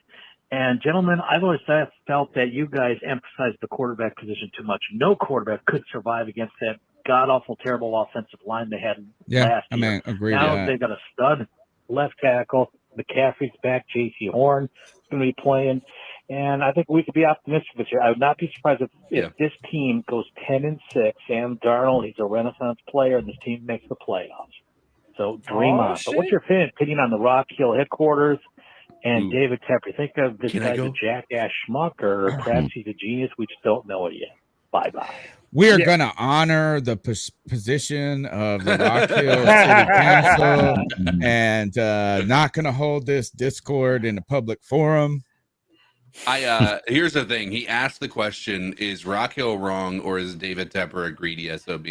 And gentlemen, I've always felt that you guys emphasize the quarterback position too much. No quarterback could survive against that god-awful, terrible offensive line they had last year. Agree now with that. they've got a stud left tackle. McCaffrey's back. J.C. Horn is going to be playing. And I think we could be optimistic this year. I would not be surprised if this team goes 10-6. Sam Darnold, he's a renaissance player, and this team makes the playoffs. So dream on. But what's your opinion on the Rock Hill headquarters and David Tepper? Think of this guy's a jackass schmuck, or perhaps he's a genius. We just don't know it yet. Bye-bye. We are going to honor the position of the Rock Hill City Council and not going to hold this discord in a public forum. Here's the thing. He asked the question, is Rock Hill wrong or is David Tepper a greedy SOB?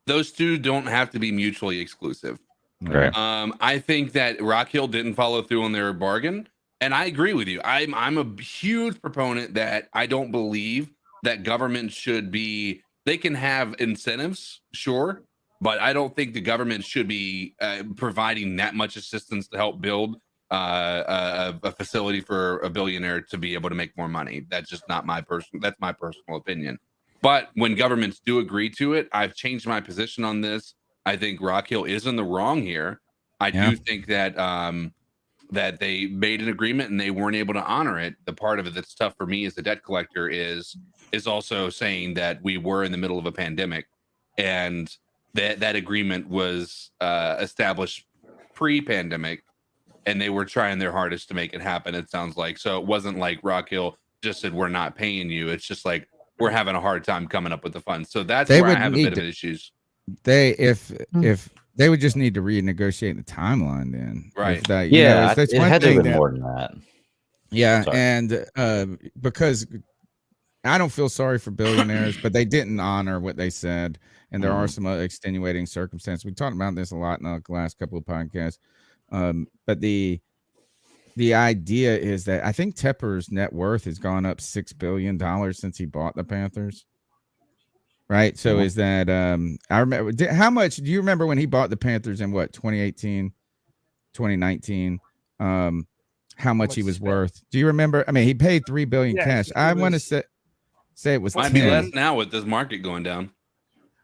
Those two don't have to be mutually exclusive. Right. I think that Rock Hill didn't follow through on their bargain. And I agree with you. I'm a huge proponent that I don't believe that government should be, they can have incentives, sure, but I don't think the government should be providing that much assistance to help build a facility for a billionaire to be able to make more money. That's just not that's my personal opinion. But when governments do agree to it, I've changed my position on this. I think Rock Hill is in the wrong here. I do think that that they made an agreement and they weren't able to honor it. The part of it that's tough for me as a debt collector is also saying that we were in the middle of a pandemic, and that agreement was established pre-pandemic, and they were trying their hardest to make it happen. It sounds like. So it wasn't like Rock Hill just said we're not paying you. It's just like we're having a hard time coming up with the funds. So that's where I have a bit of issues. If they would just need to renegotiate the timeline, then right? That, it had to have been more than that. Yeah, Sorry. and because I don't feel sorry for billionaires, but they didn't honor what they said, and there are some extenuating circumstances. We talked about this a lot in the last couple of podcasts, but the idea is that I think Tepper's net worth has gone up $6 billion since he bought the Panthers. Right. So is that I remember how much do you remember when he bought the Panthers in 2018, 2019? How much he was worth? Do you remember? I mean, he paid $3 billion cash. I want to say it was might 10. be less now with this market going down.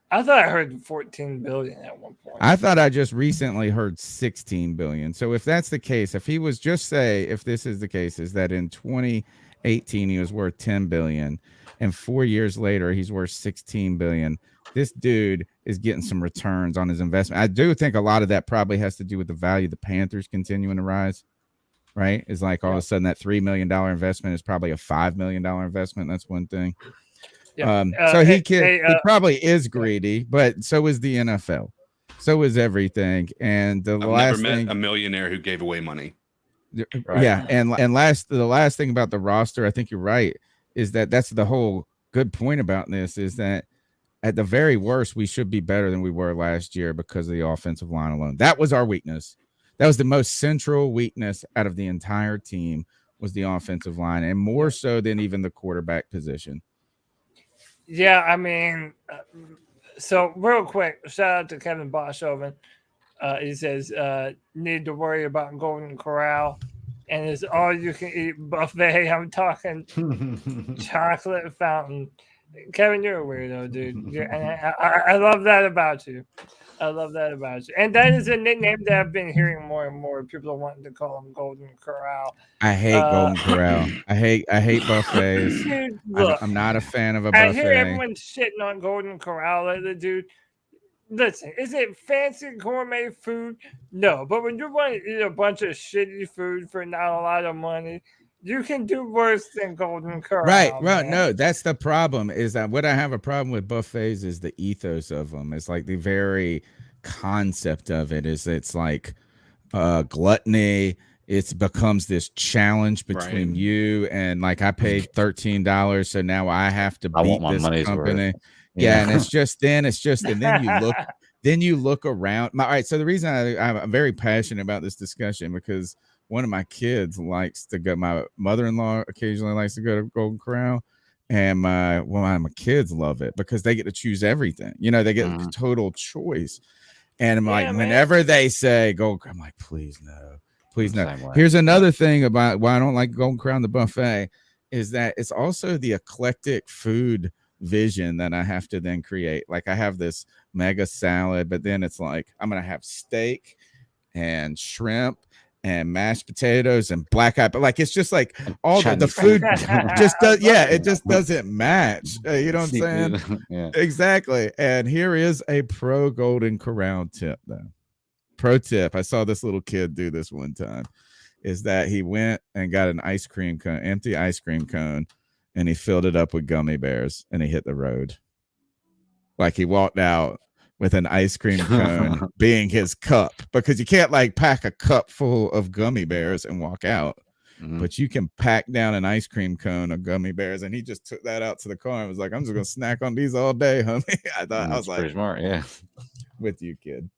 I thought I heard 14 billion at one point. I thought I just recently heard 16 billion. So if that's the case, if he was if this is the case, is that in 2018 he was worth 10 billion. And 4 years later, he's worth 16 billion. This dude is getting some returns on his investment. I do think a lot of that probably has to do with the value of the Panthers continuing to rise. Right? It's like all of a sudden that $3 million investment is probably a $5 million investment. That's one thing. Yeah. So he probably is greedy, but so is the NFL. So is everything. And the I've last never thing, met a millionaire who gave away money. Right. Yeah, and the last thing about the roster, I think you're right, is that's the whole good point about this is that at the very worst, we should be better than we were last year because of the offensive line alone. That was our weakness. That was the most central weakness out of the entire team was the offensive line, and more so than even the quarterback position. Yeah, I mean, so real quick, shout out to Kevin Boshoven. He says, need to worry about Golden Corral. And it's all you can eat buffet. I'm talking chocolate fountain. Kevin, you're a weirdo, dude. I love that about you. I love that about you. And that is a nickname that I've been hearing more and more. People are wanting to call him Golden Corral. I hate Golden Corral. I hate buffets. Dude, look, I'm not a fan of a buffet. I hear everyone shitting on Golden Corral. Dude, listen, is it fancy gourmet food? No, but when you want to eat a bunch of shitty food for not a lot of money, you can do worse than Golden Corral. Right. Man. No, that's the problem. Is that what I have a problem with buffets is the ethos of them. It's like the very concept of it is it's like gluttony. It becomes this challenge between you and like I paid $13, so now I have to beat this company. Yeah, and it's just and then you look around. All right, so the reason I'm very passionate about this discussion because one of my kids likes to go. My mother-in-law occasionally likes to go to Golden Corral, and my kids love it because they get to choose everything. They get total choice. And I'm like, whenever they say Golden, I'm like, please no, please no. Here's another thing about why I don't like Golden Corral, the buffet, is that it's also the eclectic food vision that I have to then create. Like I have this mega salad, but then it's like I'm gonna have steak and shrimp and mashed potatoes and black eye, but like it's just like all the food just does it just doesn't match. You know what I'm saying? Yeah. Exactly. And here is a pro Golden Corral tip though. Pro tip. I saw this little kid do this one time. Is that he went and got an ice cream cone, empty ice cream cone, and he filled it up with gummy bears and he hit the road. Like he walked out with an ice cream cone being his cup, because you can't like pack a cup full of gummy bears and walk out, but you can pack down an ice cream cone of gummy bears. And he just took that out to the car and was like, I'm just going to snack on these all day, homie. I was like, pretty smart. Yeah. With you, kid.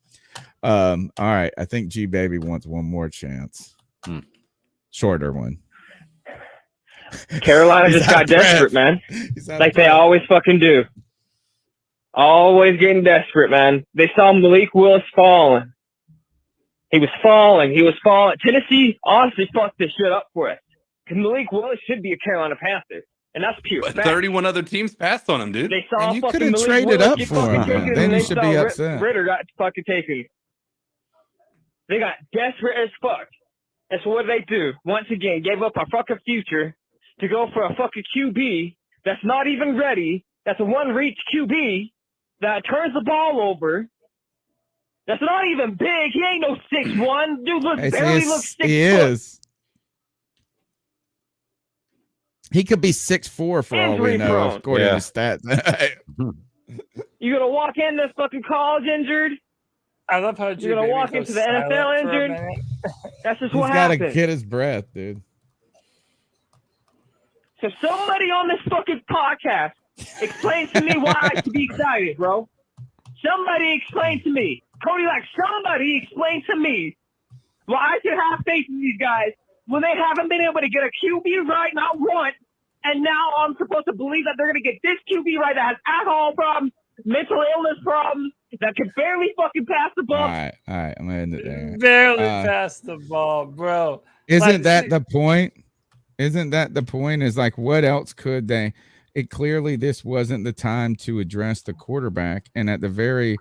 All right. I think G Baby wants one more chance. Shorter one. Carolina just got desperate, man. Like they always fucking do. Always getting desperate, man. They saw Malik Willis falling. He was falling. Tennessee honestly fucked this shit up for us. Because Malik Willis should be a Carolina Panther. And that's pure But fact. 31 other teams passed on him, dude. They saw And you fucking could have Malik traded Willis up get for fucking him. taken, Then and you they should saw be upset. Ritter got fucking taken. They got desperate as fuck. And so what do? Once again, gave up our fucking future to go for a fucking QB that's not even ready. That's a one-reach QB that turns the ball over. That's not even big. He ain't no 6'1". Dude barely looks 6 He is. He could be 6'4" for all we know, Injury-prone. according to stats. You gonna walk in this fucking college injured? I love how You're gonna walk into the NFL injured? That's just He's what got to happened. get his breath, dude. So somebody on this fucking podcast explain to me why I should be excited, bro. Somebody explain to me. Cody, like somebody explain to me why I should have faith in these guys when they haven't been able to get a QB right, not one, and now I'm supposed to believe that they're going to get this QB right that has alcohol problems, mental illness problems, that can barely fucking pass the ball. All right. I'm going to end it there. Barely pass the ball, bro. Isn't that the point? Isn't that the point? Is like, what else could they? It clearly this wasn't the time to address the quarterback, and at the very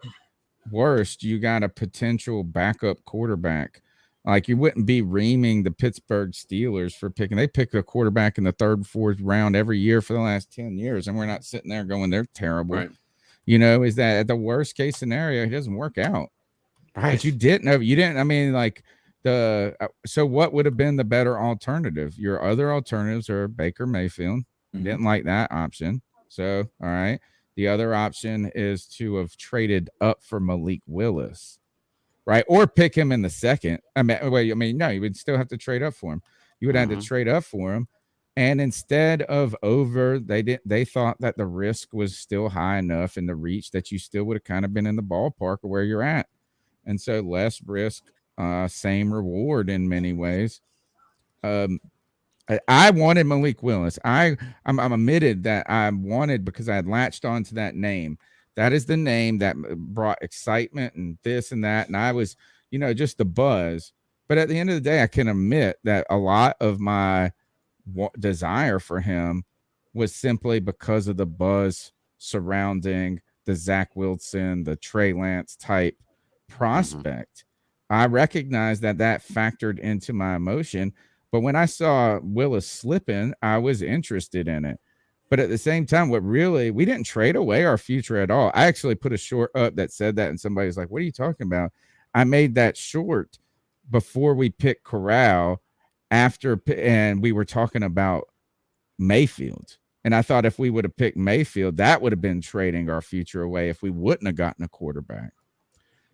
worst, you got a potential backup quarterback. Like you wouldn't be reaming the Pittsburgh Steelers for picking. They pick a quarterback in the 3rd, 4th round every year for the last 10 years, and we're not sitting there going, they're terrible. Right. Is that at the worst case scenario, he doesn't work out. Right. But you didn't. I mean, like so what would have been the better alternative? Your other alternatives are Baker Mayfield. Didn't like that option. So, all right. The other option is to have traded up for Malik Willis, right? Or pick him in the 2nd. No, you would still have to trade up for him. You would have to trade up for him. And instead of they thought that the risk was still high enough in the reach that you still would have kind of been in the ballpark of where you're at. And so less risk, same reward in many ways. I wanted Malik Willis. I'm admitted that I wanted because I had latched onto that name. That is the name that brought excitement and this and that. And I was, just the buzz. But at the end of the day, I can admit that a lot of my desire for him was simply because of the buzz surrounding the Zach Wilson, the Trey Lance type prospect. I recognized that factored into my emotion. But when I saw Willis slipping, I was interested in it. But at the same time, we didn't trade away our future at all. I actually put a short up that said that, and somebody was like, what are you talking about? I made that short before we picked Corral and we were talking about Mayfield. And I thought if we would have picked Mayfield, that would have been trading our future away if we wouldn't have gotten a quarterback.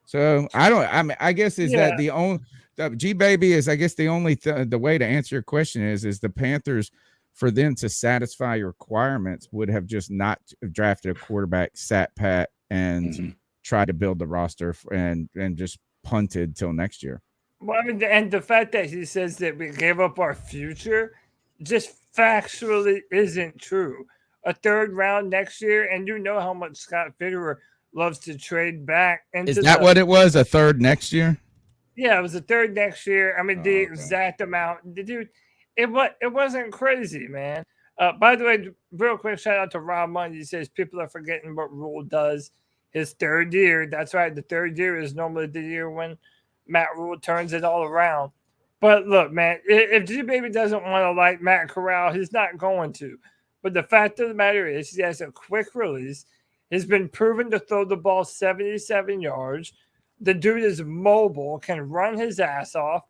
So I guess that the G Baby is, I guess the only the way to answer your question is the Panthers for them to satisfy your requirements would have just not drafted a quarterback, sat pat, and tried to build the roster and just punted till next year. Well, I mean, and the fact that he says that we gave up our future just factually isn't true. A third round next year, and you know how much Scott Fitterer loves to trade back. Is that what it was? A third next year? Yeah, it was a third next year. I mean, the exact amount. The dude, it wasn't crazy, man. By the way, real quick shout out to Rob Mundy. He says people are forgetting what Rhule does his third year. That's right. The third year is normally the year when Matt Rhule turns it all around. But look, man, if G Baby doesn't want to like Matt Corral, he's not going to. But the fact of the matter is, he has a quick release. He's been proven to throw the ball 77 yards. The dude is mobile, can run his ass off,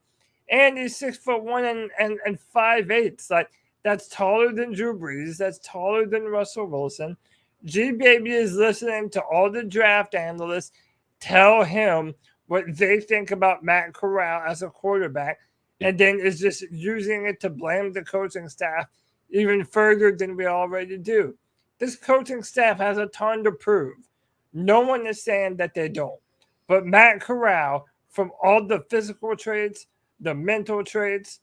and he's 6'1" and 5'8". Like, that's taller than Drew Brees. That's taller than Russell Wilson. G Baby is listening to all the draft analysts tell him what they think about Matt Corral as a quarterback, and then is just using it to blame the coaching staff even further than we already do. This coaching staff has a ton to prove. No one is saying that they don't. But Matt Corral, from all the physical traits, the mental traits,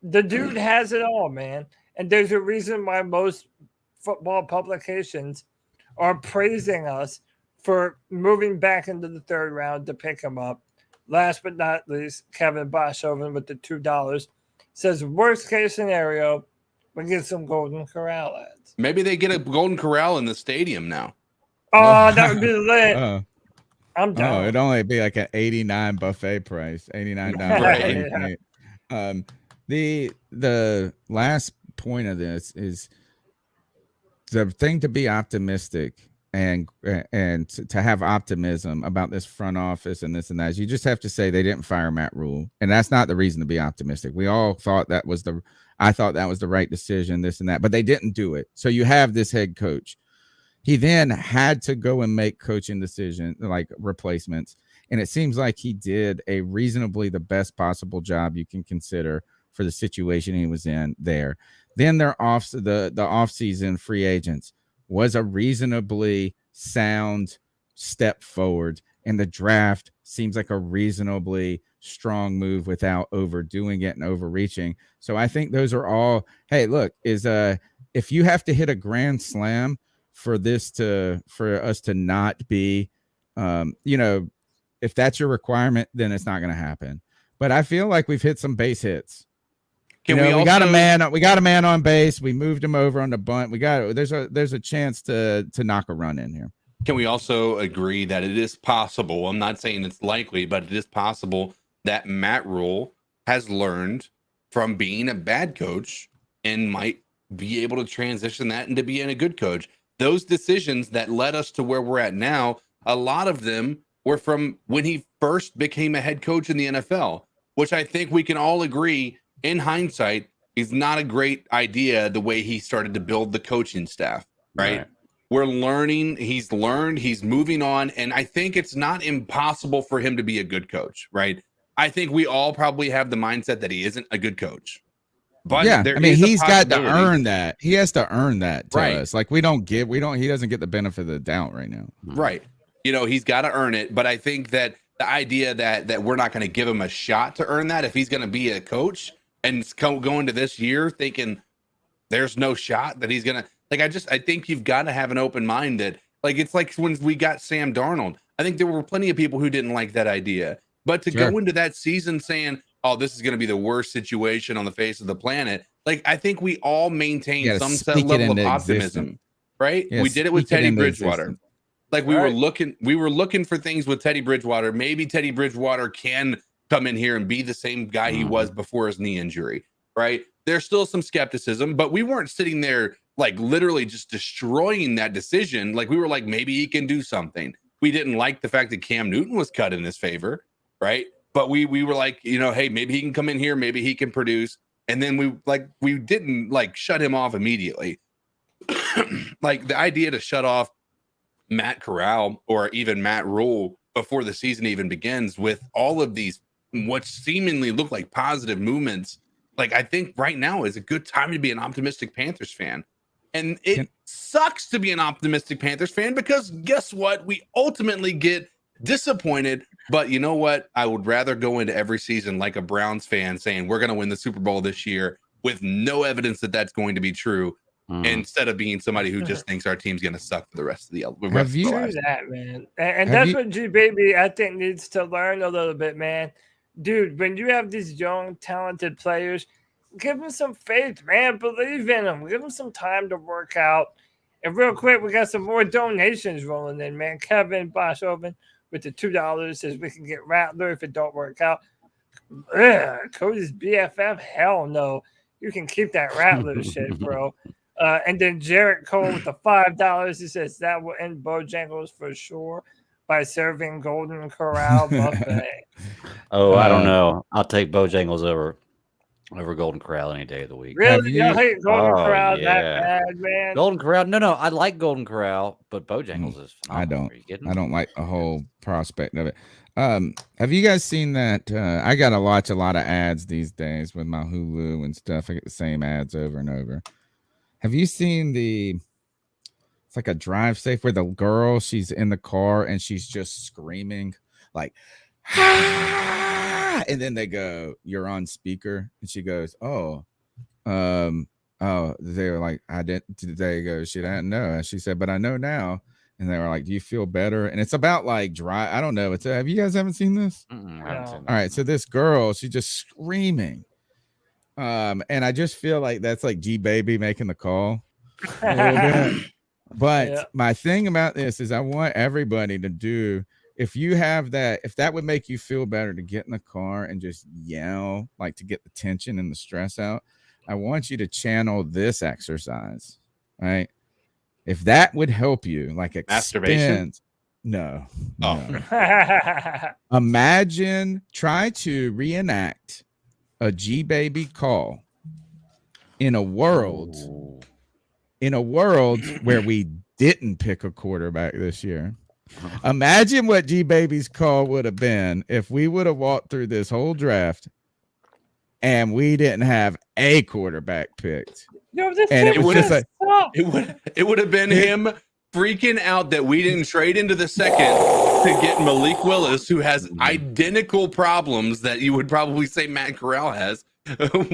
the dude has it all, man. And there's a reason why most football publications are praising us for moving back into the third round to pick him up. Last but not least, Kevin Boshoven with the $2 says, worst case scenario, we get some Golden Corral ads. Maybe they get a Golden Corral in the stadium now. Oh, that would be lit. I'm down. Oh, it'd only be like an 89 buffet price, $89. Right. The last point of this is the thing to be optimistic and to have optimism about this front office and this and that. You just have to say they didn't fire Matt Rhule, and that's not the reason to be optimistic. We all thought I thought that was the right decision, this and that, but they didn't do it. So you have this head coach. He then had to go and make coaching decisions, like replacements. And it seems like he did a reasonably the best possible job you can consider for the situation he was in there. Then the offseason free agents was a reasonably sound step forward. And the draft seems like a reasonably strong move without overdoing it and overreaching. So I think those are all, hey, look, if you have to hit a grand slam for us to not be, if that's your requirement, then it's not going to happen. But I feel like we've hit some base hits. We got a man on base. We moved him over on the bunt. There's a chance to knock a run in here. Can we also agree that it is possible? I'm not saying it's likely, but it is possible that Matt Rhule has learned from being a bad coach and might be able to transition that into being a good coach. Those decisions that led us to where we're at now, a lot of them were from when he first became a head coach in the NFL, which I think we can all agree in hindsight is not a great idea the way he started to build the coaching staff, right? We're learning, he's learned, he's moving on, and I think it's not impossible for him to be a good coach, right? I think we all probably have the mindset that he isn't a good coach. But yeah, I mean, he's got to earn that. He has to earn that to us. Like he doesn't get the benefit of the doubt right now. Right. He's got to earn it. But I think that the idea that we're not going to give him a shot to earn that, if he's going to be a coach and go into this year thinking there's no shot that he's going to, I think you've got to have an open mind that, it's like when we got Sam Darnold. I think there were plenty of people who didn't like that idea. But to go into that season saying, oh, this is going to be the worst situation on the face of the planet. I think we all maintain some level of optimism, right? We did it with Teddy Bridgewater. We were looking for things with Teddy Bridgewater. Maybe Teddy Bridgewater can come in here and be the same guy he was before his knee injury, right? There's still some skepticism, but we weren't sitting there literally just destroying that decision. We were maybe he can do something. We didn't like the fact that Cam Newton was cut in his favor, right? But we were hey, maybe he can come in here, maybe he can produce. And then we didn't shut him off immediately. The idea to shut off Matt Corral or even Matt Rhule before the season even begins with all of these what seemingly look like positive movements Like, I think right now is a good time to be an optimistic Panthers fan. And it sucks to be an optimistic Panthers fan because guess what? We ultimately get disappointed. But you know what? I would rather go into every season like a Browns fan saying we're going to win the Super Bowl this year with no evidence that that's going to be true, instead of being somebody who just thinks our team's going to suck for the rest of the lives. Have you that, man? And that's what G Baby I think needs to learn a little bit, man. Dude, when you have these young, talented players, give them some faith, man. Believe in them. Give them some time to work out. And real quick, we got some more donations rolling in, man. Kevin Boshoven with the $2 says we can get Rattler if it don't work out. Cody's BFF? Hell no. You can keep that Rattler shit, bro. And then Jarrett Cole with the $5. He says that will end Bojangles for sure by serving Golden Corral buffet. I don't know. I'll take Bojangles over Golden Corral any day of the week. Really? Y'all hate Golden Corral that bad, man? Golden Corral? No. I like Golden Corral, but Bojangles is phenomenal. I don't. Are you kidding? I don't like the whole prospect of it. Have you guys seen that? I got to watch a lot of ads these days with my Hulu and stuff. I get the same ads over and over. Have you seen it's like a drive safe where the girl, she's in the car and she's just screaming like, ah! And then they go, you're on speaker. And she goes, they were like, I didn't, they go, she didn't know. And she said, but I know now. And they were like, do you feel better? And it's about like dry. I don't know. Have you guys haven't seen this? All right. So this girl, she's just screaming. And I just feel like that's like G Baby making the call a little bit. But my thing about this is I want everybody to do, if that would make you feel better to get in the car and just yell, like to get the tension and the stress out, I want you to channel this exercise, right? If that would help you, like masturbation? No. Imagine, try to reenact a G Baby call in a world where we didn't pick a quarterback this year. Imagine what G Baby's call would have been if we would have walked through this whole draft and we didn't have a quarterback picked. Yo, it would have been him freaking out that we didn't trade into the second to get Malik Willis, who has identical problems that you would probably say Matt Corral has.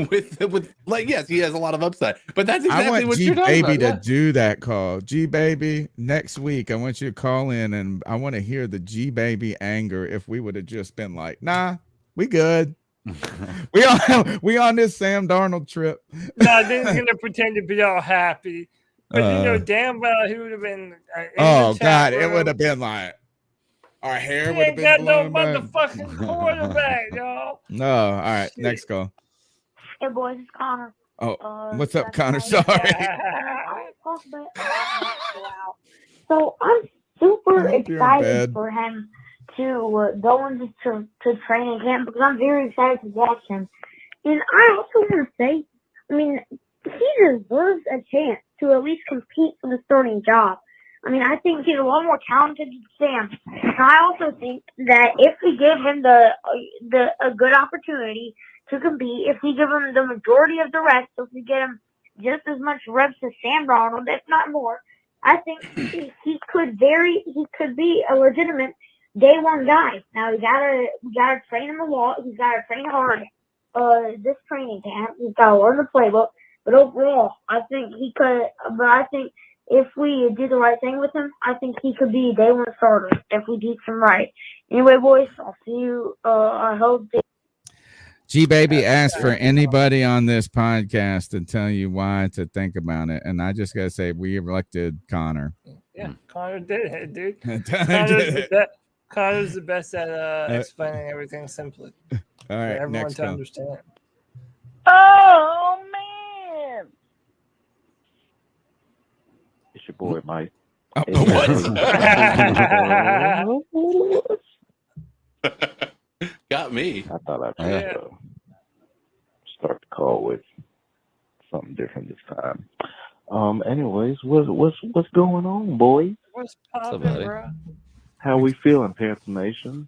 with like, yes, he has a lot of upside, but that's exactly what you're talking about. G Baby to do that call. G Baby, next week I want you to call in and I want to hear the G Baby anger if we would have just been like, nah, we good. we on this Sam Darnold trip. No, they're gonna pretend to be all happy, but you know damn well he would have been. It would have been like our hair would have been blown no motherfucking quarterback, y'all. No, all right, next call. Hey boys, it's Connor. What's up, Connor? Sorry. So I'm super excited for him to go into training camp because I'm very excited to watch him. And I also want to say, I mean, he deserves a chance to at least compete for the starting job. I mean, I think he's a lot more talented than Sam. And I also think that if we give him a good opportunity to compete, if we give him the majority of the reps, if we get him just as much reps as Sam Darnold, if not more, I think he could be a legitimate day one guy. Now we gotta train him a lot. He's gotta train hard. This training camp, he's gotta learn the playbook. But overall, I think he could. But I think if we do the right thing with him, I think he could be a day one starter if we teach him right. Anyway, boys, I'll see you. I hope. G Baby asked for anybody on this podcast to tell you why to think about it, and I just gotta say we elected Connor. Yeah, Connor did it, dude. Connor's the best at explaining everything simply. All right, for everyone next to call. understand. Oh man! It's your boy Mike. Got me. I thought I'd start the call with something different this time. Anyways, what's going on, boys? What's poppin', bro? How we feeling, Panther Nation?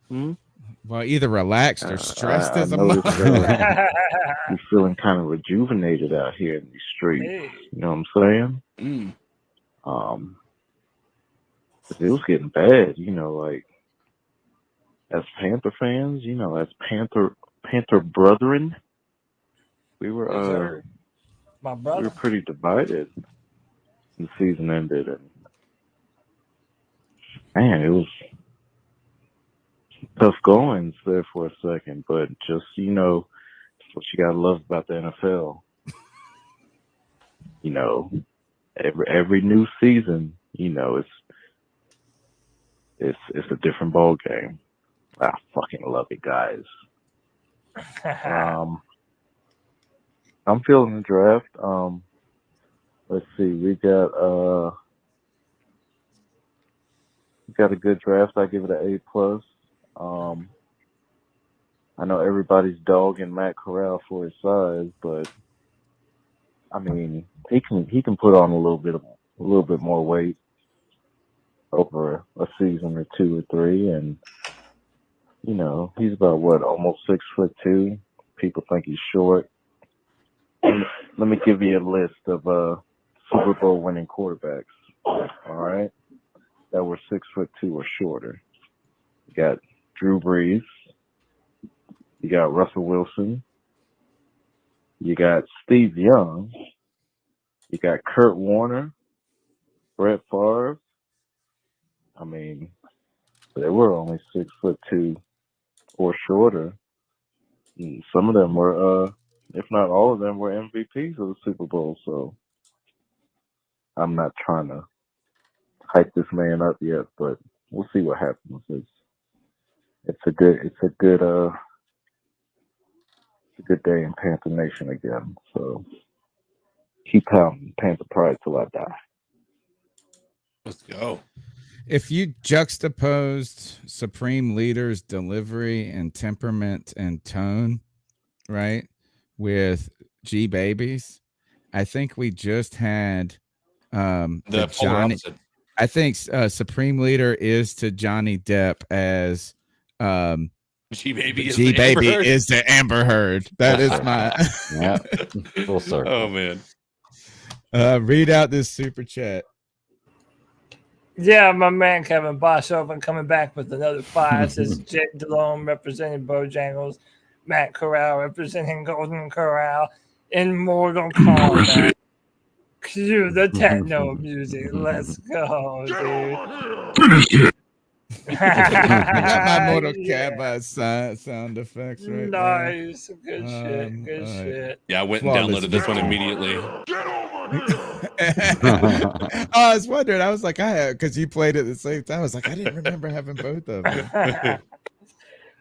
Well, either relaxed or stressed I as a noticed mother. you're feeling kind of rejuvenated out here in these streets. Hey. You know what I'm saying? Mm. It was getting bad, you know, like as Panther fans, you know, as Panther brethren, we Yes, were sir. My we brother. were pretty divided. The season ended, and man, it was tough goings there for a second. But just you know, what you gotta love about the NFL. You know, every new season, you know, it's a different ball game. I fucking love it, guys. I'm feeling the draft. Let's see, we got a good draft. I give it an A+. I know everybody's dogging Matt Corral for his size, but I mean he can put on a little bit more weight over a season or 2 or 3, and you know he's about almost 6'2". People think he's short. Let me give you a list of Super Bowl winning quarterbacks. All right, that were 6'2" or shorter. You got Drew Brees. You got Russell Wilson. You got Steve Young. You got Kurt Warner, Brett Favre. I mean, they were only 6'2" or shorter. And some of them were, if not all of them, were MVPs of the Super Bowl. So I'm not trying to hype this man up yet, but we'll see what happens. It's a good day in Panther Nation again. So keep pounding Panther pride till I die. Let's go. If you juxtaposed Supreme Leader's delivery and temperament and tone, right, with G Babies, I think we just had The polar Johnny. opposite. I think Supreme Leader is to Johnny Depp as G Baby G Baby is the Amber Heard. That is my full circle. Oh man. Read out this super chat. Yeah, my man Kevin Boshover coming back with another 5. Says Jake Delhomme representing Bojangles, Matt Corral representing Golden Corral in Mortal Kombat. Cue the techno music. Let's go, dude. I got my Mortal Kombat sound effects right Nice. there. Good shit. Good shit. Yeah, I went and downloaded this one immediately. I was wondering. I was like, because you played at the same time. I was like, I didn't remember having both of them.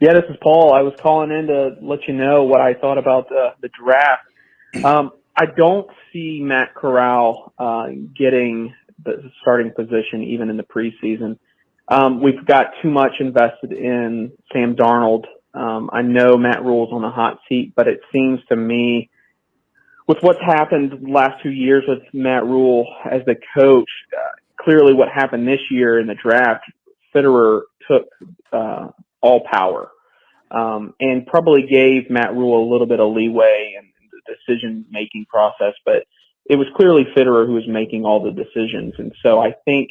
Yeah, this is Paul. I was calling in to let you know what I thought about the draft. I don't see Matt Corral getting the starting position even in the preseason. We've got too much invested in Sam Darnold. I know Matt Rhule's on the hot seat, but it seems to me with what's happened the last 2 years with Matt Rhule as the coach, clearly what happened this year in the draft, Fitterer took all power and probably gave Matt Rhule a little bit of leeway in the decision-making process, but it was clearly Fitterer who was making all the decisions. And so I think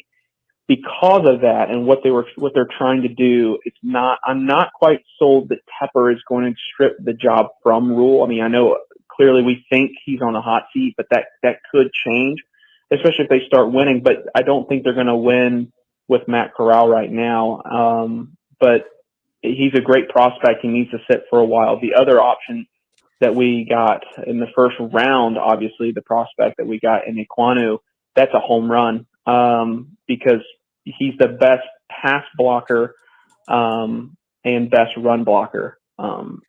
because of that and what they're trying to do, I'm not quite sold that Tepper is going to strip the job from Rhule. I mean, I know clearly we think he's on the hot seat, but that could change, especially if they start winning. But I don't think they're going to win with Matt Corral right now. But he's a great prospect. He needs to sit for a while. The other option that we got in the first round, obviously the prospect that we got in Ekwonu, that's a home run because he's the best pass blocker and best run blocker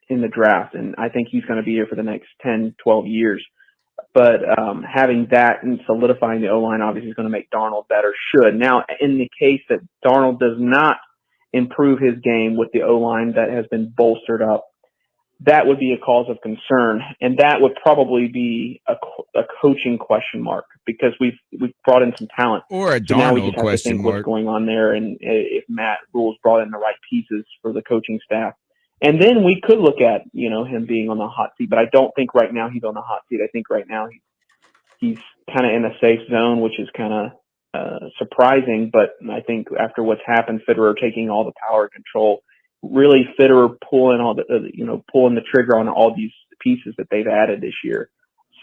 in the draft. And I think he's going to be here for the next 10, 12 years. But having that and solidifying the O-line obviously is going to make Darnold better, should. Now, in the case that Darnold does not improve his game with the O-line that has been bolstered up, that would be a cause of concern. And that would probably be a coaching question mark because we've brought in some talent. Or a so now we Darnold just have to question think mark. what's going on there and if Matt Rhule's brought in the right pieces for the coaching staff. And then we could look at, him being on the hot seat, but I don't think right now he's on the hot seat. I think right now he's kind of in a safe zone, which is kind of surprising. But I think after what's happened, Fitterer taking all the power and control, really Fitterer pulling pulling the trigger on all these pieces that they've added this year.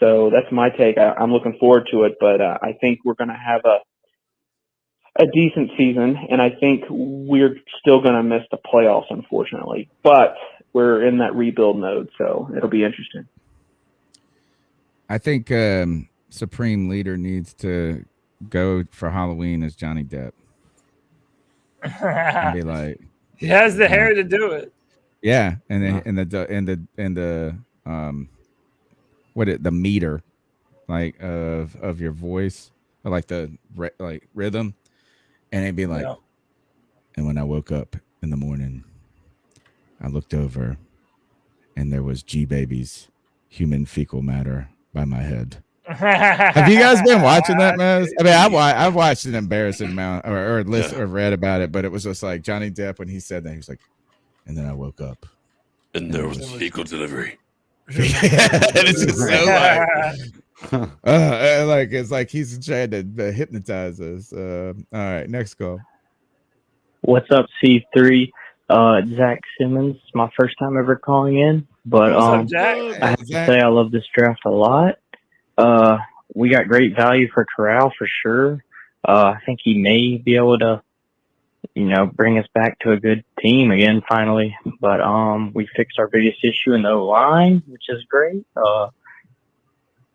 So that's my take. I'm looking forward to it, but I think we're going to have a decent season, and I think we're still going to miss the playoffs, unfortunately. But we're in that rebuild mode, so it'll be interesting. I think Supreme Leader needs to go for Halloween as Johnny Depp. And be like, he has the hair to do it. Yeah, and the the meter, like of your voice, or like the rhythm, and it'd be like, and when I woke up in the morning, I looked over, and there was G Baby's human fecal matter by my head. Have you guys been watching that mess? I mean, I've watched an embarrassing amount, or read about it, but it was just like Johnny Depp when he said that, he was like, and then I woke up, and there was fecal delivery. It's just so like it's like he's trying to hypnotize us. All right, next call. What's up, C3? Zach Simmons. It's my first time ever calling in, but What's up, Jack? I have to say I love this draft a lot. We got great value for Corral for sure. I think he may be able to, bring us back to a good team again finally. But we fixed our biggest issue in the O-line, which is great. The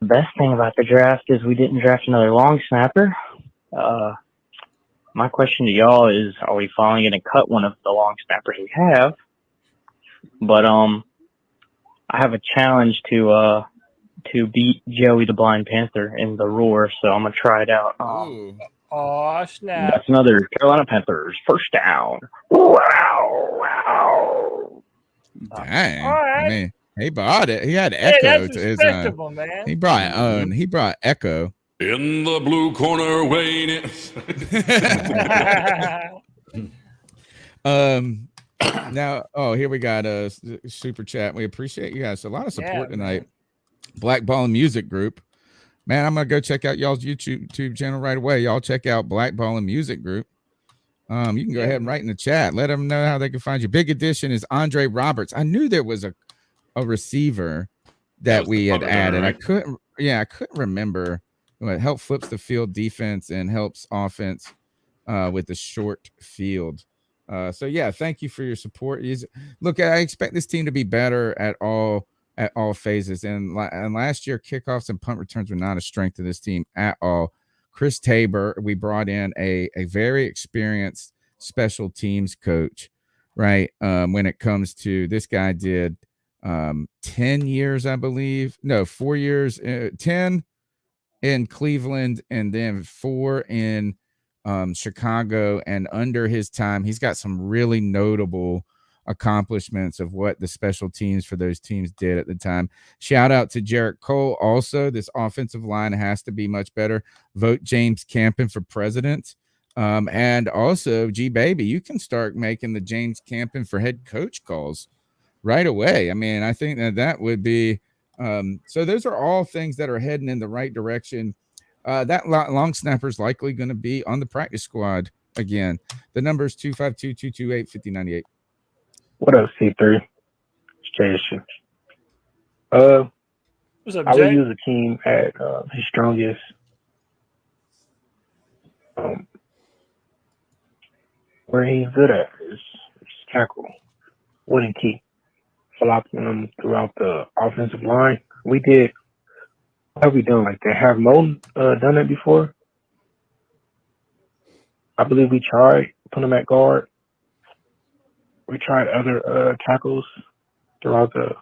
best thing about the draft is we didn't draft another long snapper. My question to y'all is, are we finally going to cut one of the long snappers we have? But I have a challenge to beat Joey the Blind Panther in the Roar, so I'm going to try it out. Oh, snap. That's another Carolina Panthers first down. Wow. Dang. All right. I mean, he brought it. He had Echo that's to his respectable, man. He brought Echo. In the blue corner, Wayne. Now, here we got a super chat. We appreciate you guys. A lot of support tonight. Black Ball and Music Group. Man, I'm gonna go check out y'all's YouTube channel right away. Y'all check out Black Ball and Music Group. You can go ahead and write in the chat. Let them know how they can find you. Big addition is Andre Roberts. I knew there was a receiver that we had added. Right? I couldn't remember. It helps flips the field defense and helps offense with the short field. So yeah, thank you for your support. Look, I expect this team to be better at all phases. And last year, kickoffs and punt returns were not a strength of this team at all. Chris Tabor, we brought in a very experienced special teams coach, right? When it comes to this guy did 10 years, I believe. No, 4 years, 10 in Cleveland, and then 4 in Chicago. And under his time, he's got some really notable accomplishments of what the special teams for those teams did at the time. Shout out to Jarrett Cole. Also, this offensive line has to be much better. Vote James Campen for president. And also, G Baby, you can start making the James Campen for head coach calls right away. I mean, I think that would be so those are all things that are heading in the right direction. That long snapper is likely going to be on the practice squad again. The number is 252-228-5098. What up, C3? It's Jason. What's up, I Jay? would use Ikem at his strongest. Where he's good at is tackle. Wouldn't keep flopping him throughout the offensive line. We did. What have we done like that? Have Mo done it before? I believe we tried putting him at guard. We tried other tackles throughout the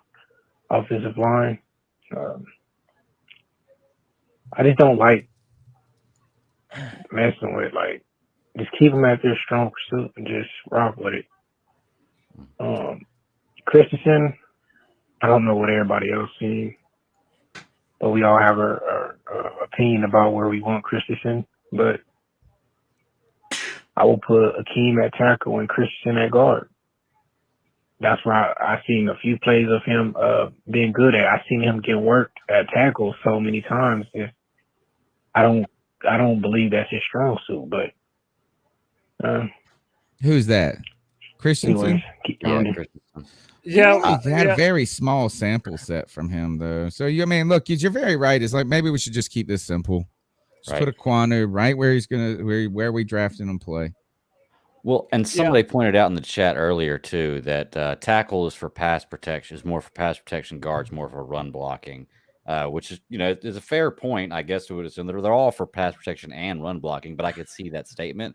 offensive line. I just don't like messing with, just keep them at their strong pursuit and just rock with it. Christensen, I don't know what everybody else sees, but we all have our opinion about where we want Christensen. But I will put Ikem at tackle and Christensen at guard. that's why I seen a few plays of him being good at. I seen him get worked at tackle so many times. I don't believe that's his strong suit, but who's that? Christensen? anyways, keep Yeah, going. Christensen. Yeah, We had a very small sample set from him, though. So I mean, look, you're very right. It's like maybe we should just keep this simple. Just Right. put Ekwonu right where he's gonna where we drafted him play. Well, and somebody pointed out in the chat earlier too that tackle is for pass protection, is more for pass protection, guards more for run blocking, which is is a fair point, I guess. We would assume they're all for pass protection and run blocking, but I could see that statement,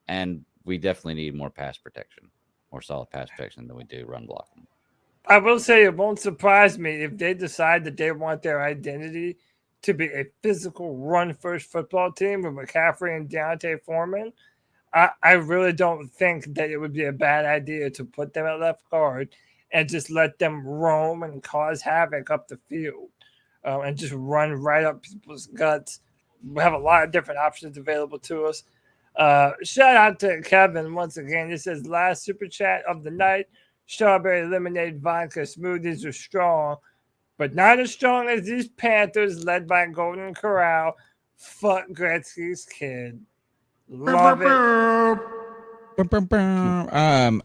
and we definitely need more pass protection, more solid pass protection than we do run blocking. I will say it won't surprise me if they decide that they want their identity to be a physical run-first football team with McCaffrey and Deontay Foreman. I really don't think that it would be a bad idea to put them at left guard and just let them roam and cause havoc up the field and just run right up people's guts. We have a lot of different options available to us. Shout out to Kevin once again. It says last super chat of the night. Strawberry lemonade vodka smoothies are strong, but not as strong as these Panthers led by Golden Corral. Fuck Gretzky's kid. Love it.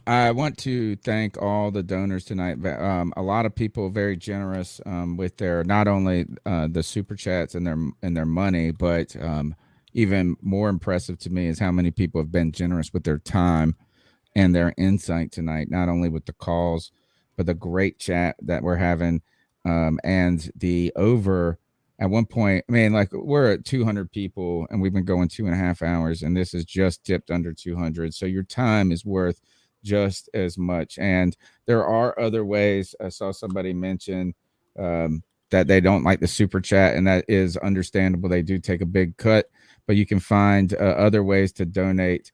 I want to thank all the donors tonight. A lot of people very generous with their not only the super chats and their money, but even more impressive to me is how many people have been generous with their time and their insight tonight, not only with the calls, but the great chat that we're having. And the over at one point, I mean, like we're at 200 people and we've been going 2.5 hours and this is just dipped under 200. So your time is worth just as much. And there are other ways. I saw somebody mention that they don't like the super chat, and that is understandable. They do take a big cut, but you can find other ways to donate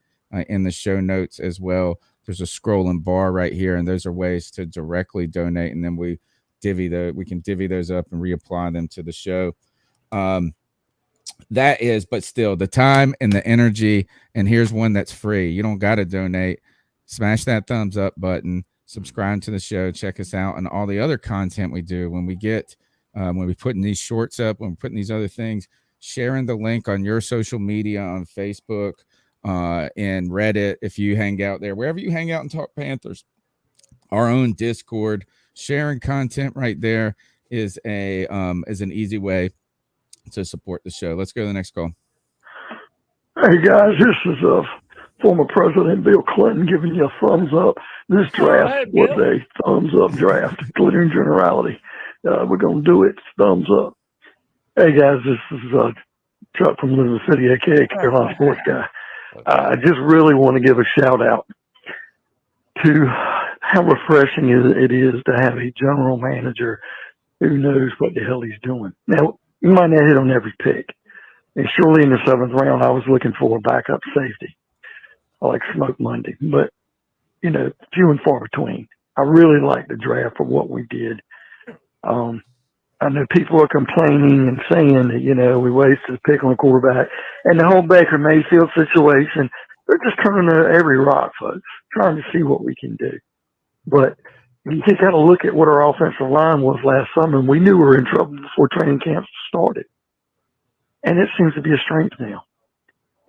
in the show notes as well. There's a scrolling bar right here, and those are ways to directly donate, and then we can divvy those up and reapply them to the show. That is, but still, the time and the energy. And here's one that's free. You don't got to donate. Smash that thumbs up button. Subscribe to the show. Check us out and all the other content we do. When we get when we putting these shorts up, when we're putting these other things, sharing the link on your social media, on Facebook, and Reddit, if you hang out there, wherever you hang out and talk Panthers, our own Discord, sharing content right there is an easy way to support the show. Let's go to the next call. Hey guys, this is former President Bill Clinton giving you a thumbs up. This draft was a thumbs up draft, including generality. We're gonna do it. Thumbs up. Hey guys, this is Chuck from Elizabeth City, aka Carolina Sports Guy. I just really want to give a shout out to how refreshing it is to have a general manager who knows what the hell he's doing. Now, you might not hit on every pick. And surely in the 7th round, I was looking for a backup safety. I like Smoke Monday, but, few and far between. I really like the draft for what we did. I know people are complaining and saying that, we wasted a pick on a quarterback. And the whole Baker Mayfield situation, they're just turning every rock, folks, trying to see what we can do. But you just got to look at what our offensive line was last summer, and we knew we were in trouble before training camp started. And it seems to be a strength now.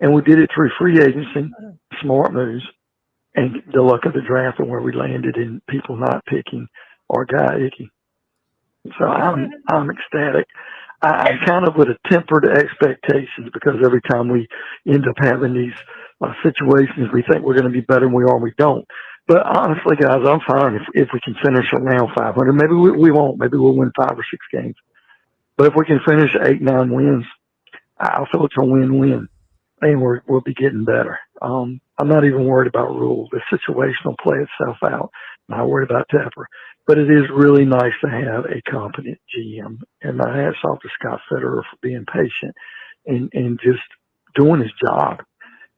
And we did it through free agency, smart moves, and the luck of the draft and where we landed in people not picking our guy, Ickey. So I'm ecstatic. I'm kind of with a tempered expectations because every time we end up having these situations, we think we're going to be better than we are, and we don't. But honestly, guys, I'm fine if we can finish around 500. Maybe we won't. Maybe we'll win 5 or 6 games. But if we can finish 8, 9 wins, I feel it's a win-win, and we'll be getting better. I'm not even worried about Rhule. The situation will play itself out. I'm not worried about Tepper. But it is really nice to have a competent GM. And my hats off to Scott Fitterer for being patient and just doing his job.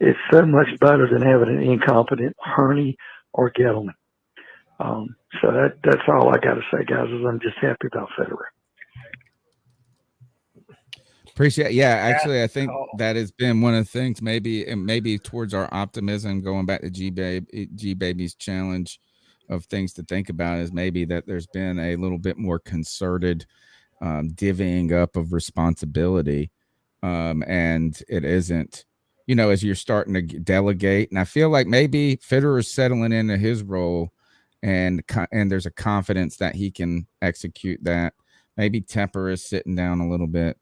It's so much better than having an incompetent Hurney or Gettleman. So that's all I got to say, guys, is I'm just happy about Fitterer. Appreciate it. Yeah, actually, I think that has been one of the things, maybe towards our optimism, going back to G Baby's challenge of things to think about is maybe that there's been a little bit more concerted divvying up of responsibility, and it isn't, as you're starting to delegate. And I feel like maybe Fitterer is settling into his role, and there's a confidence that he can execute that. Maybe Temper is sitting down a little bit.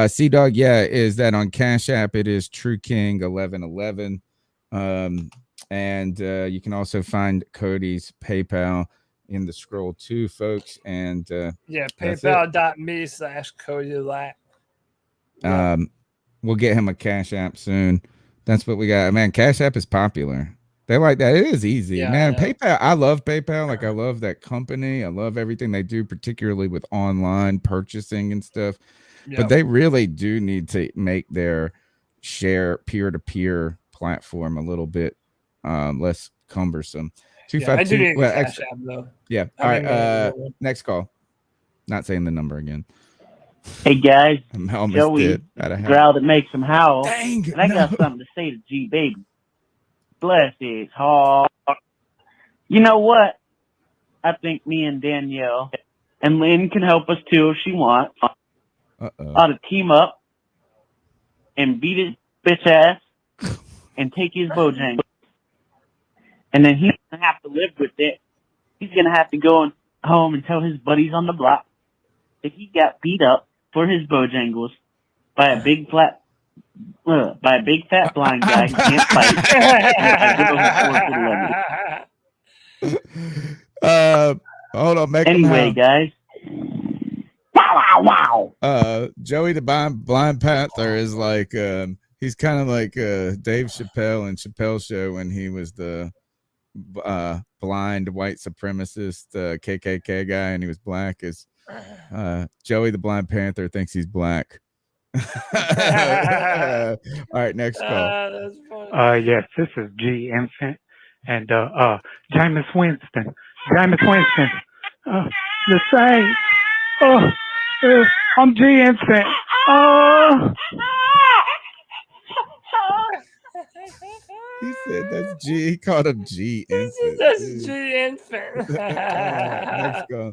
Sea Dog, is that on Cash App? It is True King 1111. And you can also find Cody's PayPal in the scroll too, folks. And PayPal.me/Cody Lack. We'll get him a Cash App soon. That's what we got. Man, Cash App is popular. They like that. It is easy, man. PayPal. I love PayPal. Like, I love that company. I love everything they do, particularly with online purchasing and stuff. Yep. But they really do need to make their share peer-to-peer platform a little bit less cumbersome. 252. I do need a Cash App, though. Yeah. All right. Next call. Not saying the number again. Hey guys, Joey growled to make some howl. Dang, and I got something to say to G Baby. Bless his heart. You know what? I think me and Danielle and Lynn can help us too if she wants. Ought to team up and beat his bitch ass and take his Bojangles. And then he's gonna have to live with it. He's gonna have to go home and tell his buddies on the block that he got beat up for his Bojangles by a big fat blind guy who can't fight. Hold on, anyway, guys. Wow. Joey the Blind Panther is like he's kind of like Dave Chappelle and Chappelle Show when he was the blind white supremacist KKK guy and he was black. Is Joey the Blind Panther thinks he's black. All right, next call. Yes, this is G Infant and Jameis Winston. The Saints. I'm G Infant. He said that's G. He called him G Infant. That's G Infant. Next call.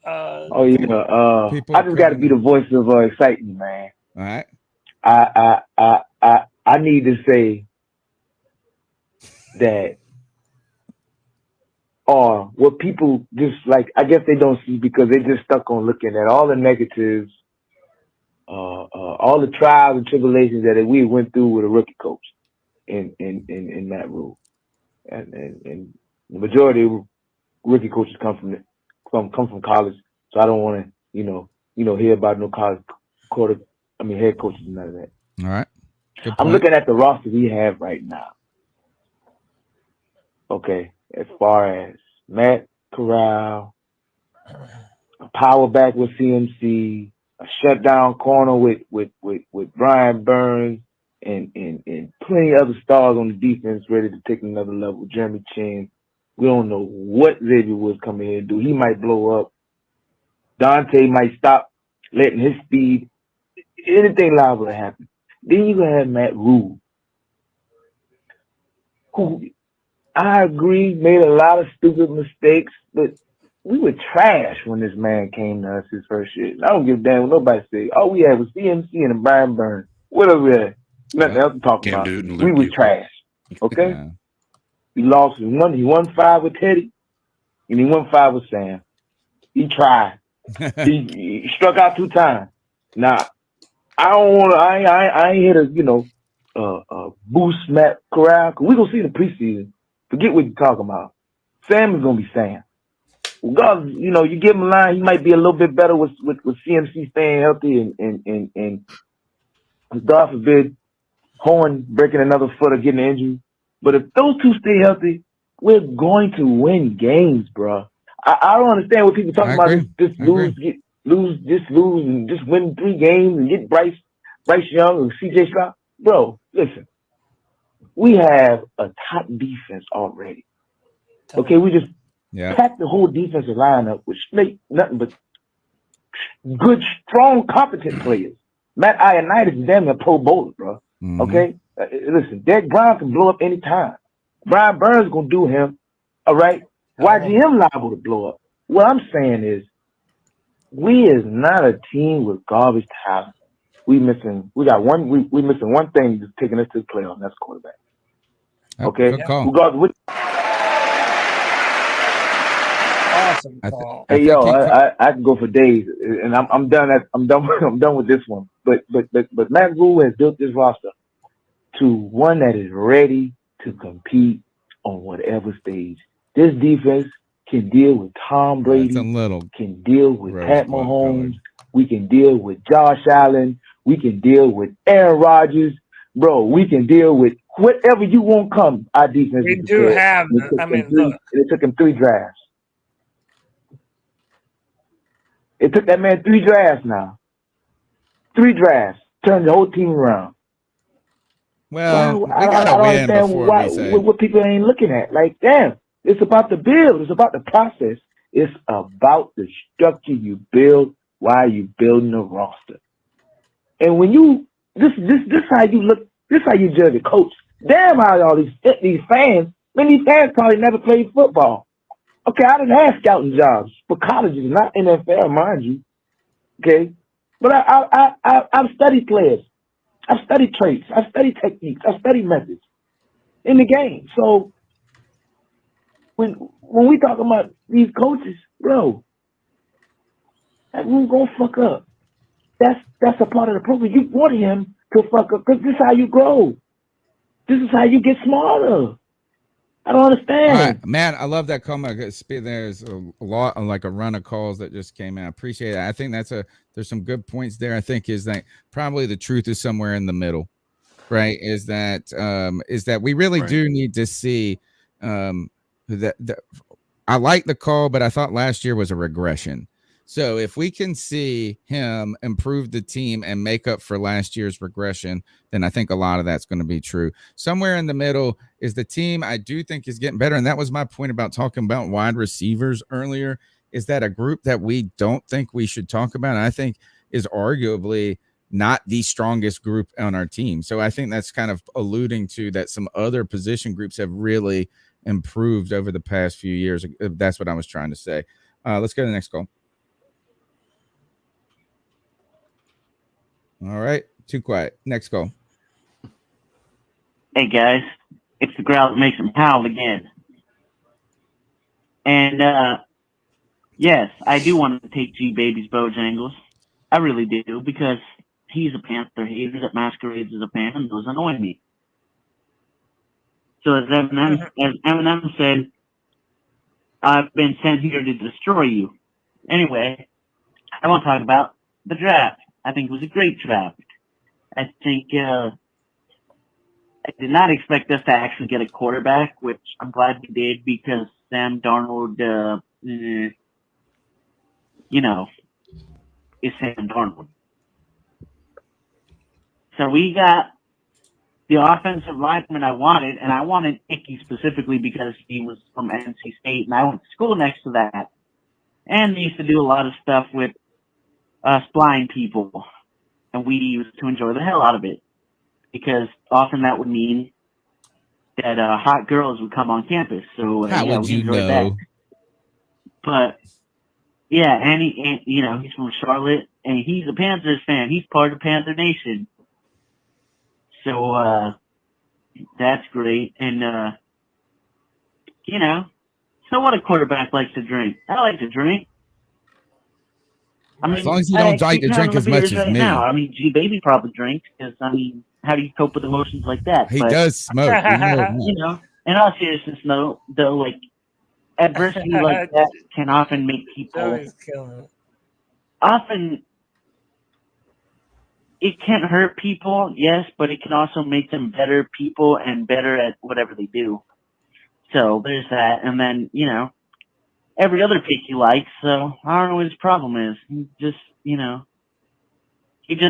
I just got to be the voice of excitement, man. All right. I need to say that, what people just like, I guess they don't see because they just stuck on looking at all the negatives, all the trials and tribulations that we went through with a rookie coach in Matt Rhule, and the majority of rookie coaches come from college, so I don't want to hear about no college head coaches and none of that. All right. I'm looking at the roster we have right now. Okay, as far as Matt Corral, a power back with CMC, a shutdown corner with Brian Burns, and plenty of other stars on the defense ready to take another level. Jeremy Chin. We don't know what Xavier Woods coming here and do. He might blow up. Dante might stop letting his speed. Anything liable to happen. Then you're going to have Matt Rhule, who I agree made a lot of stupid mistakes, but we were trash when this man came to us his first year. I don't give a damn what nobody say. All we had was CMC and Brian Burns. What are we at? Nothing else to talk about. We were trash. Okay? Yeah. He lost. He won 5 with Teddy, and he won 5 with Sam. He tried. he struck out 2 times. Now, I don't want to. I ain't here to boost Matt Corral. We gonna see the preseason. Forget what you're talking about. Sam is gonna be Sam. God, you give him a line, he might be a little bit better with CMC staying healthy and God forbid Horn breaking another foot or getting an injury. But if those two stay healthy, we're going to win games, bro. I don't understand what people talking about. Just lose, and just win 3 games and get Bryce Young and CJ Stroud. Bro, listen, we have a top defense already. Okay, we just packed the whole defensive lineup with nothing but good, strong, competent players. Matt Ioannidis is damn near Pro Bowler, bro. Mm-hmm. Okay, listen, Derek Brown can blow up any time. Brian Burns is gonna do him. All right, YGM liable to blow up. What I'm saying is, we is not a team with garbage talent. We missing one thing that's taking us to the playoffs, and that's quarterback. Okay? Good call. Regardless, Awesome call. hey yo, I can go for days, and I'm done. I'm done with this one. But Matt Rhule has built this roster to one that is ready to compete on whatever stage. This defense can deal with Tom Brady, can deal with Pat Mahomes, we can deal with Josh Allen, we can deal with Aaron Rodgers, bro. We can deal with whatever you want come. Our defense. We do have. It took him 3 drafts. It took that man 3 drafts now. 3 drafts. Turned the whole team around. Well, I don't understand what people ain't looking at. Like, damn, it's about the build. It's about the process. It's about the structure you build while you building a roster. And when you this how you look. This how you judge a coach. Damn, how all these fans. Many fans probably never played football. Okay, I didn't have scouting jobs for colleges, not NFL, mind you. Okay, but I've studied players. I've studied traits. I've studied techniques. I've studied methods in the game. So when we talk about these coaches, bro, that room gonna fuck up. That's a part of the program. You want him to fuck up because this is how you grow. This is how you get smarter. I don't understand. All right, man, I love that comment. There's a lot, like a run of calls that just came in. I appreciate it. I think there's some good points there. I think is that probably the truth is somewhere in the middle, right? Is that we really do need to see that I like the call, but I thought last year was a regression. So if we can see him improve the team and make up for last year's regression, then I think a lot of that's going to be true. Somewhere in the middle is the team I do think is getting better. And that was my point about talking about wide receivers earlier, is that a group that we don't think we should talk about, I think is arguably not the strongest group on our team. So I think that's kind of alluding to that some other position groups have really improved over the past few years. That's what I was trying to say. Let's go to the next call. All right, too quiet. Next call. Hey guys, it's the growl that makes him howl again. And yes, I do want to take G Baby's Bojangles. I really do, because he's a Panther hater that masquerades as a fan, and those annoy me. So as Eminem said, I've been sent here to destroy you. Anyway, I want to talk about the draft. I think it was a great draft. I think I did not expect us to actually get a quarterback, which I'm glad we did, because Sam Darnold, is Sam Darnold. So we got the offensive lineman I wanted, and I wanted Ickey specifically because he was from NC State, and I went to school next to that. And they used to do a lot of stuff with us blind people, and we used to enjoy the hell out of it, because often that would mean that hot girls would come on campus. So how would you know? That. But yeah, and he's from Charlotte, and he's a Panthers fan. He's part of Panther Nation. So that's great. And so what a quarterback likes to drink. I like to drink. I mean, as long as you don't like to drink as much as me. Now. I mean, G Baby probably drinks, because how do you cope with emotions like that? He does smoke. In all seriousness, though, like adversity like that can often make people. Often, it can hurt people, yes, but it can also make them better people and better at whatever they do. So there's that, and then every other pick he likes, so I don't know what his problem is. He just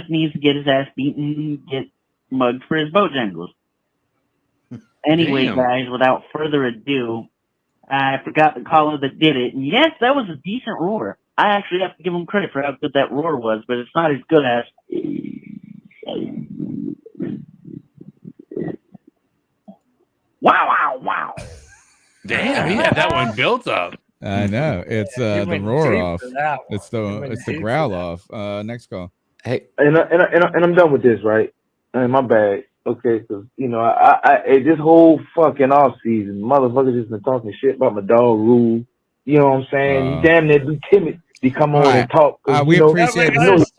needs to get his ass beaten and get mugged for his Bojangles. Anyway, guys, without further ado, I forgot the caller that did it. And yes, that was a decent roar. I actually have to give him credit for how good that roar was, but it's not as good as... Wow, wow, wow. Damn, he had that one built up. I know. It's the went roar deep off. for that one. It's He the went it's the deep for growl that. off. Next call. Hey, And I'm done with this, right? My bad. Okay, so I this whole fucking off season, motherfuckers just been talking shit about my dog Rhule. You know what I'm saying? He damn near be timid to come on and talk. We appreciate it.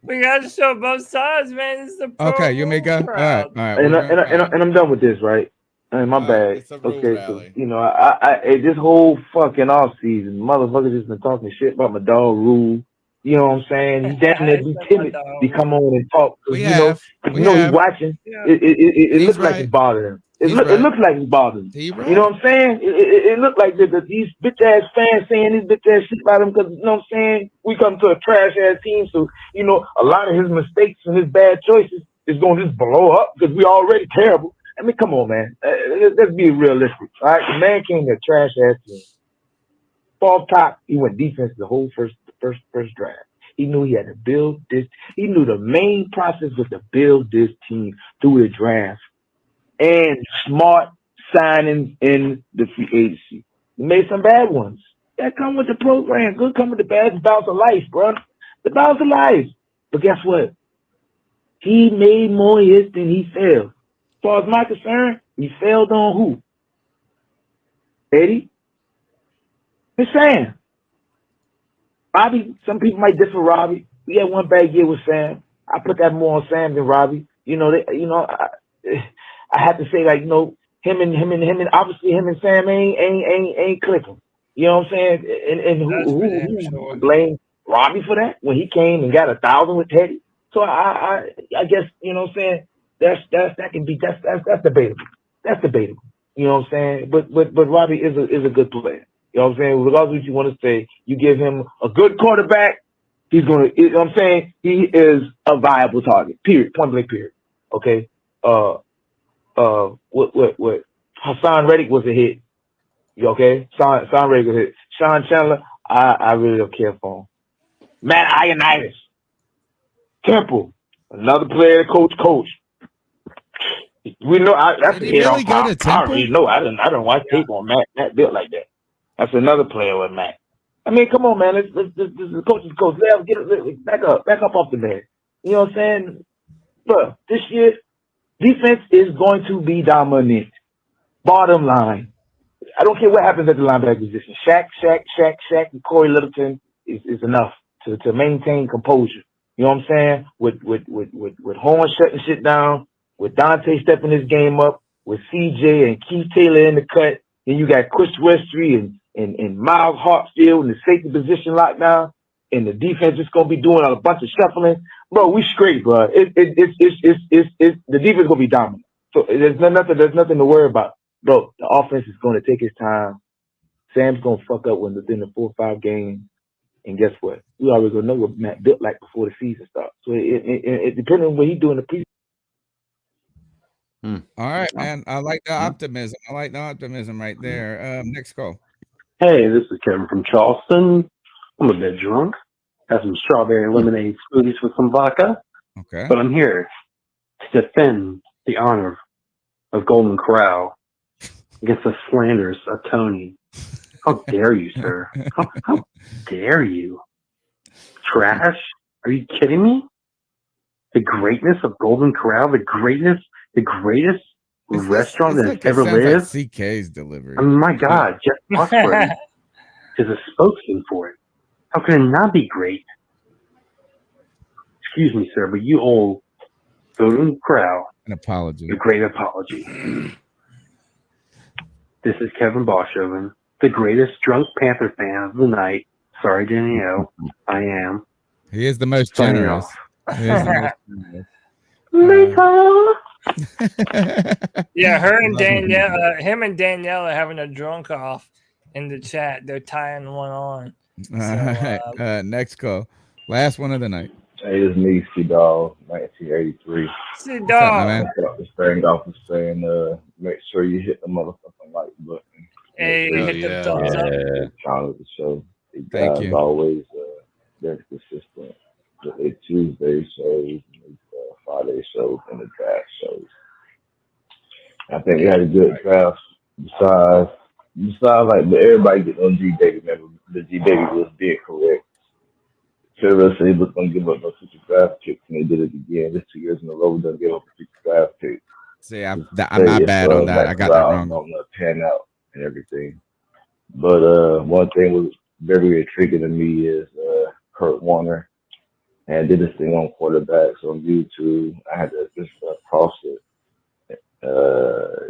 We gotta show both sides, man. It's the pro Okay, you may go. crowd. All right. And I'm done with this, right? My bad. It's a Rhule Okay, rally. so I this whole fucking off season, motherfuckers just been talking shit about my dog Rhule. You know what I'm saying? He definitely be timid to come on and talk. We He's have. watching. It looks like it's bothering him. It looks like it's bothering him. You know what I'm saying? It looked like these bitch ass fans saying this bitch ass shit about him because, you know what I'm saying? We come to a trash ass team, so, a lot of his mistakes and his bad choices is going to just blow up because we already terrible. I mean, come on, man. Let's be realistic. All right? The man came to a trash ass team. Off top, he went defense the whole first draft. He knew he had to build this. He knew the main process was to build this team through the draft and smart signings in the free agency. He made some bad ones. That come with the program. Good come with the bad. The balance of life, bro. The balance of life. But guess what? He made more hits than he failed. As far as my concern, he failed on who? Eddie? Just saying. Robbie, some people might differ Robbie. We had one bad year with Sam. I put that more on Sam than Robbie. I have to say, like, him and obviously him and Sam ain't clicking. You know what I'm saying? And who blame Robbie for that when he came and got 1,000 with Teddy? So I guess, you know what I'm saying, that's debatable. That's debatable. You know what I'm saying? But Robbie is a good player. You know what I'm saying? Regardless of what you want to say, you give him a good quarterback, he's going to, you know what I'm saying? He is a viable target. Period. Point blank, period. Okay? What? Hassan Reddick was a hit. You okay? Hassan Reddick was a hit. Sean Chandler, I really don't care for him. Matt Ioannidis. Temple. Another player, coach. We know that's Did he really go to Temple? I already know. I don't watch tape on Matt. Matt built like that. That's another player with Matt. I mean, come on, man. The coach is coach. Back up off the man. You know what I'm saying? Look, this year, defense is going to be dominant. Bottom line. I don't care what happens at the linebacker position. Shaq, and Corey Littleton is enough to maintain composure. You know what I'm saying? With Horn shutting shit down, with Dante stepping his game up, with CJ and Keith Taylor in the cut, then you got Chris Westry and Miles Hartsfield in the safety position lockdown, and the defense is gonna be doing a bunch of shuffling. Bro, we straight, bro. The defense gonna be dominant. So there's nothing to worry about. Bro, the offense is gonna take its time. Sam's gonna fuck up within the 4 or 5 games. And guess what? We already gonna know what Matt built like before the season starts. So it depending on what he do in the preseason. All right, man. I like the optimism. Right there. Next call. Hey, this is Kevin from Charleston. I'm a bit drunk. Have some strawberry lemonade smoothies with some vodka. Okay. But I'm here to defend the honor of Golden Corral against the slanders of Tony. How dare you, sir? How dare you? Trash? Are you kidding me? The greatness of Golden Corral, the greatest restaurant that's ever lived. Like CK's delivery. I mean, my God, Jeff Foxworthy is a spokesman for it. How can it not be great? Excuse me, sir, but you owe Golden Corral an apology. A great apology. This is Kevin Boschoven, the greatest drunk Panther fan of the night. Sorry, Danielle. I am. He is the most Signing generous. off. He is the most generous. Yeah, him and Danielle are having a drunk off in the chat. They're tying one on. All right. Next call. Last one of the night. Hey, it's me, C-Dog, 1983. C-Dog. Starting off with saying, make sure you hit the motherfucking like button. Hey, hit the thumbs up. Channel the show. You Thank guys you. always very consistent with the Tuesday shows, Friday shows, and the draft shows. I think we had a good draft. Besides Besides, like, but everybody getting on G Baby, man. The G Baby was being correct. Fitterer said he was going to give up no future draft picks, and they did it again. This 2 years in a row, we done give up a future draft pick. See, I'm not bad on that. I got that wrong. Don't pan out and everything. But one thing was very intriguing to me is Kurt Warner. And I did this thing on quarterbacks on YouTube. I had to just cross it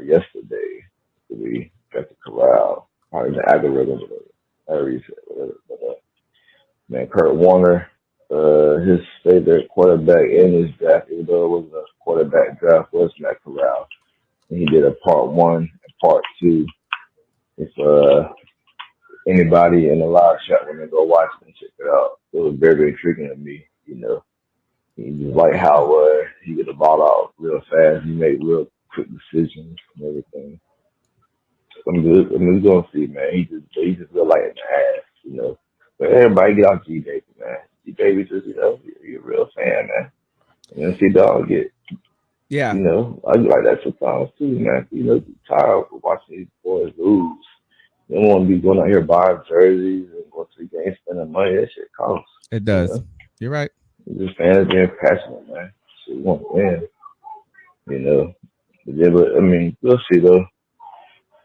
yesterday to be at the corral, probably the algorithm, whatever. But man, Kurt Warner, his favorite quarterback in his draft, even though it was a quarterback draft, was Matt Corral. And he did a part 1 and part 2. If anybody in the live chat want to go watch it and check it out, it was very intriguing to me. You know, he just like how he get the ball out real fast. He made real quick decisions and everything. We're gonna see, man. He just real light in the ass, you know. But everybody get out G Baby, man. G Baby just, you know, you're a real fan, man. And see dog get, yeah. You know, I get like that sometimes too, man. You know, tired of watching these boys lose. They don't want to be going out here buying jerseys and going to the game, spending money. That shit costs. It does. You know? You're right. Just fans being passionate, man. So we want to win, you know. But I mean, we'll see though.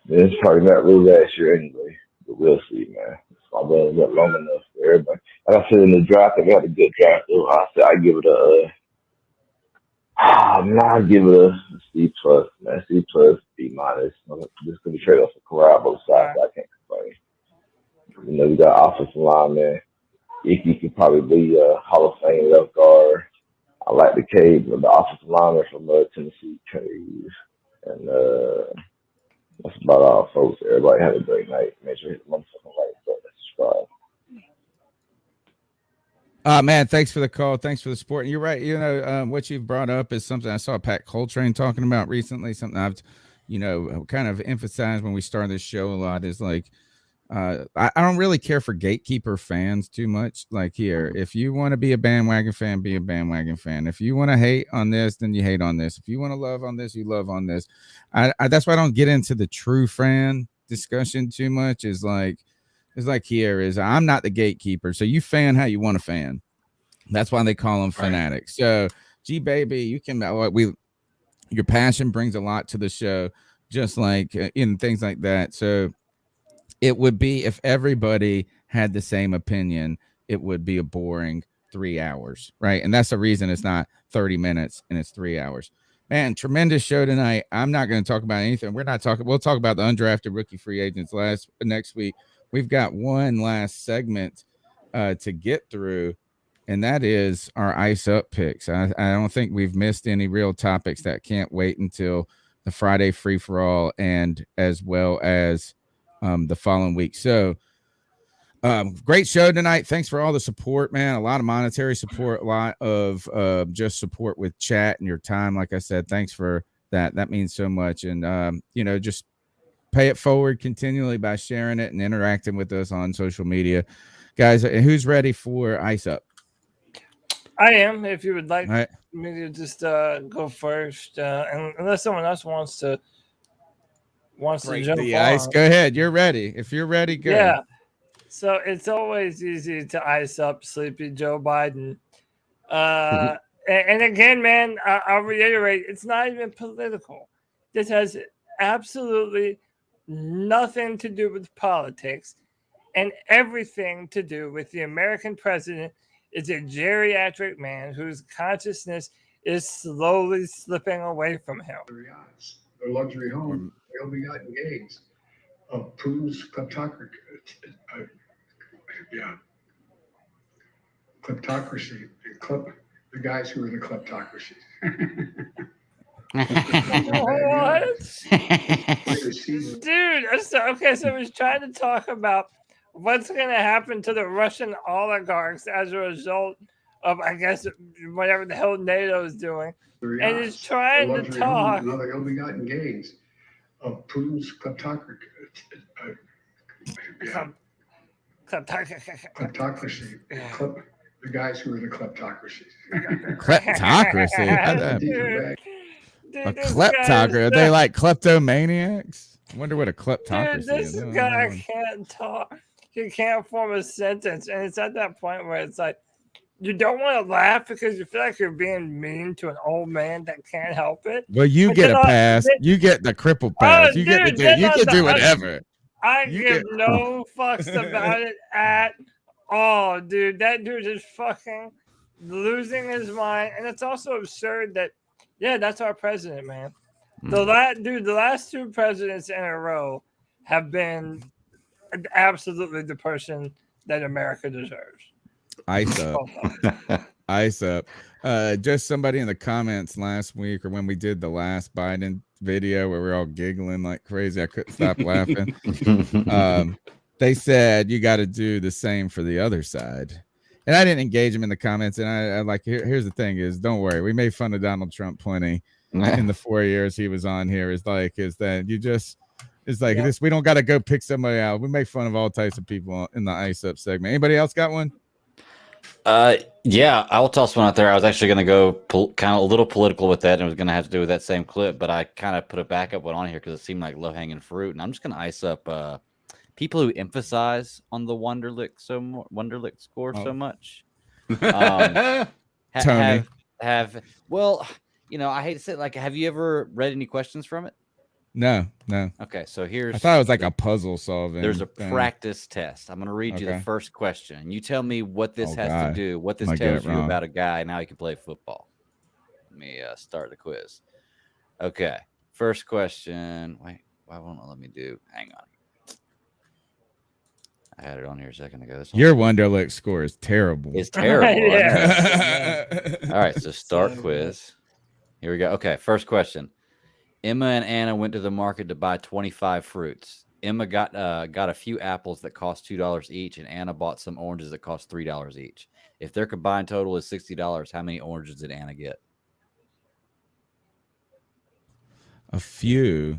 It's probably not really last year anyway, but we'll see, man. It's probably been long enough for everybody. Like I said in the draft, I got a good draft though. I said I give it I give it a C plus, man. C plus, B minus. This could be trade off for Corral both sides. I can't complain. You know, we got offensive line, man. Ickey could probably be a Hall of Fame left guard. I like the Cade, the offensive lineman from Tennessee, Cade. And that's about all, folks. Everybody have a great night. Make sure you hit the motherfucking like button and subscribe. Man, thanks for the call. Thanks for the support. And you're right. You know, what you've brought up is something I saw Pat Coltrane talking about recently. Something I've, you know, kind of emphasized when we started this show a lot is like, I don't really care for gatekeeper fans too much. Like here, if you want to be a bandwagon fan, be a bandwagon fan. If you want to hate on this, then you hate on this. If you want to love on this, you love on this. That's why I don't get into the true fan discussion too much. Is like here is I'm not the gatekeeper. So you fan how you want to fan. That's why they call them fanatics. So G Baby, you can your passion brings a lot to the show, just like in things like that. So it would be if everybody had the same opinion, it would be a boring 3 hours, right? And that's the reason it's not 30 minutes and it's 3 hours. Man, tremendous show tonight. I'm not going to talk about anything. We'll talk about the undrafted rookie free agents next week. We've got one last segment to get through, and that is our ice up picks. I don't think we've missed any real topics that can't wait until the Friday free for all and as well as the following week. So great show tonight. Thanks for all the support, man. A lot of monetary support, a lot of just support with chat and your time. Like I said, thanks for that. That means so much. And, you know, just pay it forward continually by sharing it and interacting with us on social media. Guys, who's ready for ice up? I am. If you would like right. me to just go first, and unless someone else wants to jump the on. ice. Go ahead. You're ready. If you're ready, go. Yeah. So it's always easy to ice up Sleepy Joe Biden. And again, man, I'll reiterate, it's not even political. This has absolutely nothing to do with politics and everything to do with the American president is a geriatric man whose consciousness is slowly slipping away from him. Their luxury home, ill-begotten gains, proves kleptocracy. Kleptocracy. The guys who are the kleptocracy. What? Dude, so I was trying to talk about what's going to happen to the Russian oligarchs as a result of, I guess, whatever the hell NATO is doing. And he's trying to talk. Another ill-begotten gains of Putin's kleptocracy. Kleptocracy. The guys who are the kleptocracy. Kleptocracy? A kleptocracy? Are they like kleptomaniacs? I wonder what a kleptocracy Dude, this is. guy can't talk. He can't form a sentence, and it's at that point where it's like you don't want to laugh because you feel like you're being mean to an old man that can't help it. Well, you But get then a pass. You get the crippled pass. You get to do. You can do whatever. I You give get- no fucks about it at all, dude. That dude is fucking losing his mind, and it's also absurd that, yeah, that's our president, man. The last two presidents in a row have been absolutely the person that America deserves. Ice up. Ice up. Just somebody in the comments last week or when we did the last Biden video where we were all giggling like crazy. I couldn't stop laughing. They said you got to do the same for the other side. And I didn't engage them in the comments. And I like, here's the thing is, don't worry. We made fun of Donald Trump plenty in the 4 years he was on here. Is that you just, it's like this. We don't got to go pick somebody out. We make fun of all types of people in the Ice Up segment. Anybody else got one? Yeah, I'll toss one out there. I was actually going to go kind of a little political with that, and it was going to have to do with that same clip, but I kind of put a backup one on here because it seemed like low-hanging fruit, and I'm just going to ice up people who emphasize on the Wonderlic score so much. Tony. Well, you know, I hate to say it, like, have you ever read any questions from it? No. Okay, so I thought it was like a puzzle solving. There's a thing. practice test. I'm going to read you the Okay. first question, and you tell me what this has God. to do, what this Might get tells it you wrong. about a guy and how he can play football. Let me start the quiz. Okay, first question. Wait, why won't it let me do? Hang on. I had it on here a second ago. Your Wonderlic score is terrible. It's terrible. Yeah. All right, so start quiz. Here we go. Okay, first question. Emma and Anna went to the market to buy 25 fruits. Emma got a few apples that cost $2 each, and Anna bought some oranges that cost $3 each. If their combined total is $60, how many oranges did Anna get? A few.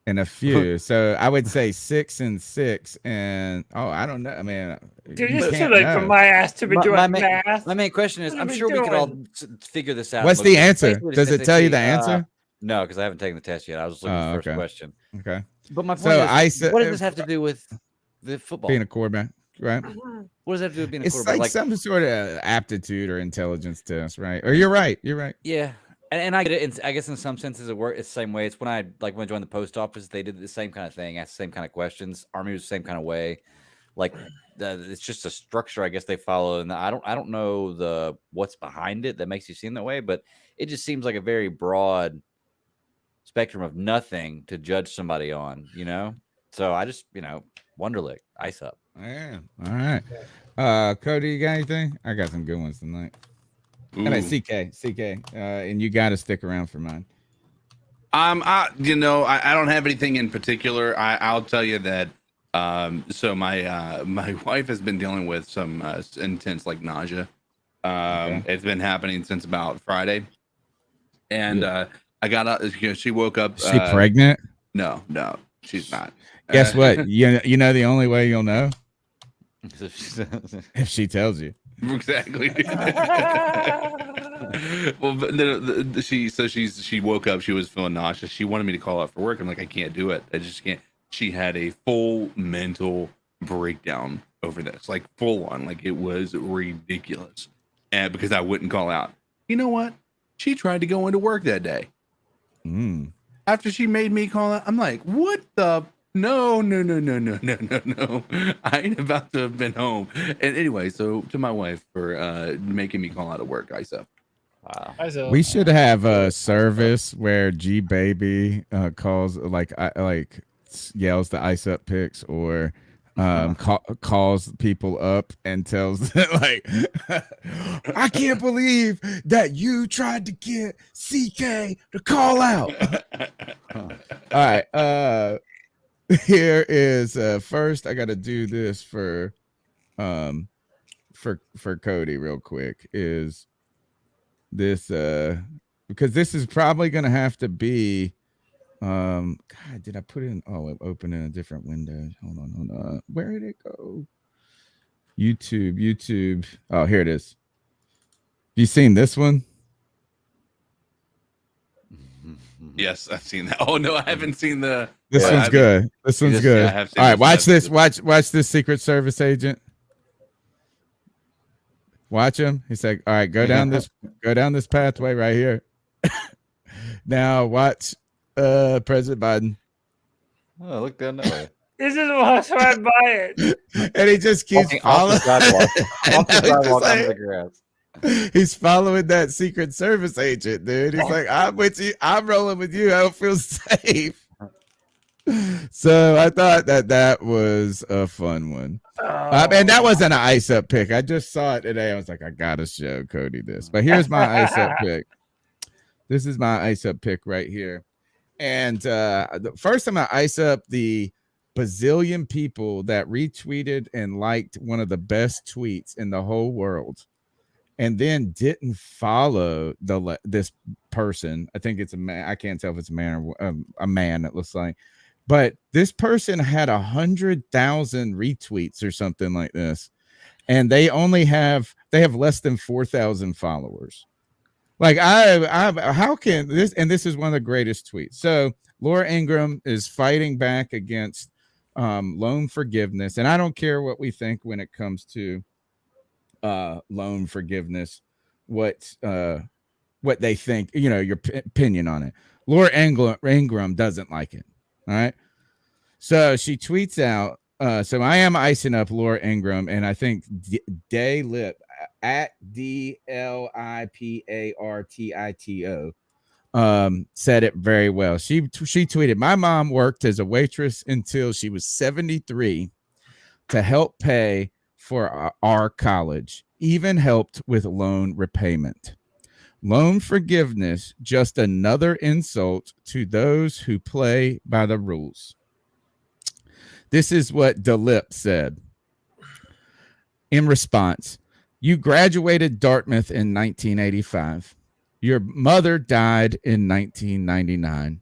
And a few. So I would say 6 and 6. And I don't know. I mean, Dude, you this is can't like know. for my ass to be doing math. My main question is, What are I'm we sure we could all doing? figure this out. What's Look, the answer? basically Does just it tell you the SAT, answer? No, because I haven't taken the test yet. I was looking at the first question. Okay. But my point So is, what does this have to do with the football? Being a quarterback, right? What does that have to do with being a It's quarterback? like some sort of aptitude or intelligence test, right? Or you're right. You're right. Yeah, and I get it. I guess in some senses it works. It's the same way. It's when I joined the post office, they did the same kind of thing, asked the same kind of questions. Army was the same kind of way. Like it's just a structure, I guess they follow, and I don't know what's behind it that makes you seem that way, but it just seems like a very broad spectrum of nothing to judge somebody on, you know. So I just Wonderlic, ice up. Yeah. All right. Cody, you got anything? I got some good ones tonight. And CK, and you got to stick around for mine. I don't have anything in particular. I'll tell you that. So my wife has been dealing with some intense nausea. It's been happening since about Friday, and I got up. She woke up. Is she pregnant? No, she's not. Guess what? You know the only way you'll know if she tells you. Exactly. Well, but she woke up. She was feeling nauseous. She wanted me to call out for work. I'm like, I can't do it. I just can't. She had a full mental breakdown over this, like full on, like it was ridiculous. And because I wouldn't call out. You know what? She tried to go into work that day. After she made me call out, I'm like, what the? No. I ain't about to have been home. And anyway, so to my wife for making me call out of work, I said. Wow. We should have a service where G Baby calls yells the ice up picks or calls people up and tells I can't believe that you tried to get CK to call out. All right. Here is first I got to do this for Cody real quick. Is this because this is probably going to have to be God, did I put in it opened in a different window? Hold on. Where did it go? YouTube. Oh, here it is. You seen this one? Yes, I've seen that. Oh no, I haven't seen the. This one's good. This one's good. I have seen All right, this. watch this. Watch this Secret Service agent. Watch him. He's like, all right, go down this pathway right here. Now watch President Biden. Oh, look down that way. This is what's right by it. And he just keeps following. Off the sidewalk onto the grass. He's following that Secret Service agent, dude. He's like, I'm with you. I'm rolling with you. I don't feel safe. So I thought that was a fun one. And that wasn't an ice up pick. I just saw it today. I was like, I gotta show Cody this. But here's my ice up pick. This is my ice up pick right here. And the first time I ice up the bazillion people that retweeted and liked one of the best tweets in the whole world, and then didn't follow this person. I think it's a man. I can't tell if it's a man or a man. It looks like. But this person had 100,000 retweets or something like this, and they have less than 4,000 followers. Like how can this? And this is one of the greatest tweets. So Laura Ingraham is fighting back against loan forgiveness, and I don't care what we think when it comes to loan forgiveness, what they think, your opinion on it. Laura Ingraham doesn't like it. All right. So she tweets out, so I am icing up Laura Ingraham, and I think Daylip at DLIPARTITO said it very well. She tweeted, my mom worked as a waitress until she was 73 to help pay for our college, even helped with loan repayment. Loan forgiveness, just another insult to those who play by the rules. This is what Daylip said in response. You graduated Dartmouth in 1985. Your mother died in 1999.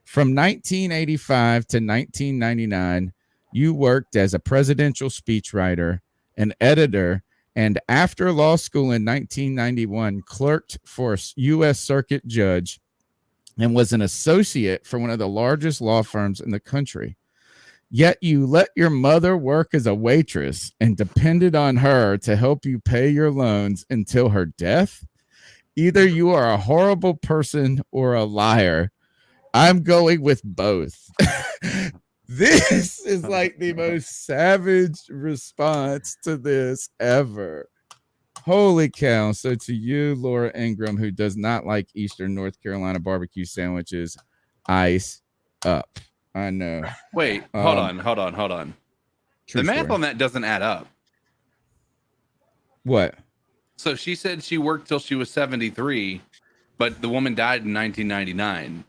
From 1985 to 1999, you worked as a presidential speechwriter, an editor, and after law school in 1991, clerked for a U.S. Circuit Judge and was an associate for one of the largest law firms in the country. Yet you let your mother work as a waitress and depended on her to help you pay your loans until her death. Either you are a horrible person or a liar. I'm going with both. This is like the most savage response to this ever. Holy cow. So to you, Laura Ingraham, who does not like Eastern North Carolina barbecue sandwiches, ice up. I know. Wait, hold on. The math story. on that doesn't add up. What? So she said she worked till she was 73, but the woman died in 1999.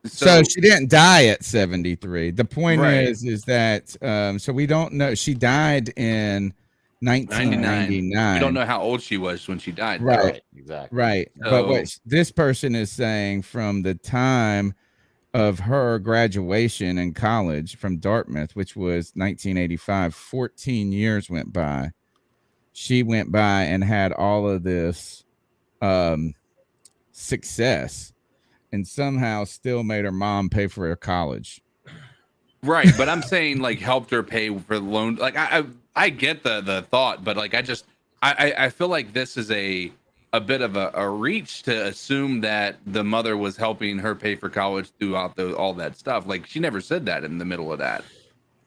So she didn't die at 73. The point is that so we don't know. She died in 1999. We don't know how old she was when she died. Right. Exactly. Right. So, but what this person is saying, from the time of her graduation in college from Dartmouth, which was 1985, 14 years went by. She went by and had all of this success, and somehow still made her mom pay for her college. Right, but I'm saying like helped her pay for the loan. Like I get the thought, but like I feel like this is a bit of a reach to assume that the mother was helping her pay for college throughout all that stuff. Like she never said that in the middle of that.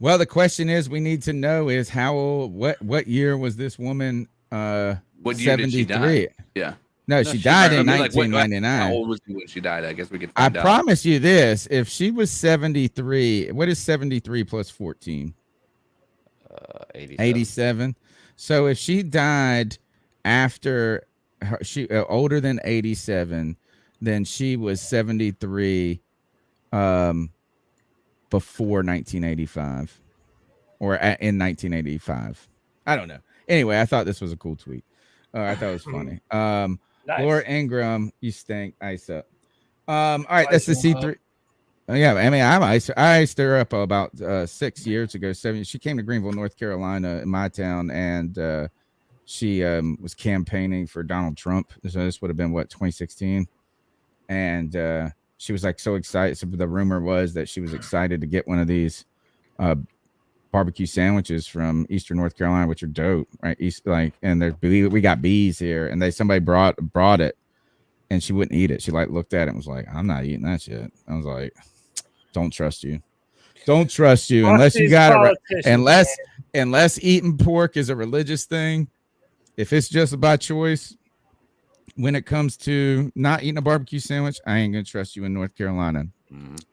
Well, the question is, we need to know is how old, what year was this woman? What year did she die? Yeah. No, she died in like, 1999. How old was she when she died? I guess we could I find out. promise you this: if she was 73, what is 73 plus 14? 87. So if she died after she older than 87, then she was 73 before 1985 or in 1985. I don't know. Anyway, I thought this was a cool tweet. I thought it was funny. Nice. Laura Ingraham, you stink. Ice up. All right, that's the C3. Yeah, I mean, I iced her up about 6 years ago. She came to Greenville, North Carolina, in my town, and she was campaigning for Donald Trump. So this would have been 2016, and she was like so excited. So the rumor was that she was excited to get one of these barbecue sandwiches from Eastern North Carolina, which are dope, right? And we got bees here, and somebody brought it, and she wouldn't eat it. She like looked at it and was like, "I'm not eating that shit." I was like, "Don't trust you. Don't trust you unless you got it. Unless eating pork is a religious thing. If it's just by choice, when it comes to not eating a barbecue sandwich, I ain't gonna trust you in North Carolina."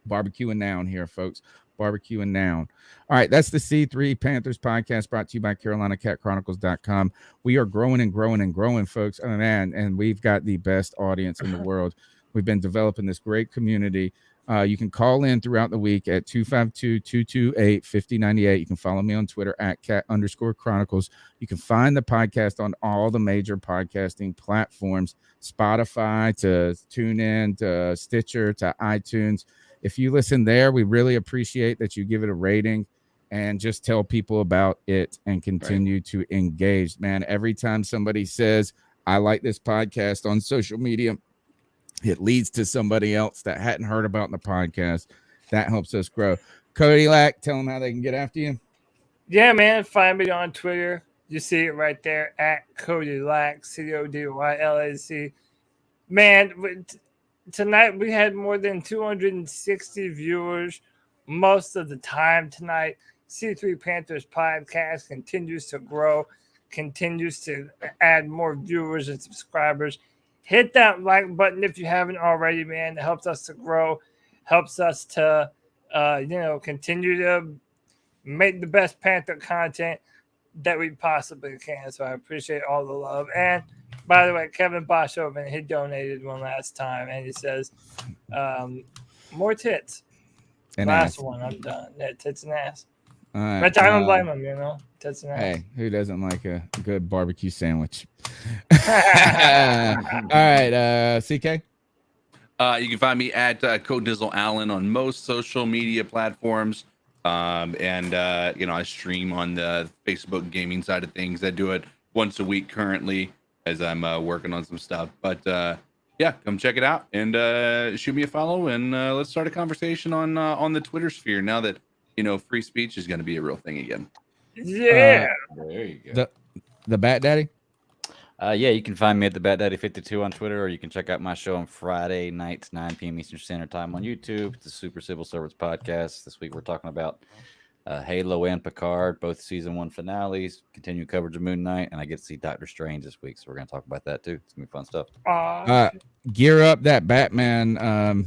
Barbecue and Noun here, folks. Barbecue and Noun. All right, that's the C3 Panthers podcast brought to you by CarolinaCatChronicles.com. We are growing and growing and growing, folks. Oh, man, and we've got the best audience in the world. We've been developing this great community. You can call in throughout the week at 252-228-5098. You can follow me on Twitter at @cat_chronicles. You can find the podcast on all the major podcasting platforms, Spotify to TuneIn to Stitcher to iTunes. If you listen there, we really appreciate that you give it a rating and just tell people about it and continue to engage. Man, every time somebody says, "I like this podcast" on social media, it leads to somebody else that hadn't heard about the podcast. That helps us grow. Cody Lack, tell them how they can get after you. Yeah, man. Find me on Twitter. You see it right there at Cody Lack, CODYLAC. Man, tonight we had more than 260 viewers most of the time tonight. C3 Panthers podcast continues to grow, continues to add more viewers and subscribers. Hit that like button if you haven't already, man. It helps us to grow, helps us to, continue to make the best Panther content that we possibly can. So I appreciate all the love. And by the way, Kevin Boshoven, he donated one last time, and he says, more tits. And last ass. one, I'm done. Yeah, tits and ass. Right, But I don't blame him, Tits and ass. Hey, who doesn't like a good barbecue sandwich? All right, CK. You can find me at Code Dizzle Allen on most social media platforms. I stream on the Facebook gaming side of things. I do it once a week currently as I'm working on some stuff. But come check it out and shoot me a follow, and let's start a conversation on the Twitter sphere now that free speech is going to be a real thing again. Yeah. There you go. The Bat Daddy. You can find me at the Bat Daddy 52 on Twitter, or you can check out my show on Friday nights, 9 p.m. Eastern Standard Time on YouTube. It's the Super Civil Servants podcast. This week we're talking about Halo and Picard, both season 1 finales, continued coverage of Moon Knight, and I get to see Doctor Strange this week, so we're going to talk about that too. It's going to be fun stuff. Gear up that Batman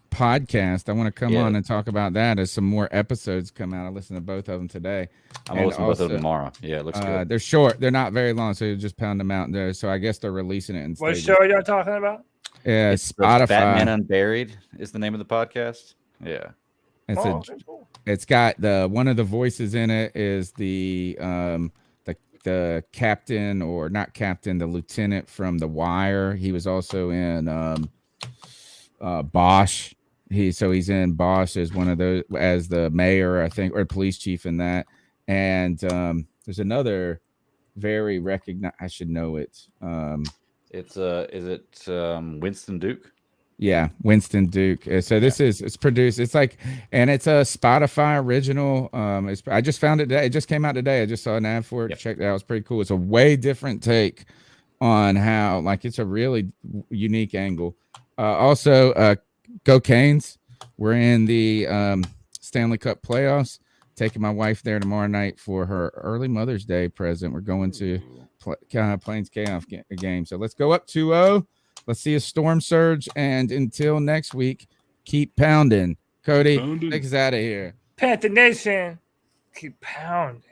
podcast. I want to come on and talk about that as some more episodes come out. I listened to both of them today. I'm going to listen to both of them tomorrow. Yeah, it looks good. They're short. They're not very long, so you just pound them out there. So I guess they're releasing it in What stages. show are y'all talking about? Yeah, It's Spotify. Batman Unburied is the name of the podcast. Yeah. It's got one of the voices in it is the captain, or not captain, the lieutenant from The Wire. He was also in Bosch. He's in Bosch as one of those, as the mayor, I think, or police chief in that. And there's another very recognized. I should know it. Is it Winston Duke? Yeah, Winston Duke. So it's produced. It's like, and it's a Spotify original. I just found it today. It just came out today. I just saw an ad for it. Checked it out. It's pretty cool. It's a way different take on how, like, it's a really unique angle. Also, go Canes. We're in the Stanley Cup playoffs. Taking my wife there tomorrow night for her early Mother's Day present. We're going to Plains Chaos game. So let's go up 2-0. Let's see a storm surge. And until next week, keep pounding. Cody, take us out of here. Panther Nation, keep pounding.